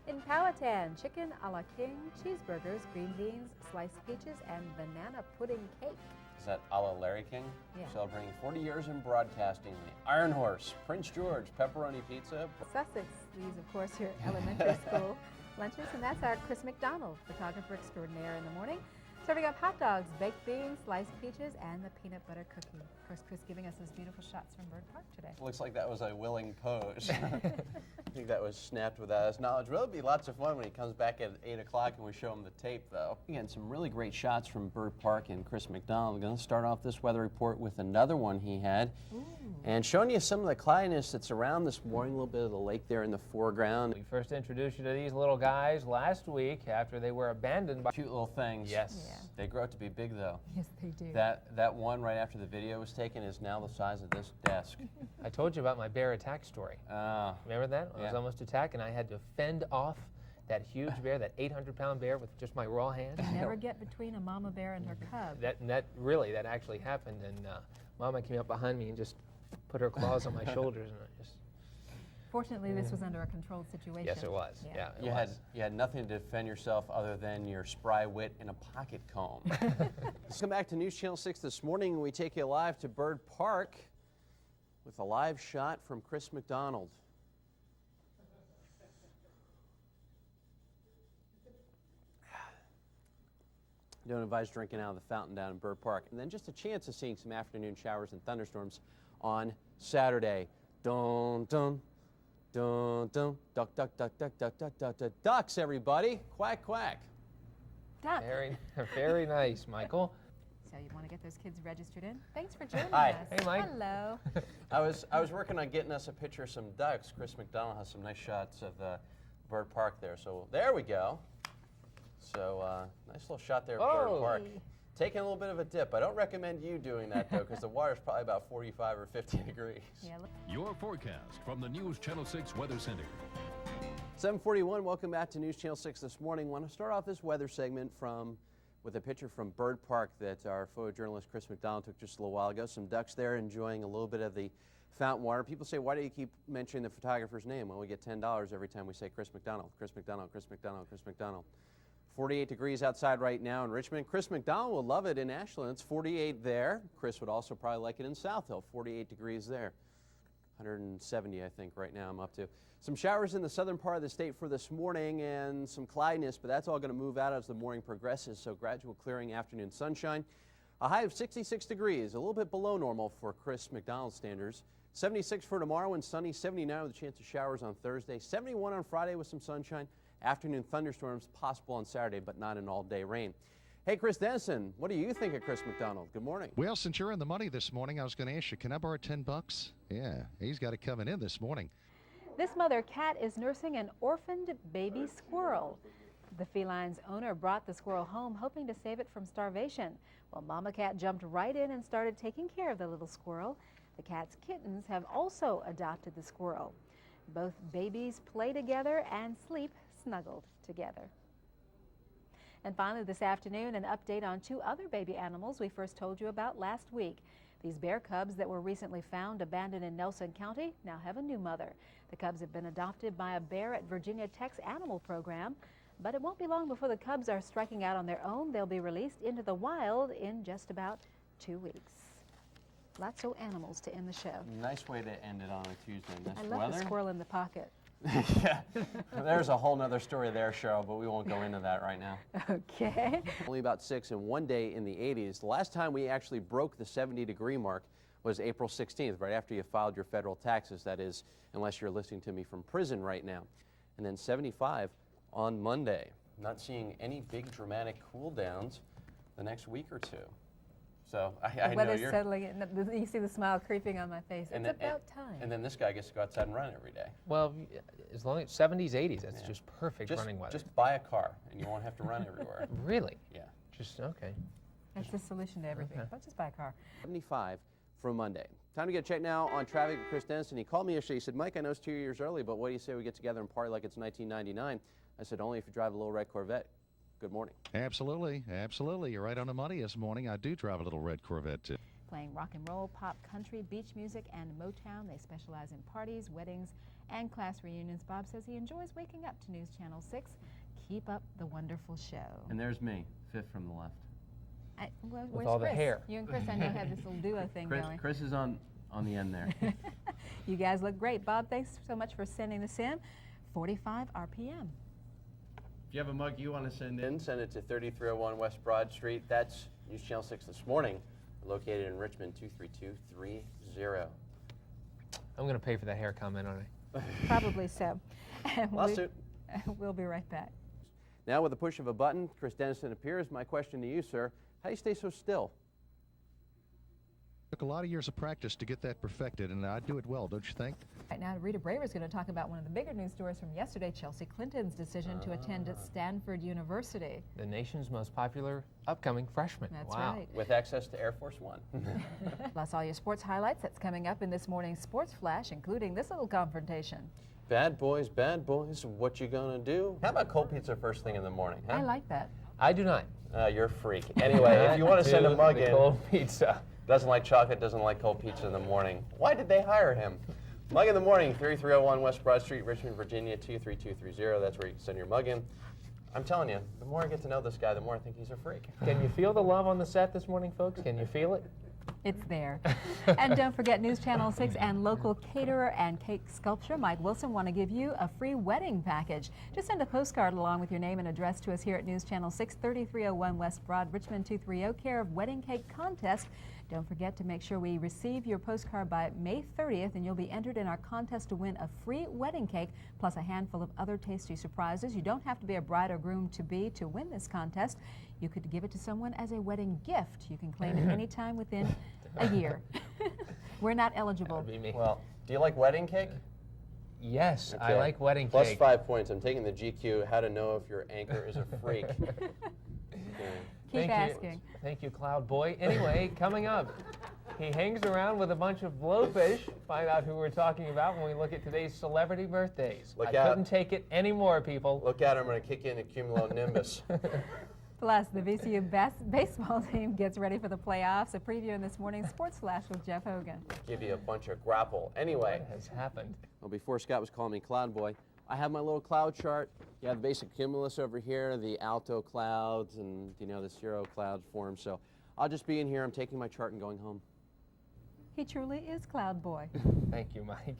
In Powhatan, chicken a la king, cheeseburgers, green beans, sliced peaches, and banana pudding cake. Is that a la Larry King? Yeah. Celebrating 40 years in broadcasting. The Iron Horse, Prince George, pepperoni pizza. Sussex, these, of course, are elementary school lunches, and that's our Chris McDonald, photographer extraordinaire in the morning, serving up hot dogs, baked beans, sliced peaches, and the peanut butter cookie. Of course, Chris giving us those beautiful shots from Bird Park today. Looks like that was a willing pose. I think that was snapped without his knowledge. Well, it'll be lots of fun when he comes back at 8 o'clock and we show him the tape, though. Again, some really great shots from Bird Park and Chris McDonald. We're going to start off this weather report with another one he had. And showing you some of the cloudiness that's around this morning, a little bit of the lake there in the foreground. We first introduced you to these little guys last week after they were abandoned by Cute little things. Yes. Yeah. They grow up to be big, though. Yes, they do. That one right after the video was taken is now the size of this desk. I told you about my bear attack story. Remember that? I was Yeah. almost attacked, and I had to fend off that huge bear, that 800-pound bear with just my raw hands. Never get between a mama bear and her cub. That actually happened, and Mama came up behind me and just put her claws on my shoulders, and I just. Fortunately, this was under a controlled situation. Yes, it was. Yeah, it You was. had nothing to defend yourself other than your spry wit and a pocket comb. Let's come back to News Channel 6 this morning. We take you live to Bird Park with a live shot from Chris McDonald. Don't advise drinking out of the fountain down in Bird Park. And then just a chance of seeing some afternoon showers and thunderstorms on Saturday. Dun, dun, dun, dun, duck, duck, duck, duck, duck, duck, duck, duck. Ducks, everybody. Quack, quack. Duck. Very, very nice, Michael. So you want to get those kids registered in? Thanks for joining Hi. us. Hey, Mike. Hello. I was working on getting us a picture of some ducks. Chris McDonald has some nice shots of the Bird Park there. So there we go. So nice little shot there of Bird Whoa. Park. Taking a little bit of a dip. I don't recommend you doing that, though, because the water's probably about 45 or 50 degrees. Your forecast from the News Channel 6 Weather Center. 7:41, welcome back to News Channel 6 this morning. Want to start off this weather segment with a picture from Bird Park that our photojournalist Chris McDonald took just a little while ago. Some ducks there enjoying a little bit of the fountain water. People say, why do you keep mentioning the photographer's name? Well, we get $10 every time we say Chris McDonald, Chris McDonald, Chris McDonald, Chris McDonald. 48 degrees outside right now in Richmond. Chris McDonald will love it in Ashland. It's 48 there. Chris would also probably like it in South Hill, 48 degrees there. 170, I think, right now I'm up to. Some showers in the southern part of the state for this morning and some cloudiness, but that's all going to move out as the morning progresses, so gradual clearing, afternoon sunshine. A high of 66 degrees, a little bit below normal for Chris McDonald standards. 76 for tomorrow and sunny, 79 with a chance of showers on Thursday, 71 on Friday with some sunshine. Afternoon thunderstorms possible on Saturday, but not an all-day rain. Hey, Chris Dennison, what do you think of Chris McDonald? Good morning. Well, since you're in the money this morning, I was going to ask you, can I borrow $10? Yeah, he's got it coming in this morning. This mother cat is nursing an orphaned baby squirrel. The feline's owner brought the squirrel home hoping to save it from starvation. Well, Mama Cat jumped right in and started taking care of the little squirrel. The cat's kittens have also adopted the squirrel. Both babies play together and sleep snuggled together. And finally this afternoon, an update on two other baby animals we first told you about last week. These bear cubs that were recently found abandoned in Nelson County now have a new mother. The cubs have been adopted by a Bear at Virginia Tech's animal program, but it won't be long before the cubs are striking out on their own. They'll be released into the wild in just about 2 weeks. Lots of animals to end the show. Nice way to end it on a Tuesday. Nice I love weather. the squirrel in the pocket. Yeah, there's a whole nother story there, Cheryl, but we won't go into that right now. Okay. Only about 6 and one day in the 80s. The last time we actually broke the 70-degree mark was April 16th, right after you filed your federal taxes, that is, unless you're listening to me from prison right now. And then 75 on Monday. Not seeing any big dramatic cool downs the next week or two. So I know weather's you're settling in. You see the smile creeping on my face. It's about time. And then this guy gets to go outside and run every day. Well, as long as 70s, 80s, that's just perfect running weather. Just buy a car and you won't have to run everywhere. Really? Yeah. Just, okay. That's the solution to everything. Okay. Let's just buy a car. 75 for Monday. Time to get checked now on traffic with Chris Dennison. He called me yesterday. He said, Mike, I know it's 2 years early, but what do you say we get together and party like it's 1999? I said, only if you drive a little red Corvette. Good morning. Absolutely, absolutely. You're right on the money this morning. I do drive a little red Corvette, too. Playing rock and roll, pop, country, beach music, and Motown. They specialize in parties, weddings, and class reunions. Bob says he enjoys waking up to News Channel 6. Keep up the wonderful show. And there's me, fifth from the left. Where's all Chris? the hair. You and Chris, I know, have this little duo thing going. Chris is on the end there. You guys look great. Bob, thanks so much for sending this in. 45 RPM. If you have a mug you want to send in, send it to 3301 West Broad Street. That's News Channel 6 this morning, located in Richmond, 23230. I'm going to pay for that hair comment, aren't I? Probably so. And Lawsuit. We'll be right back. Now, with the push of a button, Chris Dennison appears. My question to you, sir, how do you stay so still? Took a lot of years of practice to get that perfected, and I do it well, don't you think? Right now, Rita Braver is going to talk about one of the bigger news stories from yesterday, Chelsea Clinton's decision to attend at Stanford University. The nation's most popular upcoming freshman. That's wow. right. With access to Air Force One. Plus all your sports highlights that's coming up in this morning's Sports Flash, including this little confrontation. Bad boys, what you gonna do? How about cold pizza first thing in the morning, huh? I like that. I do not. You're a freak. Anyway, if you want to send a mug in, cold pizza. Doesn't like chocolate, doesn't like cold pizza in the morning. Why did they hire him? Mug in the morning, 3301 West Broad Street, Richmond, Virginia, 23230. That's where you can send your mug in. I'm telling you, the more I get to know this guy, the more I think he's a freak. Can you feel the love on the set this morning, folks? Can you feel it? It's there. And don't forget, News Channel 6 and local caterer and cake sculptor Mike Wilson want to give you a free wedding package. Just send a postcard along with your name and address to us here at News Channel 6, 3301 West Broad, Richmond 230, care of Wedding Cake Contest. Don't forget to make sure we receive your postcard by May 30th, and you'll be entered in our contest to win a free wedding cake plus a handful of other tasty surprises. You don't have to be a bride or groom-to-be to win this contest. You could give it to someone as a wedding gift. You can claim it anytime within a year. We're not eligible. That would be me. Well, do you like wedding cake? Yes, Okay. I like wedding Plus cake. 5 points. I'm taking the GQ, how to know if your anchor is a freak. Keep asking. Thank you, Cloud Boy. Anyway, coming up, he hangs around with a bunch of blowfish. Find out who we're talking about when we look at today's celebrity birthdays. Look I out. couldn't take it anymore, people. Look out, I'm going to kick in a cumulonimbus. Plus, the VCU baseball team gets ready for the playoffs. A preview in this morning's Sports Flash with Jeff Hogan. Give you a bunch of grapple. Anyway. What has happened? Well, before Scott was calling me Cloud Boy, I have my little cloud chart. You have the basic cumulus over here, the alto clouds, and the cirro clouds form. So I'll just be in here. I'm taking my chart and going home. He truly is Cloud Boy. Thank you, Mike.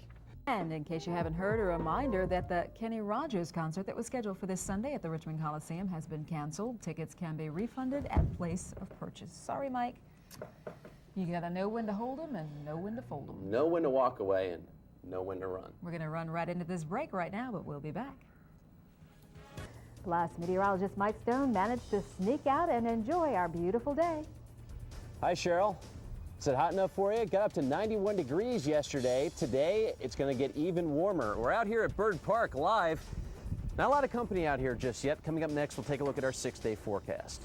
And in case you haven't heard, a reminder that the Kenny Rogers concert that was scheduled for this Sunday at the Richmond Coliseum has been canceled. Tickets can be refunded at place of purchase. Sorry, Mike. You gotta know when to hold them and know when to fold them. Know when to walk away and know when to run. We're gonna run right into this break right now, but we'll be back. Plus, meteorologist Mike Stone managed to sneak out and enjoy our beautiful day. Hi, Cheryl. Is it hot enough for you? Got up to 91 degrees yesterday. Today, it's going to get even warmer. We're out here at Bird Park live. Not a lot of company out here just yet. Coming up next, we'll take a look at our 6-day forecast.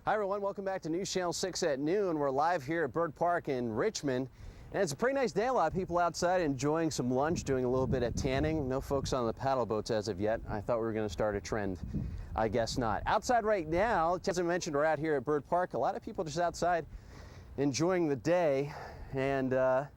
Hi, everyone. Welcome back to News Channel 6 at noon. We're live here at Bird Park in Richmond. And it's a pretty nice day. A lot of people outside enjoying some lunch, doing a little bit of tanning. No folks on the paddle boats as of yet. I thought we were going to start a trend. I guess not. Outside right now, as I mentioned, we're out here at Bird Park. A lot of people just outside enjoying the day, and I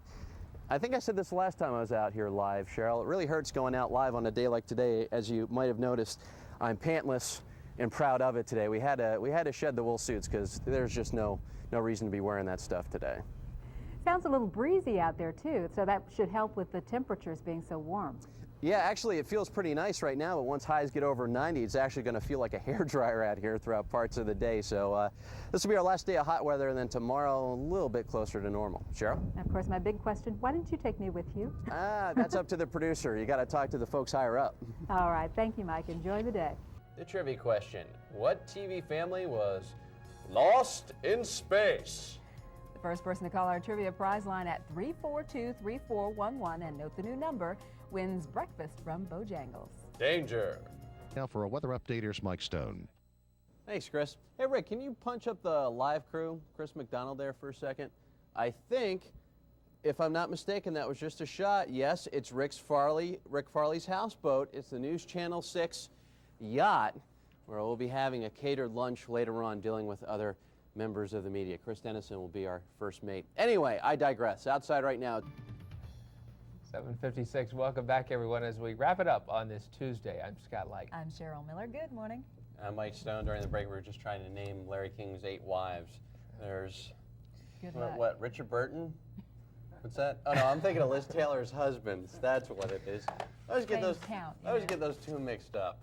think I said this last time I was out here live, Cheryl. It really hurts going out live on a day like today. As you might have noticed, I'm pantless and proud of it today. We had to shed the wool suits because there's just no reason to be wearing that stuff today. Sounds a little breezy out there too, so that should help with the temperatures being so warm. Yeah, actually it feels pretty nice right now, but once highs get over 90, it's actually going to feel like a hairdryer out here throughout parts of the day. So this will be our last day of hot weather, and then tomorrow a little bit closer to normal. Cheryl? And of course, my big question, why didn't you take me with you? That's up to the producer. You got to talk to the folks higher up. All right, thank you, Mike. Enjoy the day. The trivia question: what TV family was lost in space? The first person to call our trivia prize line at 342-3411 and note the new number wins breakfast from Bojangles. Danger. Now for a weather update, here's Mike Stone. Thanks, Chris. Hey, Rick, can you punch up the live crew, Chris McDonald, there for a second? I think, if I'm not mistaken, that was just a shot. Yes, it's Rick Farley's houseboat. It's the News Channel 6 yacht, where we'll be having a catered lunch later on dealing with other members of the media. Chris Dennison will be our first mate. Anyway, I digress. Outside right now. 7:56. Welcome back, everyone, as we wrap it up on this Tuesday. I'm Scott Light. I'm Cheryl Miller. Good morning. I'm Mike Stone. During the break, we were just trying to name Larry King's 8 wives. There's, what, Richard Burton? What's that? Oh, no, I'm thinking of Liz Taylor's husbands. That's what it is. I always get those two mixed up.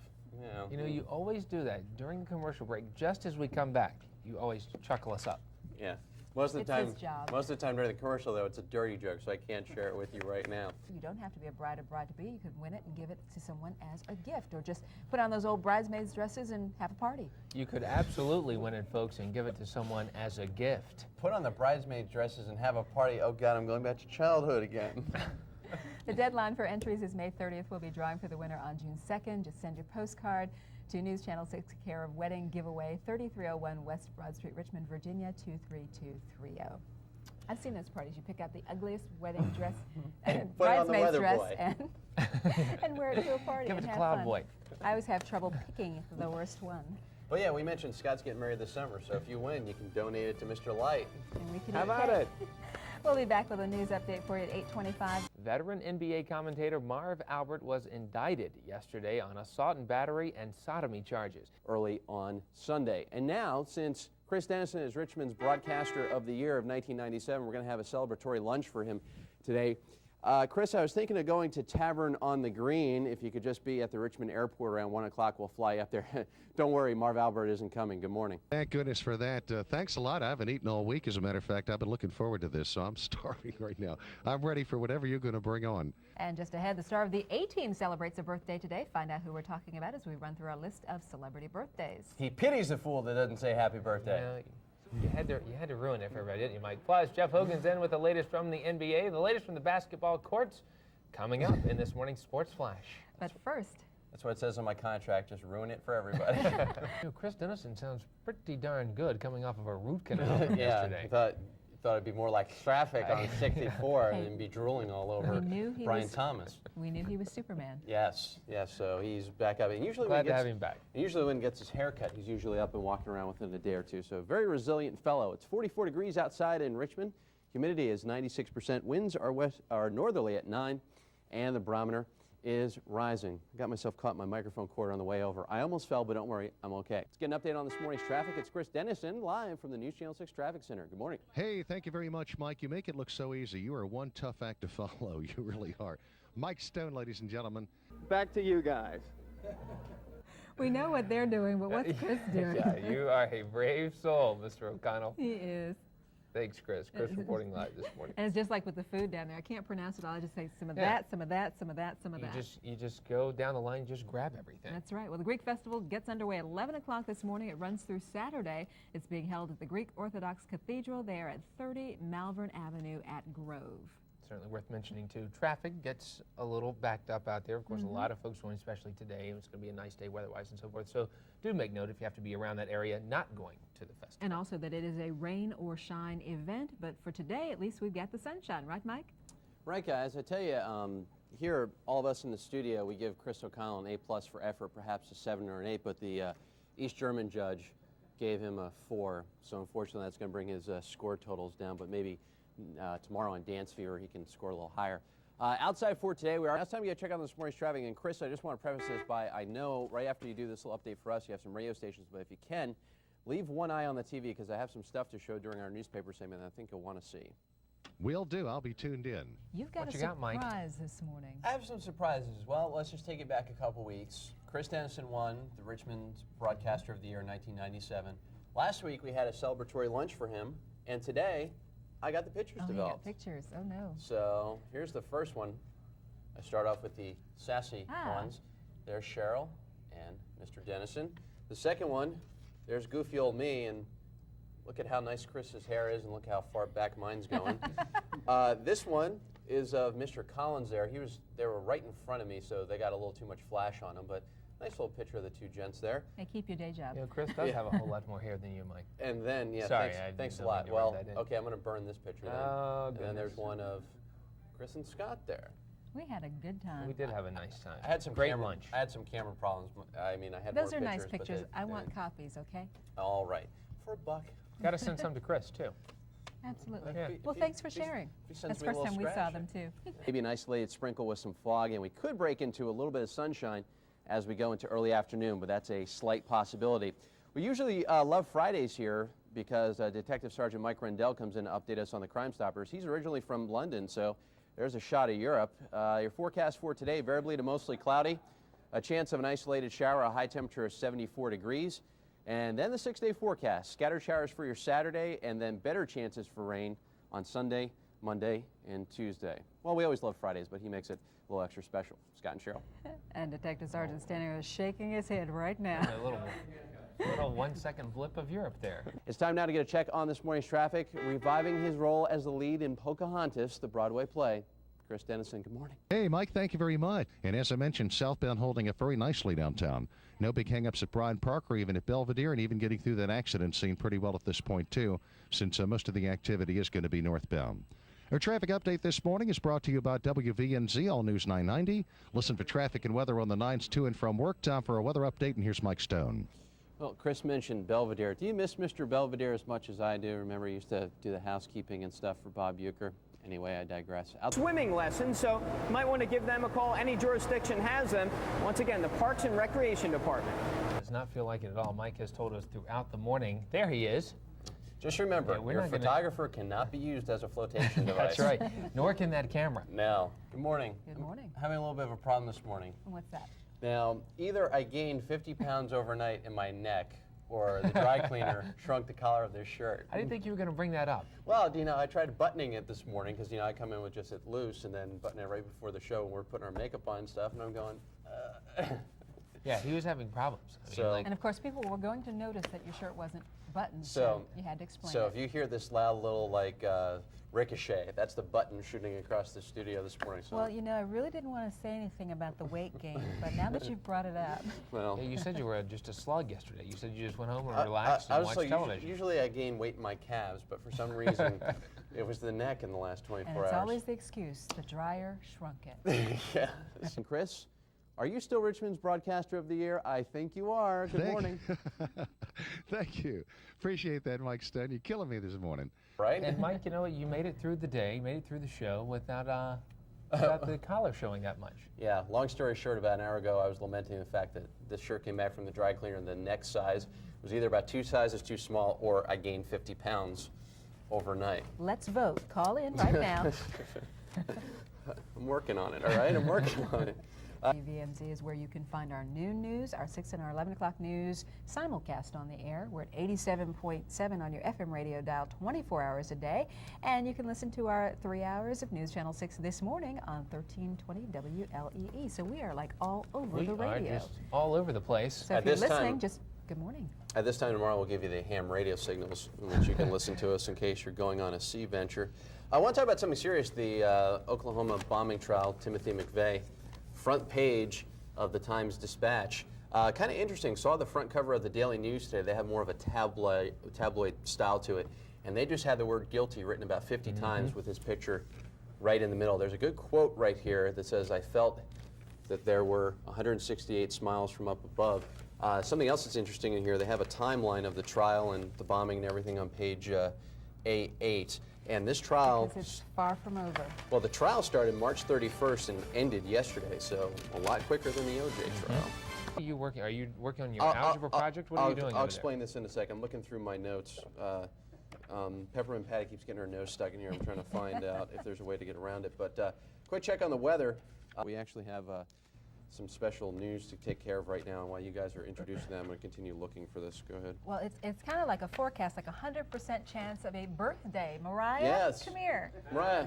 You know, you always do that during the commercial break. Just as we come back, you always chuckle us up. Yeah. Most of the It's his job. Most of the time during the commercial, though, it's a dirty joke, so I can't share it with you right now. You don't have to be a bride or bride-to-be. You could win it and give it to someone as a gift, or just put on those old bridesmaids dresses and have a party. You could absolutely win it, folks, and give it to someone as a gift. Put on the bridesmaid dresses and have a party. Oh, God, I'm going back to childhood again. The deadline for entries is May 30th. We'll be drawing for the winner on June 2nd. Just send your postcard to News Channel 6 care of Wedding Giveaway, 3301 West Broad Street, Richmond, Virginia, 23230. I've seen those parties. You pick out the ugliest wedding dress, bridesmaid's dress, and wear it to a party. Give it and to have Cloud fun. Boy. I always have trouble picking the worst one. Well, yeah, we mentioned Scott's getting married this summer, so if you win, you can donate it to Mr. Light. And we can How eat about cake. it? We'll be back with a news update for you at 8:25. Veteran NBA commentator Marv Albert was indicted yesterday on assault and battery and sodomy charges. Early on Sunday. And now, since Chris Dennison is Richmond's Broadcaster of the Year of 1997, we're going to have a celebratory lunch for him today. Chris, I was thinking of going to Tavern on the Green. If you could just be at the Richmond Airport around 1 o'clock, we'll fly you up there. Don't worry, Marv Albert isn't coming. Good morning. Thank goodness for that. Thanks a lot. I haven't eaten all week, as a matter of fact. I've been looking forward to this, so I'm starving right now. I'm ready for whatever you're going to bring on. And just ahead, the star of the A-Team celebrates a birthday today. Find out who we're talking about as we run through our list of celebrity birthdays. He pities the fool that doesn't say happy birthday. You had to ruin it for everybody, didn't you, Mike? Plus, Jeff Hogan's in with the latest from the NBA, the latest from the basketball courts, coming up in this morning's Sports Flash. But first, That's what it says on my contract. Just ruin it for everybody. Chris Dennison sounds pretty darn good coming off of a root canal from yeah, yesterday. I thought it'd be more like traffic on 64 and be drooling all over Brian Thomas. We knew he was Superman. Yes, yes. So he's back up, and usually Glad to have him back. Usually when he gets his hair cut, he's usually up and walking around within a day or two. So very resilient fellow. It's 44 degrees outside in Richmond. Humidity is 96%. Winds are northerly at 9, and the barometer is rising. I got myself caught in my microphone cord on the way over. I almost fell, but don't worry, I'm okay. Let's get an update on this morning's traffic. It's Chris Dennison live from the News Channel 6 Traffic Center. Good morning. Hey, thank you very much, Mike. You make it look so easy. You are one tough act to follow. You really are. Mike Stone, ladies and gentlemen. Back to you guys. We know what they're doing, but what's Chris doing? Yeah, you are a brave soul, Mr. O'Connell. He is. Thanks, Chris. Chris reporting live this morning. And it's just like with the food down there. I can't pronounce it all. I just say some of that, some of that, some of that, some of that. You just go down the line, just grab everything. That's right. Well, the Greek Festival gets underway at 11 o'clock this morning. It runs through Saturday. It's being held at the Greek Orthodox Cathedral there at 30 Malvern Avenue at Grove. Certainly worth mentioning, too. Traffic gets a little backed up out there. Of course, a lot of folks going, especially today. It's going to be a nice day weather-wise and so forth. So do make note if you have to be around that area not going to the festival. And also that it is a rain or shine event. But for today, at least we've got the sunshine. Right, Mike? Right, guys. I tell you, here, all of us in the studio, we give Chris O'Connell an A+ for effort, perhaps a 7 or an 8. But the East German judge gave him a 4. So unfortunately, that's going to bring his score totals down. But maybe tomorrow on Dance Fever, he can score a little higher. Outside for today, now it's time to check out this morning's traffic. And Chris, I just want to preface this by, I know right after you do this little update for us, you have some radio stations, but if you can, leave one eye on the TV because I have some stuff to show during our newspaper segment that I think you'll want to see. Will do. I'll be tuned in. You've got What a you got, Mike? surprise this morning. I have some surprises. Well, let's just take it back a couple weeks. Chris Dennison won the Richmond Broadcaster of the Year in 1997. Last week we had a celebratory lunch for him, and today I got the pictures developed. You got pictures. Oh, no. So here's the first one. I start off with the sassy ones. There's Cheryl and Mr. Dennison. The second one, there's goofy old me, and look at how nice Chris's hair is, and look how far back mine's going. This one is of Mr. Collins there. They were right in front of me, so they got a little too much flash on them, but nice little picture of the two gents there. Hey, keep your day job. You know, Chris does have a whole lot more hair than you, Mike. And then, Sorry, thanks a didn't lot. mean to Well, rub that in. okay, I'm going to burn this picture then. Oh, and then there's goodness. one of Chris and Scott there. We had a good time. We did have a nice time. I had some great camera, lunch. I had some camera problems. I mean, I had Those more are nice pictures, but pictures. they- I want copies, okay? All right. For $1. Got to send some to Chris, too. Absolutely. Yeah. Well, thanks for sharing. If he sends That's the me a first little time we saw scratch, them, too. Maybe an isolated sprinkle with some fog, and we could break into a little bit of sunshine as we go into early afternoon, but that's a slight possibility. We usually love Fridays here because Detective Sergeant Mike Rendell comes in to update us on the Crime Stoppers. He's originally from London, so there's a shot of Europe. Your forecast for today, variably to mostly cloudy. A chance of an isolated shower, a high temperature of 74 degrees. And then the 6-day forecast, scattered showers for your Saturday, and then better chances for rain on Sunday, Monday, and Tuesday. Well, we always love Fridays, but he makes it a little extra special. Scott and Cheryl. And Detective Sergeant standing there shaking his head right now. A little 1-second blip of Europe there. It's time now to get a check on this morning's traffic. Reviving his role as the lead in Pocahontas, the Broadway play. Chris Dennison, good morning. Hey, Mike, thank you very much. And as I mentioned, southbound holding up very nicely downtown. No big hang-ups at Bryant Park or even at Belvedere, and even getting through that accident scene pretty well at this point, too, since most of the activity is going to be northbound. Our traffic update this morning is brought to you by WVNZ, All News 990. Listen for traffic and weather on the 9s to and from work. Time for a weather update, and here's Mike Stone. Well, Chris mentioned Belvedere. Do you miss Mr. Belvedere as much as I do? Remember, he used to do the housekeeping and stuff for Bob Uecker. Anyway, I digress. Swimming lessons, so you might want to give them a call. Any jurisdiction has them. Once again, the Parks and Recreation Department. Does not feel like it at all. Mike has told us throughout the morning. There he is. Just remember, your photographer cannot be used as a flotation device. That's right. Nor can that camera. Now, good morning. Good morning. I'm having a little bit of a problem this morning. What's that? Now, either I gained 50 pounds overnight in my neck, or the dry cleaner shrunk the collar of this shirt. I didn't think you were going to bring that up. Well, you know, I tried buttoning it this morning because, you know, I come in with just it loose and then button it right before the show when we're putting our makeup on and stuff, and I'm going, Yeah, he was having problems. I mean, So- like, And of course, people were going to notice that your shirt wasn't buttoned, so you had to explain So it. if you hear this loud little like ricochet, that's the button shooting across the studio this morning. So Well, you know, I really didn't want to say anything about the weight gain, but now that you've brought it up. well, yeah, you said you were just a slug yesterday. You said you just went home and I- relaxed I and was watched like, television. Usually I gain weight in my calves, but for some reason it was the neck in the last 24 And it's hours. always the excuse, the dryer shrunk it. Yeah. And Chris, are you still Richmond's Broadcaster of the Year? I think you are. Good morning. Thank you. Appreciate that, Mike Stone. You're killing me this morning. Right? And Mike, you know what? You made it through the day, you made it through the show without the collar showing that much. Yeah, long story short, about an hour ago, I was lamenting the fact that this shirt came back from the dry cleaner and the neck size was either about 2 sizes too small or I gained 50 pounds overnight. Let's vote. Call in right now. I'm working on it, all right? I'm working on it. WVMZ is where you can find our noon news, our 6 and our 11 o'clock news simulcast on the air. We're at 87.7 on your FM radio dial 24 hours a day. And you can listen to our 3 hours of News Channel 6 this morning on 1320 WLEE. So we are like all over We the are radio. just all over the place. So if you're listening, just good morning. At this time tomorrow, we'll give you the ham radio signals in which you can listen to us in case you're going on a sea venture. I want to talk about something serious, the Oklahoma bombing trial, Timothy McVeigh. Front page of the Times-Dispatch. Kind of interesting. Saw the front cover of the Daily News today. They have more of a tabloid style to it. And they just had the word guilty written about 50 times with his picture right in the middle. There's a good quote right here that says, "I felt that there were 168 smiles from up above." Something else that's interesting in here, they have a timeline of the trial and the bombing and everything on page A8. And this trial, Because it's far from over. well, the trial started March 31st and ended yesterday, so a lot quicker than the OJ trial. Are you working on your algebra project? What are you doing I'll over explain this in a second. I'm looking through my notes. Peppermint Patty keeps getting her nose stuck in here. I'm trying to find out if there's a way to get around it. But quick check on the weather. We actually have some special news to take care of right now. And while you guys are introducing them, I'm going to continue looking for this. Go ahead. Well, it's kind of like a forecast, like 100% chance of a birthday. Mariah, Yes. come here. Mariah.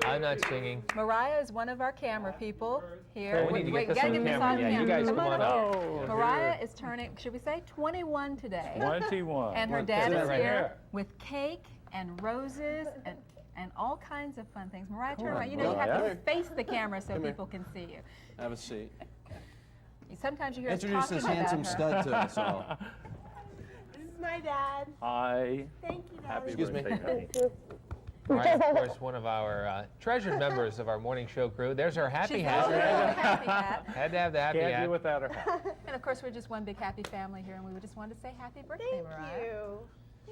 I'm not singing. Mariah is one of our camera people here. Oh, we need to Wait, get this gotta on get this camera. on Yeah, you camera. guys come on up. over. Mariah is turning, should we say, 21 today. 21. And her Look, dad that's is right here here. with cake and roses and all kinds of fun things. Mariah, turn Come on, around. You know, you have Mariah. to face the camera so Come here. people can see you. Have a seat. Sometimes you hear us Introduce talking this about handsome her. stud to us all. This is my dad. Hi. Thank you, Daddy. Happy Excuse me. birthday, honey. Right, of course, one of our treasured members of our morning show crew. There's her happy She's hat. wearing her happy hat. Had to have the happy Can't hat. do without her hat. And of course, we're just one big happy family here, and we just wanted to say happy birthday, Thank Mariah. you.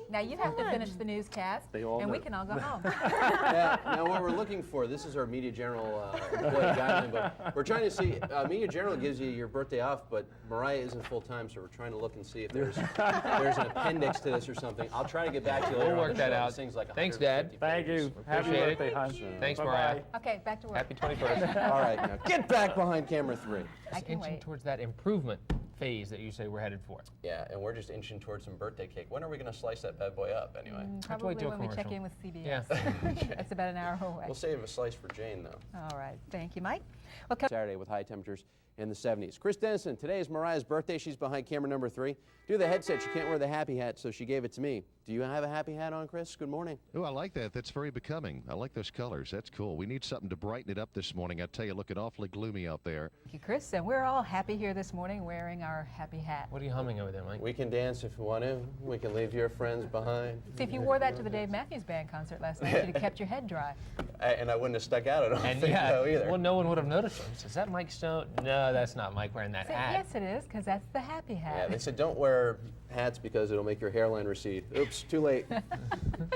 Now you have to finish the newscast, They all and we know. can all go home. Yeah, now what we're looking for, this is our Media General employee guideline, but we're trying to see, Media General gives you your birthday off, but Mariah isn't full-time, so we're trying to look and see if there's an appendix to this or something. I'll try to get back to you later We'll on work the that show. out. This thing's like Thanks, Dad. 150 Thank pages. you. Happy Appreciate it. birthday, hon. Thanks, Bye-bye. Mariah. Okay, back to work. Happy 21st. All right, now get back behind camera 3. I Just can inching wait. towards that improvement phase that you say we're headed for. Yeah, and we're just inching towards some birthday cake. When are we going to slice that bad boy up, anyway? Probably to a when we check commercial. in with CBS. Yeah. That's about an hour away. We'll save a slice for Jane, though. All right. Thank you, Mike. Well, Saturday with high temperatures in the 70s. Chris Dennison, today is Mariah's birthday. She's behind camera number 3. Do the headset. She can't wear the happy hat, so she gave it to me. Do you have a happy hat on, Chris? Good morning. Oh, I like that. That's very becoming. I like those colors. That's cool. We need something to brighten it up this morning. I tell you, looking awfully gloomy out there. Thank you, Chris. And we're all happy here this morning wearing our happy hat. What are you humming over there, Mike? We can dance if we want to. We can leave your friends behind. See, if you wore that to the Dave Matthews Band concert last night, you'd have kept your head dry. And I wouldn't have stuck out, I don't And think so either. well, no one would have noticed him. Is that Mike Stone? No, that's not Mike wearing that Say, hat. yes, it is, because that's the happy hat. Yeah, they said don't wear hats because it'll make your hairline recede. Oops, too late.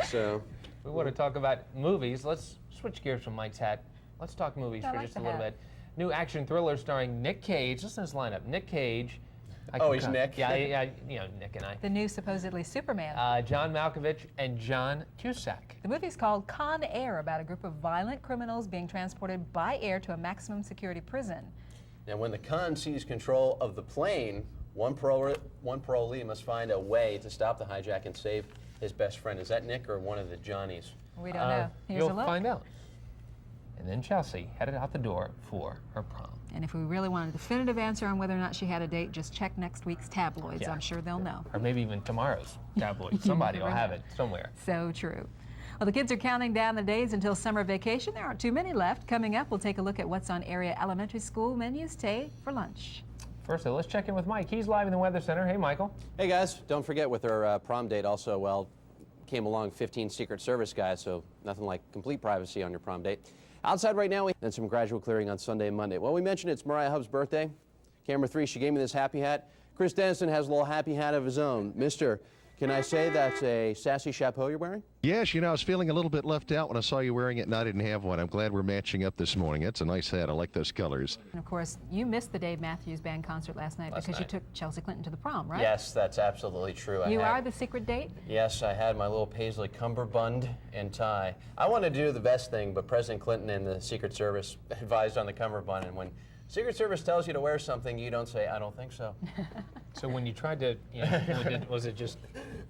So, We want to talk about movies. Let's switch gears from Mike's hat. Let's talk movies I for like just a the little hat. bit. New action thriller starring Nick Cage. Listen to this lineup. Nick Cage. Oh, he's Nick? Yeah, you know, Nick and I. The new supposedly Superman. John Malkovich and John Cusack. The movie's called Con Air, about a group of violent criminals being transported by air to a maximum security prison. now when the con sees control of the plane, one parolee must find a way to stop the hijack and save his best friend. Is that Nick or one of the Johnnies? We don't know. Here's You'll a look. find out. And then Chelsea headed out the door for her prom. And if we really want a definitive answer on whether or not she had a date, just check next week's tabloids. Yeah. I'm sure they'll know. Or maybe even tomorrow's tabloid. Somebody will never have know. it somewhere. So true. Well, the kids are counting down the days until summer vacation. There aren't too many left. Coming up, we'll take a look at what's on area elementary school menus today for lunch. First, let's check in with Mike. He's live in the Weather Center. Hey, Michael. Hey, guys. Don't forget with our prom date also, well, came along 15 Secret Service guys, so nothing like complete privacy on your prom date. Outside right now, and some gradual clearing on Sunday and Monday. Well, we mentioned it's Mariah Hubb's birthday. Camera 3, she gave me this happy hat. Chris Dennison has a little happy hat of his own. Mister, can I say that's a sassy chapeau you're wearing? Yes, you know, I was feeling a little bit left out when I saw you wearing it and I didn't have one. I'm glad we're matching up this morning. That's a nice hat. I like those colors. And of course, you missed the Dave Matthews Band concert last night because you took Chelsea Clinton to the prom, right? Yes, that's absolutely true. You are the secret date? Yes, I had my little paisley cummerbund and tie. I wanted to do the best thing, but President Clinton and the Secret Service advised on the cummerbund, and when Secret Service tells you to wear something, you don't say, I don't think so. So when you tried to, you know, was it just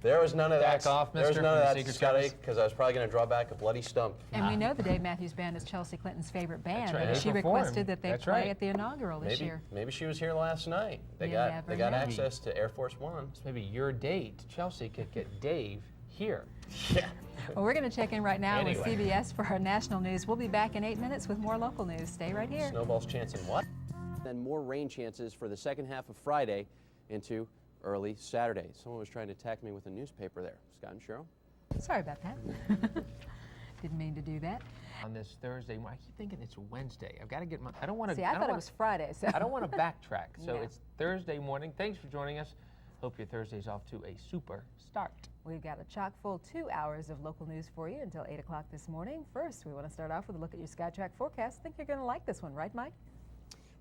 There was none of that. back off, There was mister, none of from the that, Secret Scotty, Service? because I was probably going to draw back a bloody stump. And we know the Dave Matthews Band is Chelsea Clinton's favorite band. right. And They she perform. requested that they That's play right. at the inaugural this year. Maybe she was here last night. They You got never they got know. access to Air Force One. So maybe your date, Chelsea, could get Dave here. Yeah. Well, we're going to check in right now with Anyway. CBS for our national news. We'll be back in 8 minutes with more local news. Stay right here. Snowball's chance in what? Then more rain chances for the second half of Friday into early Saturday. Someone was trying to attack me with a newspaper there. Scott and Cheryl? Sorry about that. Didn't mean to do that. On this Thursday, I keep thinking it's Wednesday. I've got to get my, I don't want to. See, I thought it was Friday. So I don't want to backtrack. So No. it's Thursday morning. Thanks for joining us. Hope your Thursday's off to a super start. We've got a chock-full 2 hours of local news for you until 8 o'clock this morning. First, we want to start off with a look at your SkyTrack forecast. I think you're going to like this one, right, Mike?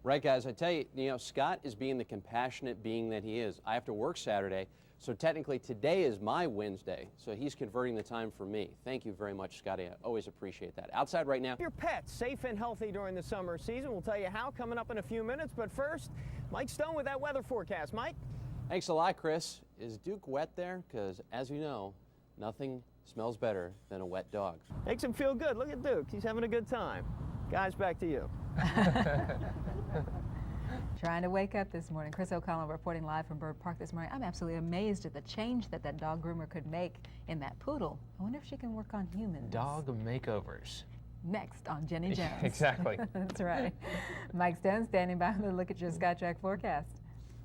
Right, guys. I tell you, Scott is being the compassionate being that he is. I have to work Saturday, so technically today is my Wednesday, so he's converting the time for me. Thank you very much, Scotty. I always appreciate that. Outside right now. Your pet's safe and healthy during the summer season. We'll tell you how coming up in a few minutes. But first, Mike Stone with that weather forecast. Mike? Thanks a lot, Chris. Is Duke wet there? Because, as you know, nothing smells better than a wet dog. Makes him feel good. Look at Duke. He's having a good time. Guys, back to you. Trying to wake up this morning. Chris O'Connell reporting live from Bird Park this morning. I'm absolutely amazed at the change that that dog groomer could make in that poodle. I wonder if she can work on humans. Dog makeovers. Next on Jenny Jones. Exactly. That's right. Mike Stone standing by with a look at your SkyTrack forecast.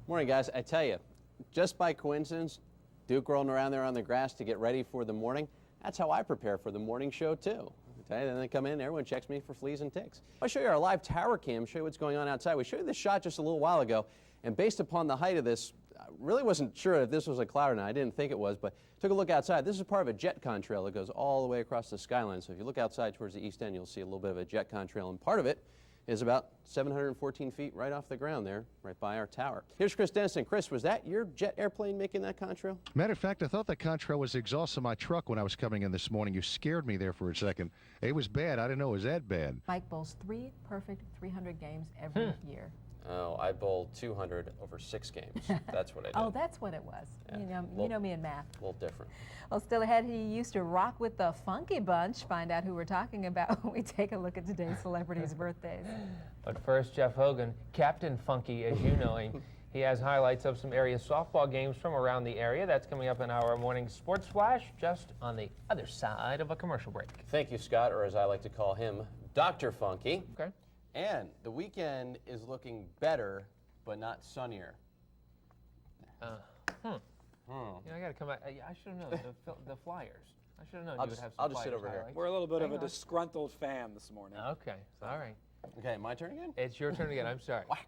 Morning, guys. I tell you, just by coincidence, Duke rolling around there on the grass to get ready for the morning, that's how I prepare for the morning show, too. Okay, then they come in, everyone checks me for fleas and ticks. I'll show you our live tower cam, show you what's going on outside. We showed you this shot just a little while ago, and based upon the height of this, I really wasn't sure if this was a cloud or not. I didn't think it was, but took a look outside. This is part of a jet contrail that goes all the way across the skyline. So if you look outside towards the east end, you'll see a little bit of a jet contrail, and part of it is about 714 feet right off the ground there, right by our tower. Here's Chris Dennison. Chris, was that your jet airplane making that contrail? Matter of fact, I thought that contrail was the exhaust of my truck when I was coming in this morning. You scared me there for a second. It was bad. I didn't know it was that bad. Mike bowls 3 perfect 300 games every year. Oh, I bowled 200 over 6 games. That's what I did. Oh, that's what it was. Yeah. You know me in math. A little different. Well, still ahead, he used to rock with the Funky Bunch. Find out who we're talking about when we take a look at today's celebrities' birthdays. But first, Jeff Hogan, Captain Funky, as you know him. He has highlights of some area softball games from around the area. That's coming up in our morning sports flash, just on the other side of a commercial break. Thank you, Scott, or as I like to call him, Dr. Funky. Okay. And the weekend is looking better, but not sunnier. You know, I got to come out. I should have known the Flyers. I should have known I'll you just- would have some I'll just sit Flyers over here. highlights. We're a little bit of Hang a on. disgruntled fan this morning. Okay, all right. Okay, my turn again? It's your turn again. I'm sorry. Whack.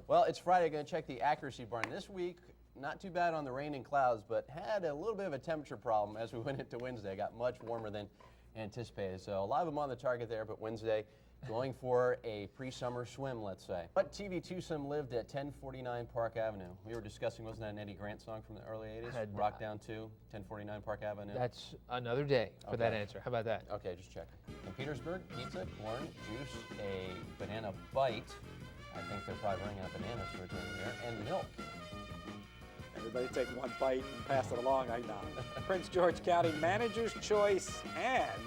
Well, it's Friday. Going to check the accuracy barn. This week, not too bad on the rain and clouds, but had a little bit of a temperature problem as we went into Wednesday. Got much warmer than anticipated. So a lot of them on the target there, but Wednesday going for a pre-summer swim, let's say. But TV Twosome lived at 1049 Park Avenue. We were discussing, wasn't that an Eddie Grant song from the early 80s? Rock Down to 1049 Park Avenue. That's another day for that answer. How about that? Okay, just check. In Petersburg, pizza, corn, juice, a banana bite. I think they're probably running out of bananas for a drink there, and milk. Everybody take one bite and pass it along. I know. Prince George County Manager's Choice and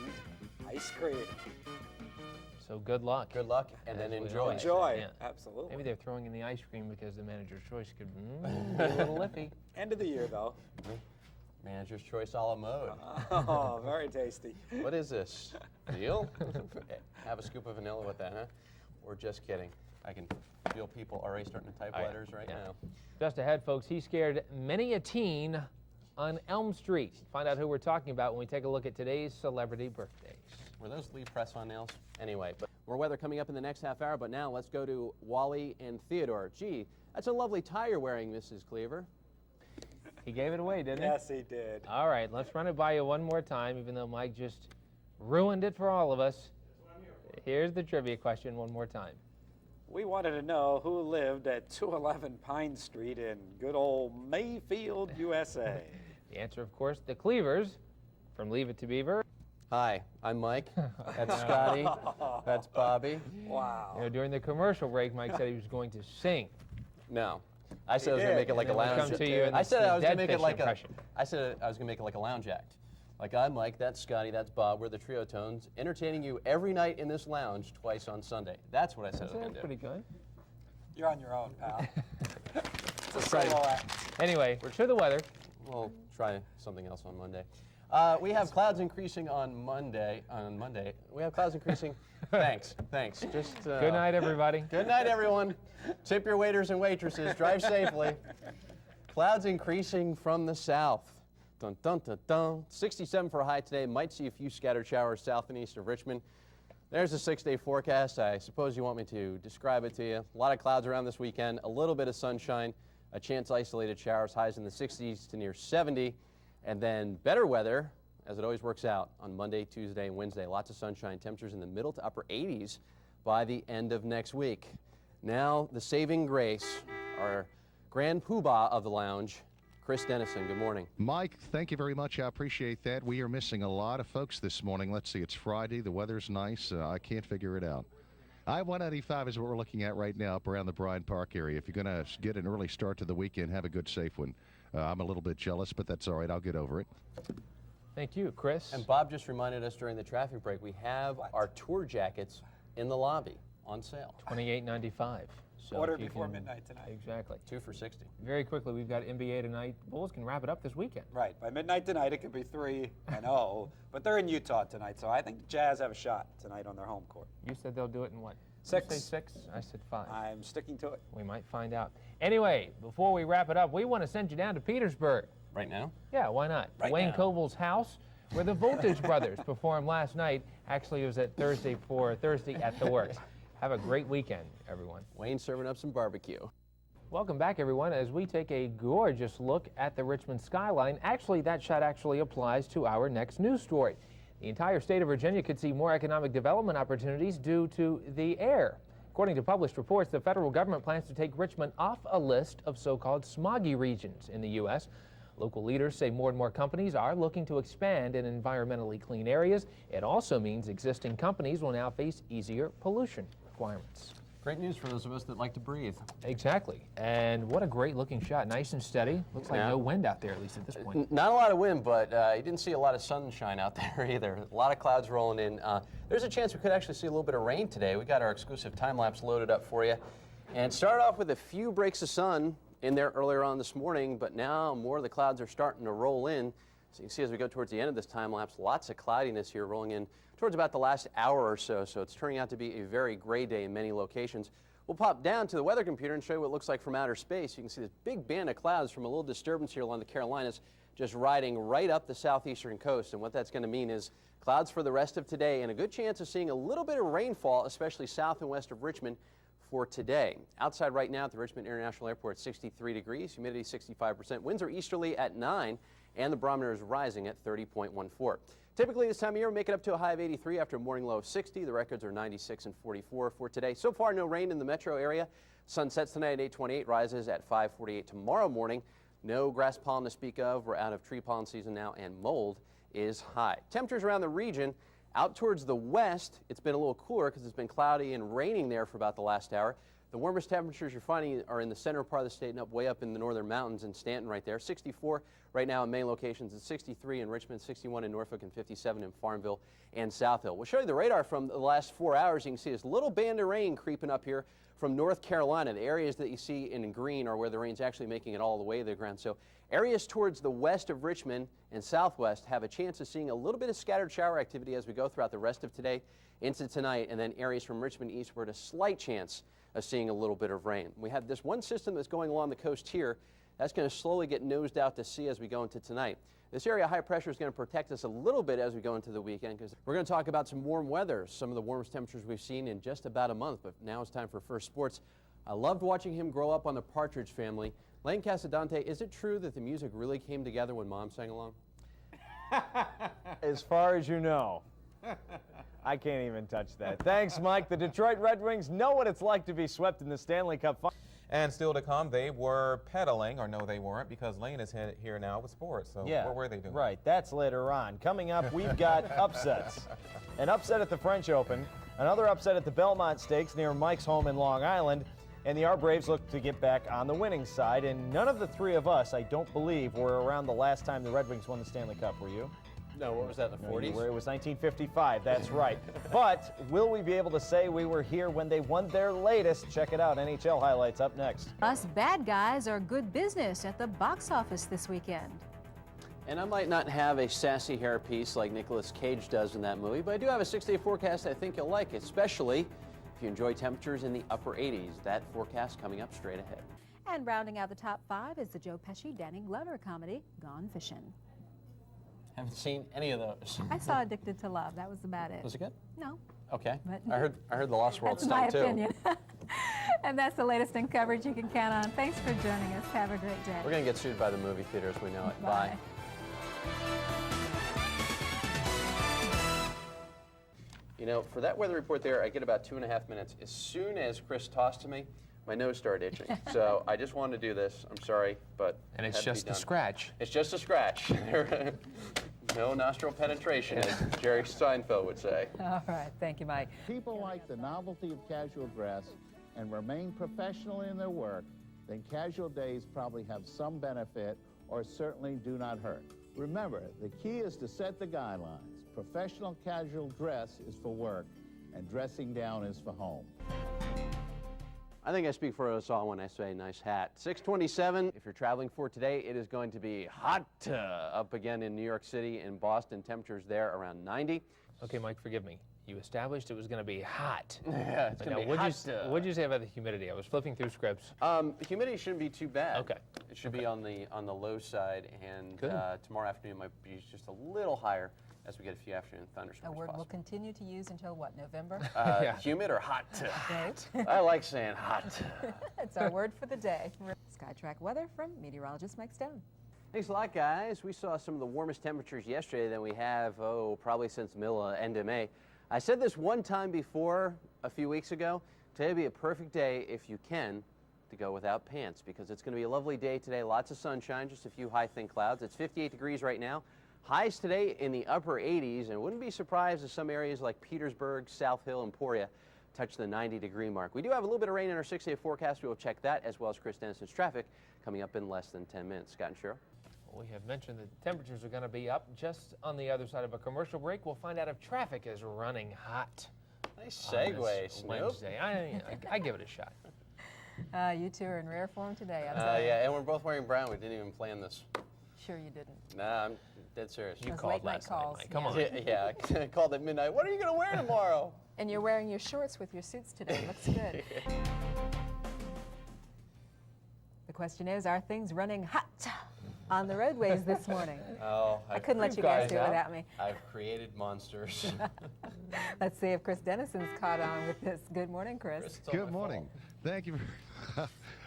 ice cream. So good luck. Good luck, and then As we enjoy. always say, Enjoy. yeah. Absolutely. Maybe they're throwing in the ice cream because the manager's choice could be a little iffy. End of the year, though. Manager's choice a la mode. Oh, very tasty. What is this? Deal? Have a scoop of vanilla with that, huh? Or just kidding? I can feel people already starting to type letters right now. Just ahead, folks, he scared many a teen on Elm Street. Find out who we're talking about when we take a look at today's celebrity birthdays. Were those Lee press-on nails? Anyway, but more weather coming up in the next half hour, but now let's go to Wally and Theodore. Gee, that's a lovely tie you're wearing, Mrs. Cleaver. He gave it away, didn't he? Yes, he did. All right, let's run it by you one more time, even though Mike just ruined it for all of us. Here's the trivia question one more time. We wanted to know who lived at 211 Pine Street in good old Mayfield, USA. The answer, of course, the Cleavers from Leave It to Beaver. Hi, I'm Mike. That's Scotty. That's Bobby. Wow. You know, during the commercial break, Mike said he was going to sing. No. I said I was going to make it like a lounge act. I said I was going to make it like a lounge act. Like, I'm Mike, that's Scotty, that's Bob. We're the Trio Tones, entertaining you every night in this lounge twice on Sunday. That's what I said I was going to do. Pretty good. You're on your own, pal. It's a Friday. solo act. Anyway, to the weather. We'll try something else on Monday. We have clouds increasing on Monday. We have clouds increasing. Thanks. Just Good night, everybody. Good night, everyone. Tip your waiters and waitresses. Drive safely. Clouds increasing from the south. Dun, dun, dun, dun. 67 for a high today. Might see a few scattered showers south and east of Richmond. There's a 6-day forecast. I suppose you want me to describe it to you. A lot of clouds around this weekend. A little bit of sunshine. A chance isolated showers. Highs in the 60s to near 70. And then better weather, as it always works out, on Monday, Tuesday, and Wednesday. Lots of sunshine. Temperatures in the middle to upper 80s by the end of next week. Now, the saving grace, our grand poobah of the lounge, Chris Dennison. Good morning. Mike, thank you very much. I appreciate that. We are missing a lot of folks this morning. Let's see, it's Friday. The weather's nice. I can't figure it out. I-195 is what we're looking at right now up around the Bryant Park area. If you're going to get an early start to the weekend, have a good, safe one. I'm a little bit jealous, but that's all right. I'll get over it. Thank you, Chris. And Bob just reminded us during the traffic break, we have our tour jackets in the lobby on sale. $28.95. So Order before midnight tonight. Exactly. 2 for $60. Very quickly, we've got NBA tonight. Bulls can wrap it up this weekend. Right. By midnight tonight, it could be 3-0, but they're in Utah tonight, so I think the Jazz have a shot tonight on their home court. You said they'll do it in what? 6. You say 6? I said 5. I'm sticking to it. We might find out. Anyway, before we wrap it up, we want to send you down to Petersburg. Right now? Yeah, why not? Right Wayne now. Koval's house, where the Voltage Brothers performed last night. Actually, it was at Thursday at the Works. Have a great weekend, everyone. Wayne serving up some barbecue. Welcome back, everyone, as we take a gorgeous look at the Richmond skyline. Actually, that shot actually applies to our next news story. The entire state of Virginia could see more economic development opportunities due to the air. According to published reports, the federal government plans to take Richmond off a list of so-called smoggy regions in the U.S. Local leaders say more and more companies are looking to expand in environmentally clean areas. It also means existing companies will now face easier pollution requirements. Great news for those of us that like to breathe. Exactly. And what a great looking shot. Nice and steady. Looks like no wind out there, at least at this point. Not a lot of wind, but you didn't see a lot of sunshine out there either. A lot of clouds rolling in. There's a chance we could actually see a little bit of rain today. We got our exclusive time lapse loaded up for you. And start off with a few breaks of sun in there earlier on this morning, but now more of the clouds are starting to roll in. So you can see as we go towards the end of this time lapse, lots of cloudiness here rolling in towards about the last hour or so. So it's turning out to be a very gray day in many locations. We'll pop down to the weather computer and show you what it looks like from outer space. You can see this big band of clouds from a little disturbance here along the Carolinas just riding right up the southeastern coast. And what that's going to mean is clouds for the rest of today and a good chance of seeing a little bit of rainfall, especially south and west of Richmond for today. Outside right now at the Richmond International Airport, 63 degrees, humidity 65%. Winds are easterly at 9 and the barometer is rising at 30.14. Typically this time of year, we make it up to a high of 83 after a morning low of 60. The records are 96 and 44 for today. So far, no rain in the metro area. Sun sets tonight at 8:28, rises at 5:48 tomorrow morning. No grass pollen to speak of. We're out of tree pollen season now, and mold is high. Temperatures around the region. Out towards the west, it's been a little cooler because it's been cloudy and raining there for about the last hour. The warmest temperatures you're finding are in the center part of the state and way up in the northern mountains in Stanton right there. 64 right now in main locations. It's 63 in Richmond, 61 in Norfolk, and 57 in Farmville and South Hill. We'll show you the radar from the last 4 hours. You can see this little band of rain creeping up here from North Carolina. The areas that you see in green are where the rain's actually making it all the way to the ground. So areas towards the west of Richmond and southwest have a chance of seeing a little bit of scattered shower activity as we go throughout the rest of today into tonight, and then areas from Richmond eastward, a slight chance of seeing a little bit of rain. We have this one system that's going along the coast here. That's going to slowly get nosed out to sea as we go into tonight. This area of high pressure is going to protect us a little bit as we go into the weekend, because we're going to talk about some warm weather, some of the warmest temperatures we've seen in just about a month. But now it's time for First Sports. I loved watching him grow up on the Partridge Family. Lane Casadante, is it true that the music really came together when Mom sang along? As far as you know. I can't even touch that. Thanks, Mike. The Detroit Red Wings know what it's like to be swept in the Stanley Cup Final. And still to come, they were pedaling, or no, they weren't, because Lane is here now with sports. So what were they doing? Right, that's later on. Coming up, we've got upsets. An upset at the French Open, another upset at the Belmont Stakes near Mike's home in Long Island, and the Our Braves look to get back on the winning side. And none of the three of us, I don't believe, were around the last time the Red Wings won the Stanley Cup. Were you? No, what was that, the 40s? It was 1955, that's right. But will we be able to say we were here when they won their latest? Check it out, NHL highlights up next. Us bad guys are good business at the box office this weekend. And I might not have a sassy hairpiece like Nicolas Cage does in that movie, but I do have a 6-day forecast I think you'll like, especially if you enjoy temperatures in the upper 80s. That forecast coming up straight ahead. And rounding out the top 5 is the Joe Pesci-Danny Glover comedy, Gone Fishing. Haven't seen any of those. I saw Addicted to Love. That was about it. Was it good? No. Okay. But I heard the Lost World that's my stuff too. opinion. And that's the latest in coverage you can count on. Thanks for joining us. Have a great day. We're going to get sued by the movie theaters. We know it. Bye. You know, for that weather report there, I get about 2.5 minutes. As soon as Chris tossed to me, my nose started itching. So I just wanted to do this. I'm sorry, but and it's just a scratch. It's just a scratch. No nostril penetration, as Jerry Seinfeld would say. All right. Thank you, Mike. People like the novelty of casual dress and remain professional in their work, then casual days probably have some benefit or certainly do not hurt. Remember, the key is to set the guidelines. Professional casual dress is for work, and dressing down is for home. I think I speak for us all when I say nice hat. 627, if you're traveling for today, it is going to be hot up again in New York City and Boston. Temperatures there around 90. Okay, Mike, forgive me. You established it was going to be hot. Yeah, it's going to be hot. What'd you say about the humidity? I was flipping through scripts. Humidity shouldn't be too bad. Okay. It should be on the low side, and Good. Tomorrow afternoon might be just a little higher as we get a few afternoon thunderstorms. A word we'll continue to use until what, November? Humid or hot? Great. I like saying hot. It's our word for the day. SkyTrack weather from meteorologist Mike Stone. Thanks a lot, guys. We saw some of the warmest temperatures yesterday than we have, probably since end of May. I said this one time before, a few weeks ago. Today would be a perfect day, if you can, to go without pants, because it's going to be a lovely day today. Lots of sunshine, just a few high, thin clouds. It's 58 degrees right now. Highs today in the upper 80s, and wouldn't be surprised if some areas like Petersburg, South Hill, Emporia touch the 90-degree mark. We do have a little bit of rain in our 6-day forecast. We will check that, as well as Chris Dennison's traffic coming up in less than 10 minutes. Scott and Cheryl. We have mentioned that temperatures are going to be up just on the other side of a commercial break. We'll find out if traffic is running hot. Nice segue, Snoop. Wednesday. I give it a shot. You two are in rare form today. Yeah, and we're both wearing brown. We didn't even plan this. Sure you didn't. Nah, I'm dead serious. You called last night, Mike. Come on. Yeah, I called at midnight. What are you going to wear tomorrow? And you're wearing your shorts with your suits today. Looks good. The question is, are things running hot on the roadways this morning? I couldn't let you guys do it without me. I've created monsters. Let's see if Chris Dennison's caught on with this. Good morning, Chris. Good morning. Thank you.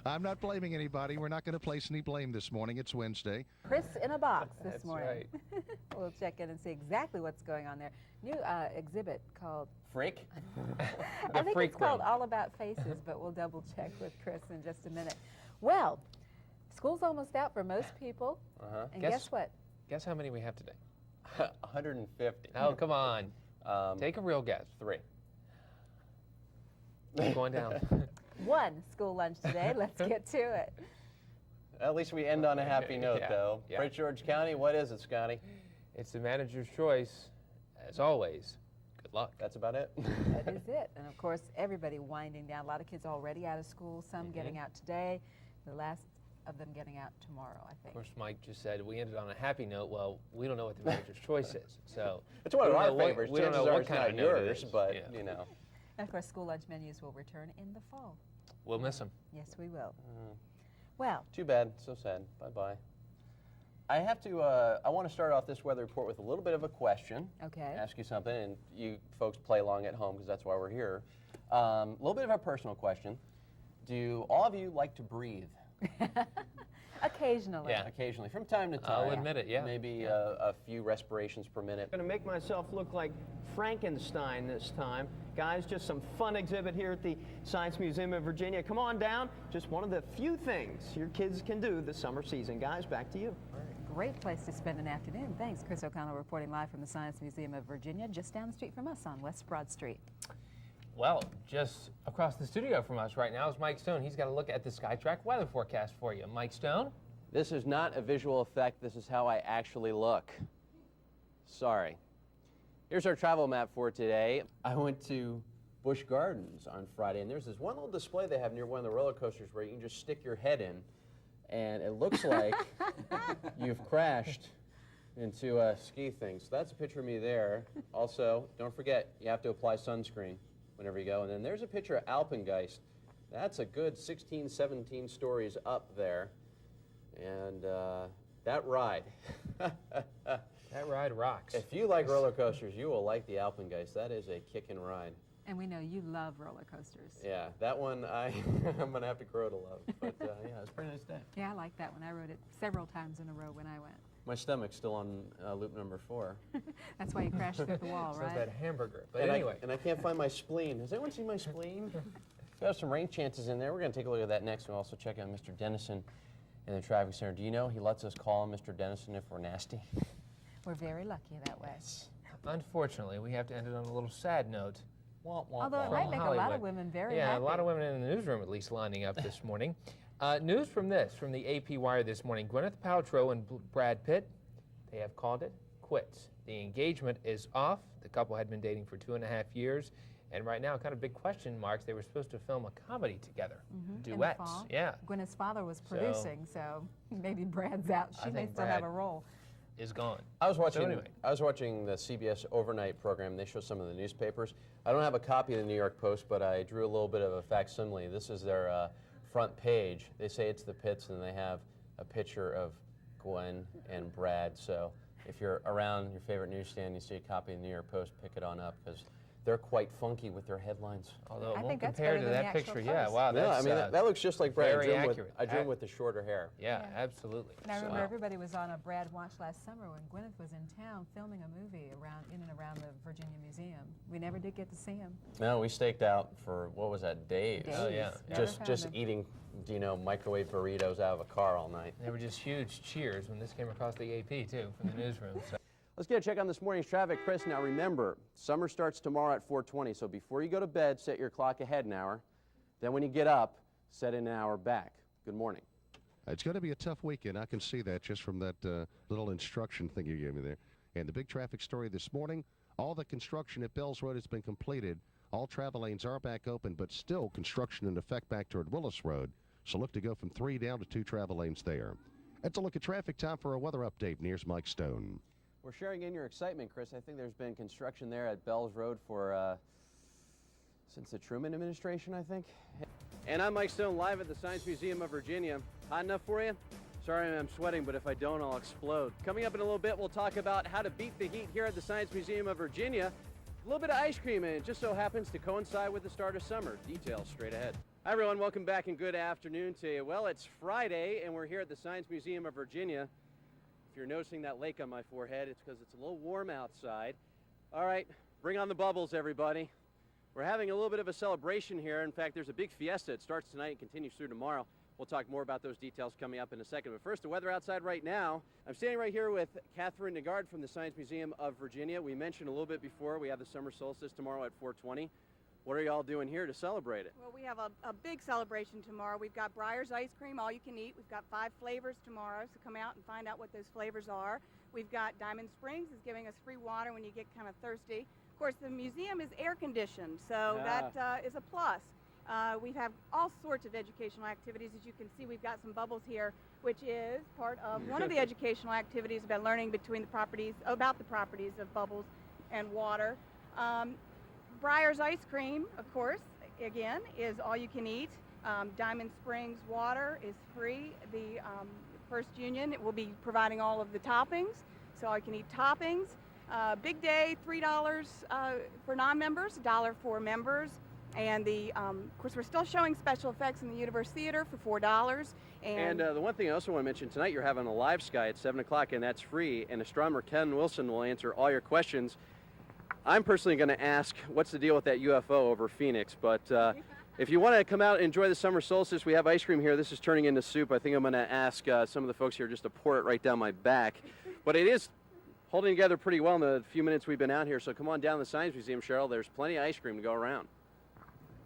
I'm not blaming anybody. We're not going to place any blame this morning. It's Wednesday. Chris in a box this That's morning. Right. We'll check in and see exactly what's going on there. New exhibit called Freak? I think it's called All About Faces, but we'll double check with Chris in just a minute. Well, school's almost out for most people. And guess what? Guess how many we have today? 150. Oh, come on. Take a real guess. 3. Keep going down. one school lunch today. Let's get to it. At least we end on a happy note, though. Yeah. Prince George County, what is it, Scotty? It's the manager's choice, as always. Good luck. That's about it. That is it. And of course, everybody winding down. A lot of kids already out of school, some getting out today, the last of them getting out tomorrow, I think. Of course, Mike just said we ended on a happy note. Well, we don't know what the manager's choice is. So it's one of we our don't know favorites. We don't know Chances are what it's kind not of note it yours, is. but, Yeah. you know. And of course, school lunch menus will return in the fall. We'll miss them. Yes, we will. Well. Too bad. So sad. Bye-bye. I have to, I want to start off this weather report with a little bit of a question. Okay. Ask you something, and you folks play along at home because that's why we're here. A little bit of a personal question. Do all of you like to breathe? Occasionally. Yeah, occasionally, from time to time. I'll admit it, yeah. Maybe a few respirations per minute. I'm going to make myself look like Frankenstein this time. Guys, just some fun exhibit here at the Science Museum of Virginia. Come on down. Just one of the few things your kids can do this summer season. Guys, back to you. Great place to spend an afternoon. Thanks. Chris O'Connell reporting live from the Science Museum of Virginia, just down the street from us on West Broad Street. Well, just across the studio from us right now is Mike Stone. He's got a look at the SkyTrack weather forecast for you. Mike Stone? This is not a visual effect. This is how I actually look. Sorry. Here's our travel map for today. I went to Busch Gardens on Friday, and there's this one little display they have near one of the roller coasters where you can just stick your head in, and it looks like you've crashed into a ski thing. So that's a picture of me there. Also, don't forget, you have to apply sunscreen whenever you go. And then there's a picture of Alpengeist. That's a good 16, 17 stories up there. And that ride. That ride rocks. If you like roller coasters, you will like the Alpengeist. That is a kickin' ride. And we know you love roller coasters. Yeah, that one I'm going to have to grow to love. But yeah, it's a pretty nice day. Yeah, I like that one. I rode it several times in a row when I went. My stomach's still on loop number 4. That's why you crashed through the wall, So right? that hamburger. But and anyway. I can't find my spleen. Has anyone seen my spleen? We have some rain chances in there. We're going to take a look at that next. We'll also check out Mr. Dennison in the traffic center. Do you know he lets us call him Mr. Dennison if we're nasty? We're very lucky that way. Unfortunately, we have to end it on a little sad note. Although it might make a lot of women very yeah, happy. a lot of women in the newsroom at least lining up this morning. News from the AP Wire this morning. Gwyneth Paltrow and Brad Pitt, they have called it quits. The engagement is off. The couple had been dating for 2.5 years. And right now, kind of big question marks. They were supposed to film a comedy together. Duets. In the fall. Yeah. Gwyneth's father was producing, so maybe Brad's out. She may still have a role. Is gone. I was watching. So anyway. I was watching the CBS overnight program. They show some of the newspapers. I don't have a copy of the New York Post, but I drew a little bit of a facsimile. This is their front page. They say it's the Pitts, and they have a picture of Gwen and Brad. So if you're around your favorite newsstand, you see a copy of the New York Post, pick it on up because they're quite funky with their headlines. Although it won't compare to that picture. Yeah, wow. No, I mean that looks just like Brad. Very accurate. I drew him with the shorter hair. Yeah, absolutely. And I remember everybody was on a Brad watch last summer when Gwyneth was in town filming a movie in and around the Virginia Museum. We never did get to see him. No, we staked out for what was that, days? Oh yeah. Just eating, microwave burritos out of a car all night. They were just huge cheers when this came across the AP too from the newsroom. So. Let's get a check on this morning's traffic. Chris, now remember, summer starts tomorrow at 4:20, so before you go to bed, set your clock ahead an hour. Then when you get up, set it an hour back. Good morning. It's going to be a tough weekend. I can see that just from that little instruction thing you gave me there. And the big traffic story this morning, all the construction at Bells Road has been completed. All travel lanes are back open, but still construction in effect back toward Willis Road. So look to go from 3 down to 2 travel lanes there. That's a look at traffic. Time for a weather update. And here's Mike Stone. We're sharing in your excitement, Chris. I think there's been construction there at Bells Road for since the Truman administration, I think. And I'm Mike Stone, live at the Science Museum of Virginia. Hot enough for you? Sorry I'm sweating, but if I don't, I'll explode. Coming up in a little bit, we'll talk about how to beat the heat here at the Science Museum of Virginia. A little bit of ice cream, and it just so happens to coincide with the start of summer. Details straight ahead. Hi, everyone. Welcome back and good afternoon to you. Well, it's Friday, and we're here at the Science Museum of Virginia. If you're noticing that lake on my forehead, it's because it's a little warm outside. All right, bring on the bubbles, everybody. We're having a little bit of a celebration here. In fact, there's a big fiesta. It starts tonight and continues through tomorrow. We'll talk more about those details coming up in a second. But first, the weather outside right now. I'm standing right here with Catherine Nagard from the Science Museum of Virginia. We mentioned a little bit before, we have the summer solstice tomorrow at 4:20. What are y'all doing here to celebrate it? Well, we have a big celebration tomorrow. We've got Breyers ice cream, all you can eat. We've got 5 flavors tomorrow, so come out and find out what those flavors are. We've got Diamond Springs is giving us free water when you get kind of thirsty. Of course, the museum is air conditioned, so that is a plus. We have all sorts of educational activities. As you can see, we've got some bubbles here, which is part of one of the educational activities about learning about the properties of bubbles and water. Breyers ice cream, of course, again, is all you can eat. Diamond Springs water is free. The First Union will be providing all of the toppings, so all you can eat toppings. Big day, $3 for non-members, $1 for members. And of course, we're still showing special effects in the Universe Theater for $4. And the one thing I also want to mention, tonight you're having a live sky at 7 o'clock, and that's free. And astronomer Ken Wilson will answer all your questions. I'm personally going to ask, what's the deal with that UFO over Phoenix? But if you want to come out and enjoy the summer solstice, we have ice cream here. This is turning into soup. I think I'm going to ask some of the folks here just to pour it right down my back. But it is holding together pretty well in the few minutes we've been out here. So come on down to the Science Museum, Cheryl. There's plenty of ice cream to go around.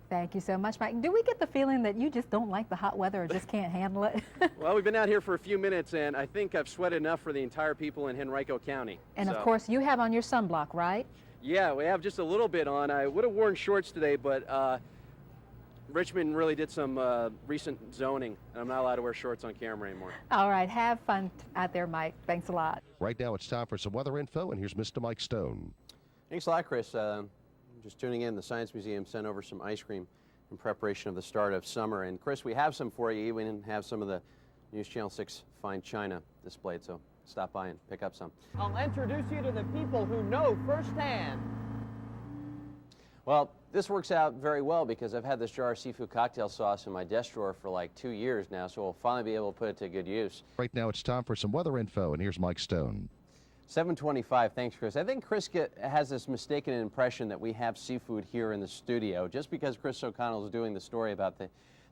Thank you so much, Mike. Do we get the feeling that you just don't like the hot weather or just can't handle it? Well, we've been out here for a few minutes, and I think I've sweated enough for the entire people in Henrico County. And of course, you have on your sunblock, right? Yeah, we have just a little bit on. I would have worn shorts today, but Richmond really did some recent zoning, and I'm not allowed to wear shorts on camera anymore. All right, have fun out there, Mike. Thanks a lot. Right now it's time for some weather info, and here's Mr. Mike Stone. Thanks a lot, Chris. Just tuning in, the Science Museum sent over some ice cream in preparation of the start of summer. And Chris, we have some for you. We didn't have some of the News Channel 6 fine china displayed, so stop by and pick up some. I'll introduce you to the people who know firsthand. Well, this works out very well because I've had this jar of seafood cocktail sauce in my desk drawer for like 2 years now, so we'll finally be able to put it to good use. Right now it's time for some weather info, and here's Mike Stone. 7:25. Thanks, Chris. I think Chris has this mistaken impression that we have seafood here in the studio just because Chris O'Connell is doing the story about the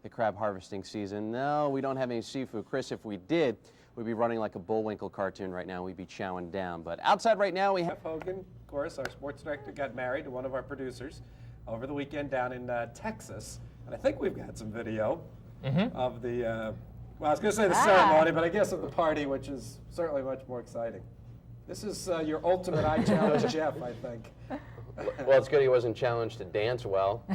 crab harvesting season. No, we don't have any seafood. Chris, if we did, we'd be running like a Bullwinkle cartoon right now. We'd be chowing down. But outside right now, we have Jeff Hogan, of course, our sports director, got married to one of our producers over the weekend down in Texas. And I think we've got some video of the, well, I was going to say the ceremony, but I guess of the party, which is certainly much more exciting. This is your ultimate eye challenge, Jeff, I think. Well, it's good he wasn't challenged to dance well.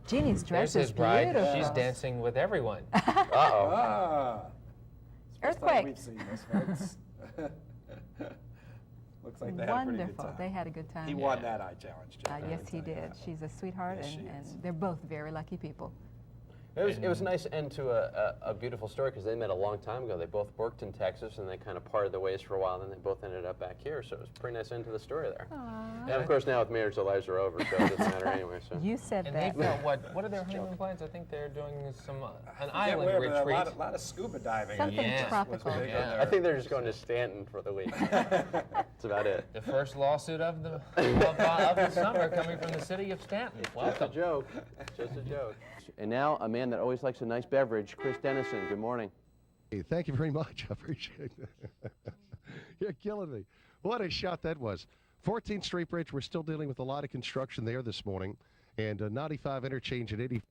Jeannie's dress There's is his bride. beautiful. She's dancing with everyone. Uh-oh. Ah. Earthquake. We've seen this, folks. Looks like they had a pretty good Wonderful. time. They had a good time. He won that eye challenge, Jeff. Yes, he did. She's a sweetheart, Yes, she and is. they're both very lucky people. It was a nice end to a beautiful story because they met a long time ago. They both worked in Texas and they kind of parted their ways for a while, and then they both ended up back here. So it was a pretty nice end to the story there. Aww. And of course now with marriage, their lives are over, so it doesn't matter anyway. So. You said And that. they felt what are their honeymoon plans? I think they're doing some an Yeah, island where, retreat. but a lot of scuba diving. Something Yes. tropical. Was big on Yeah. their- I think they're just going to Stanton for the week. That's about it. The first lawsuit of the of the summer coming from the city of Stanton. Just a Welcome. joke. Just a joke. And now a man that always likes a nice beverage, Chris Dennison. Good morning. Hey, thank you very much. I appreciate it. You're killing me. What a shot that was. 14th Street Bridge, we're still dealing with a lot of construction there this morning. And 95 interchange at 80.